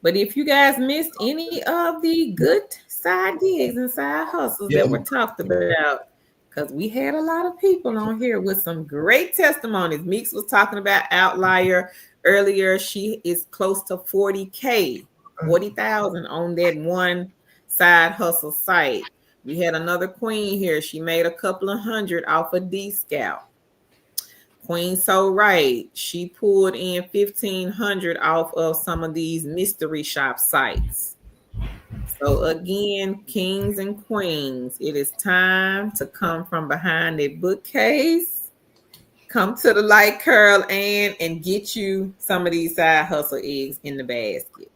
But if you guys missed any of the good side gigs and side hustles that were talked about, because we had a lot of people on here with some great testimonies. Meeks was talking about Outlier earlier. She is close to 40K, 40,000 on that one side hustle site. We had another queen here. She made a couple of hundred off of D-Scout. Queen So Right, she pulled in 1,500 off of some of these mystery shop sites. So again, kings and queens, it is time to come from behind that bookcase, come to the light curl and get you some of these side hustle eggs in the basket.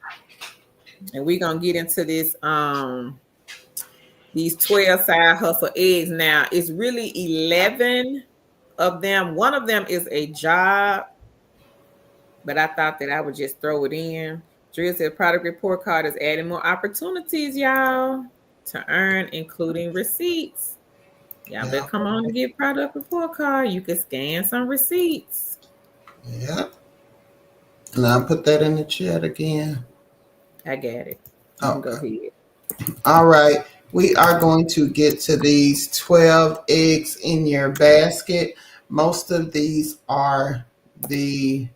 And we're gonna get into this these 12 side hustle eggs. Now it's really 11 of them. One of them is a job, but I thought that I would just throw it in. Drill said product report card is adding more opportunities, y'all, to earn, including receipts. Y'all better come on and get product report card. You can scan some receipts. Yeah. And I'll put that in the chat again. I got it. You can go ahead. All right. We are going to get to these 12 eggs in your basket. Most of these are the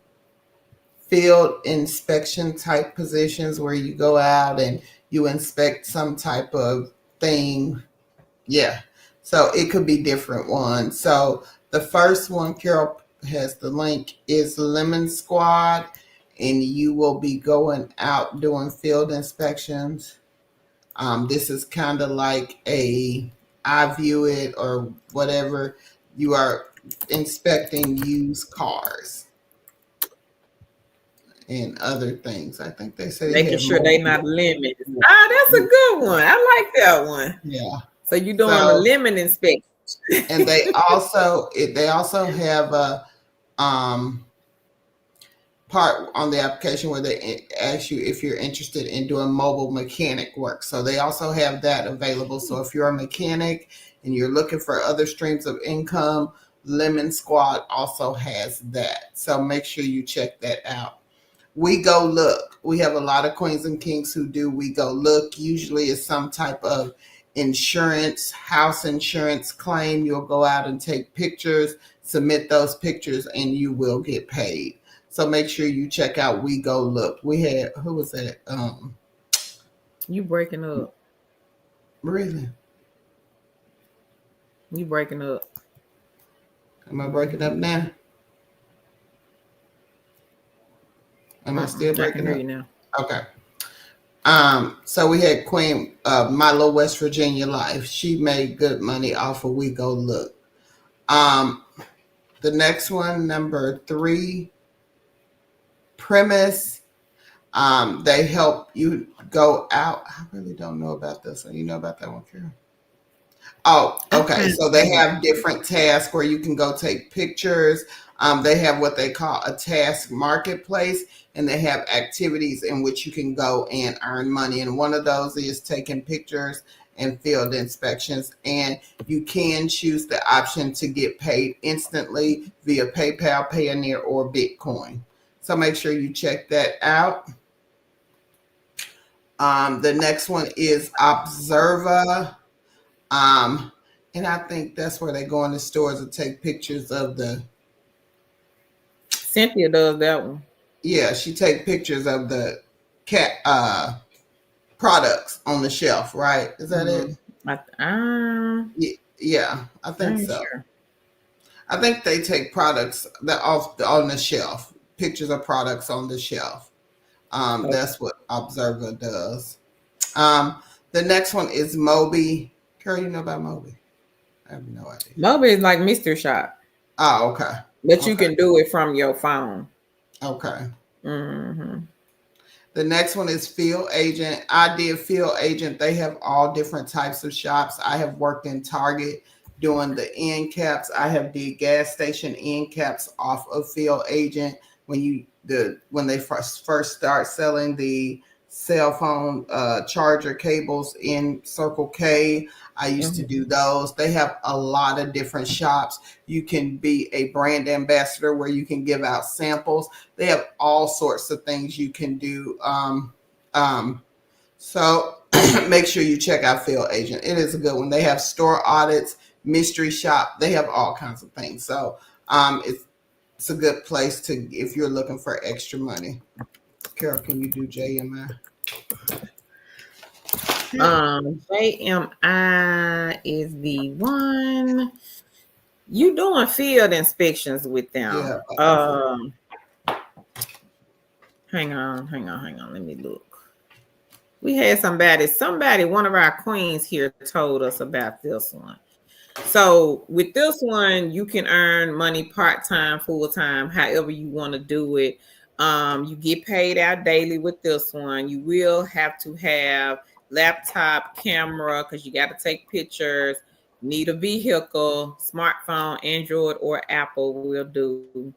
field inspection type positions where you go out and you inspect some type of thing. Yeah. So it could be different ones. So the first one, Carol has the link, is Lemon Squad, and you will be going out doing field inspections. This is kind of like I View It or whatever. You are inspecting used cars and other things. I think they say making sure they're not limited. That's a good one. I like that one. Yeah. So you're doing a limit inspection. And they also have a part on the application where they ask you if you're interested in doing mobile mechanic work. So they also have that available. So if you're a mechanic and you're looking for other streams of income, Lemon Squad also has that. So make sure you check that out. We Go Look. We have a lot of queens and kings who do We Go Look. Usually it's some type of insurance, house insurance claim. You'll go out and take pictures, submit those pictures, and you will get paid. So make sure you check out We Go Look. We had, who was that? You breaking up. Really? You breaking up. Am I breaking up now? Am I still I can breaking hear up? you now. Okay. So we had Queen Milo, West Virginia Life. She made good money off of We Go Look. The next one, number 3, Premise. They help you go out. I really don't know about this one. You know about that one, Karen? Oh, okay. So they have different tasks where you can go take pictures. They have what they call a task marketplace, and they have activities in which you can go and earn money. And one of those is taking pictures and field inspections. And you can choose the option to get paid instantly via PayPal, Payoneer, or Bitcoin. So make sure you check that out. The next one is Observa. And I think that's where they go in the stores and take pictures of the. Cynthia does that one. Yeah, she take pictures of the cat products on the shelf, right? Is that it? Yeah, I think so. Sure. I think they take products that off on the shelf, pictures of products on the shelf. Okay. That's what Observa does. The next one is Moby. Carol, you know about Moby? I have no idea. Moby is like Mystery Shop. Oh, okay. But you can do it from your phone. Okay. Mm-hmm. The next one is Field Agent. I did Field Agent. They have all different types of shops. I have worked in Target doing the end caps. I have did gas station end caps off of Field Agent when they first start selling the cell phone charger cables in Circle K. I used to do those. They have a lot of different shops. You can be a brand ambassador where you can give out samples. They have all sorts of things you can do. So make sure you check out Field Agent. It is a good one. They have store audits, mystery shop. They have all kinds of things. So it's a good place to if you're looking for extra money. Carol, can you do JMI? JMI is the one you doing field inspections with them. Yeah. Hang on. Let me look. We had somebody, one of our queens here told us about this one. So with this one, you can earn money part-time, full-time, however you want to do it. You get paid out daily with this one. You will have to have laptop, camera, because you got to take pictures. Need a vehicle, smartphone, Android or Apple will do.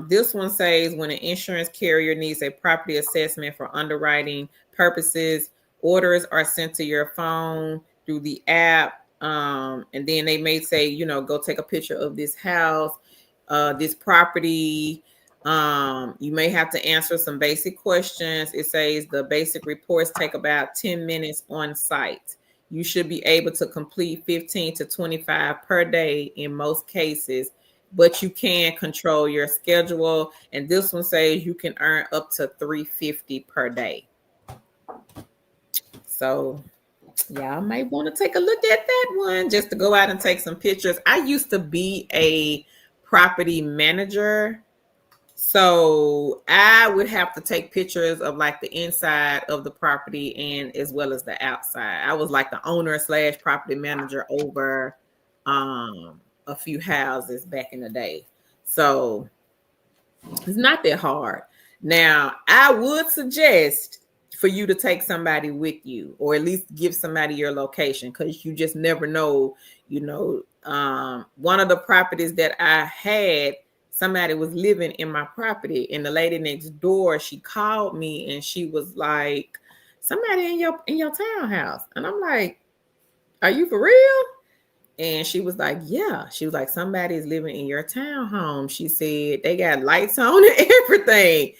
This one says when an insurance carrier needs a property assessment for underwriting purposes, orders are sent to your phone through the app. And then they may say, go take a picture of this house, this property. You may have to answer some basic questions. It says the basic reports take about 10 minutes on site. You should be able to complete 15 to 25 per day in most cases, but you can control your schedule. And this one says you can earn up to $350 per day. So y'all may want to take a look at that one just to go out and take some pictures. I used to be a property manager, so I would have to take pictures of like the inside of the property and as well as the outside. I was like the owner / property manager over a few houses back in the day. So it's not that hard. Now, I would suggest for you to take somebody with you, or at least give somebody your location, because you just never know. One of the properties that I had somebody was living in my property. And the lady next door, she called me and she was like, somebody in your townhouse. And I'm like, are you for real? And she was like, yeah. She was like, somebody is living in your townhome. She said they got lights on and everything.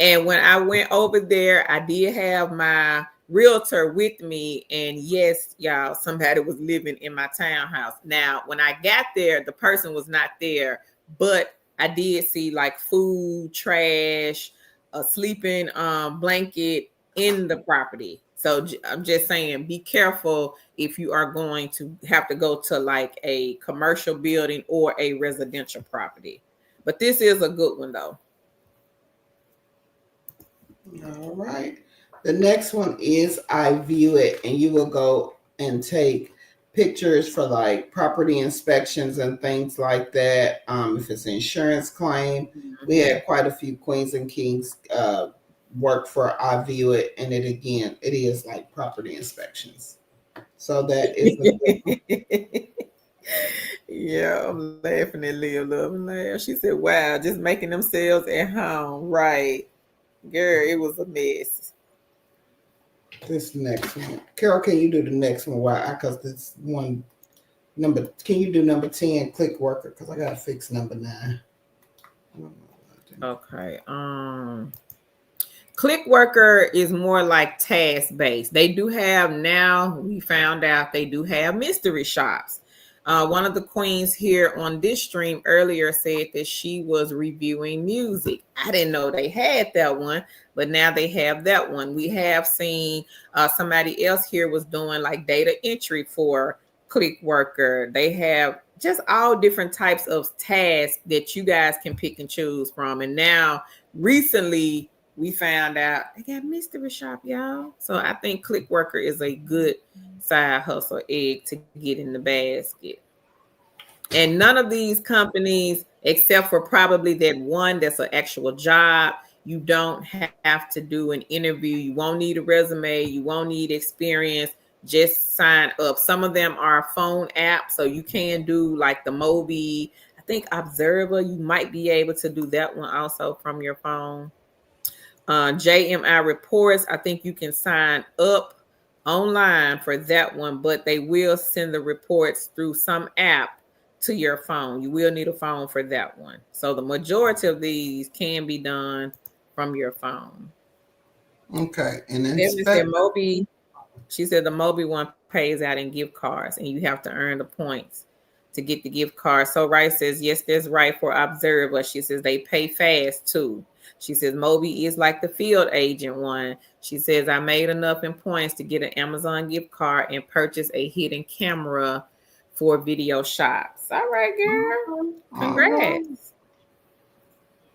And when I went over there, I did have my realtor with me. And yes, y'all, somebody was living in my townhouse. Now, when I got there, the person was not there, but I did see like food, trash, a sleeping blanket in the property. So I'm just saying, be careful if you are going to have to go to like a commercial building or a residential property. But this is a good one though. All right. The next one is I View It, and you will go and take pictures for like property inspections and things like that. If it's an insurance claim, we had quite a few queens and kings work for I View It, and it is like property inspections. So that is a good one. Yeah, I'm laughing at Leah Love and laugh. She said, wow, just making themselves at home. Right. Girl, it was a mess. This next one. Carol, can you do the next one? Why? Because this one can you do number 10, click worker? Because I gotta fix number 9. Okay. Click worker is more like task based. They do have now, we found out they do have mystery shops. One of the queens here on this stream earlier said that she was reviewing music. I didn't know they had that one, but now they have that one. We have seen somebody else here was doing like data entry for Click Worker. They have just all different types of tasks that you guys can pick and choose from. And now recently we found out they got mystery shop, y'all. So I think Click Worker is a good side hustle egg to get in the basket. And none of these companies, except for probably that one that's an actual job, you don't have to do an interview. You won't need a resume. You won't need experience. Just sign up. Some of them are phone apps, so you can do like the Mobi. I think Observer, you might be able to do that one also from your phone. JMI Reports, I think you can sign up online for that one, but they will send the reports through some app to your phone. You will need a phone for that one. So the majority of these can be done from your phone. Okay. And then Mobi, she said the Mobi one pays out in gift cards and you have to earn the points to get the gift card. So Rice says, yes, that's right for Observer. She says they pay fast too. She says Mobi is like the field agent one. She says I made enough in points to get an Amazon gift card and purchase a hidden camera for video shots. All right, girl. Congrats.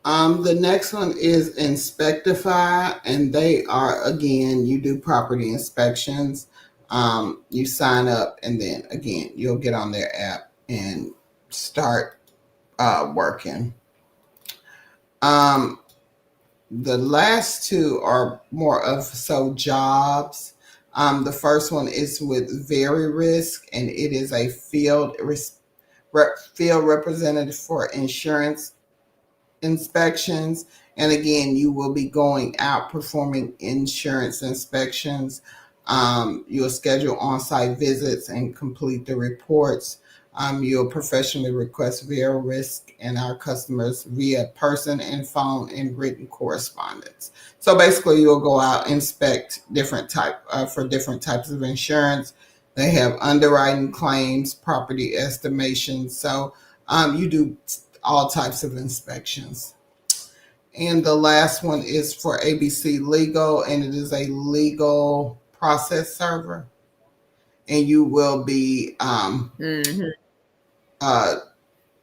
The next one is Inspectify, and they are, again, you do property inspections. You sign up, and then again, you'll get on their app and start working. The last two are more of jobs. The first one is with Very Risk, and it is a field representative for insurance inspections. And again, you will be going out performing insurance inspections. You'll schedule on-site visits and complete the reports. You'll professionally request via risk and our customers via person and phone and written correspondence. So basically, you'll go out inspect for different types of insurance. They have underwriting claims, property estimations. So you do all types of inspections. And the last one is for ABC Legal, and it is a legal process server. And you will be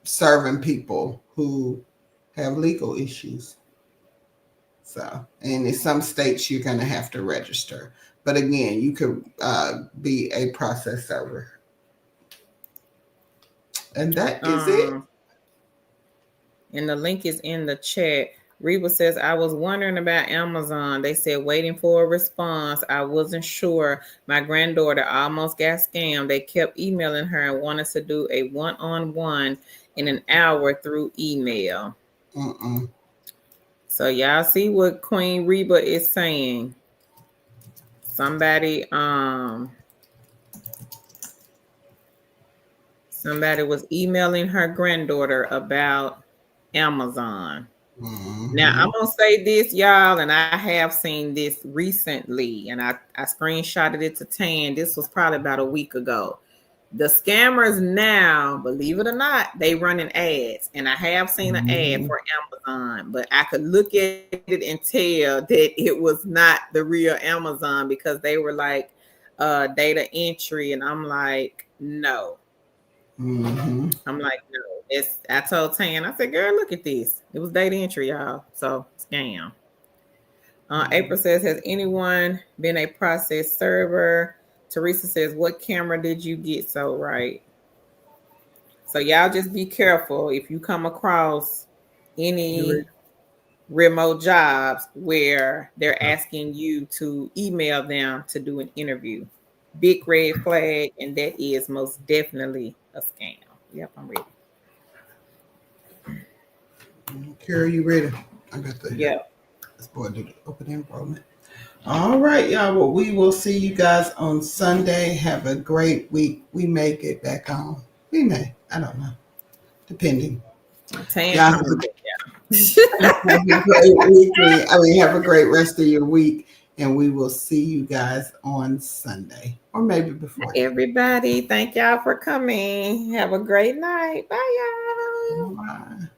serving people who have legal issues. So, and in some states, you're going to have to register. But again, you could be a process server. And that is it. And the link is in the chat. Reba says, I was wondering about Amazon. They said waiting for a response. I wasn't sure. My granddaughter almost got scammed. They kept emailing her and wanted to do a one-on-one in an hour through email. So y'all see what Queen Reba is saying. Somebody was emailing her granddaughter about Amazon. Now I'm gonna say this, y'all, and I have seen this recently, and I screenshotted it to Tan. This was probably about a week ago. The scammers now, believe it or not, they running ads, and I have seen an ad for Amazon, but I could look at it and tell that it was not the real Amazon because they were like data entry, and I'm like, no. I'm like, no. I told Tan, I said, girl, look at this. It was data entry, y'all. So scam. April says, has anyone been a process server? Teresa says, what camera did you get so right? So y'all just be careful if you come across any remote jobs where they're asking you to email them to do an interview. Big red flag, and that is most definitely a scam. Yep, I'm ready. Carol, you ready? I got the Yep. This boy did open enrollment. All right, y'all. Well, we will see you guys on Sunday. Have a great week. We may get back on. We may. I don't know. Depending. Y'all have a great weekend. Have a great rest of your week. And we will see you guys on Sunday. Or maybe before. Everybody, thank y'all for coming. Have a great night. Bye, y'all. Bye.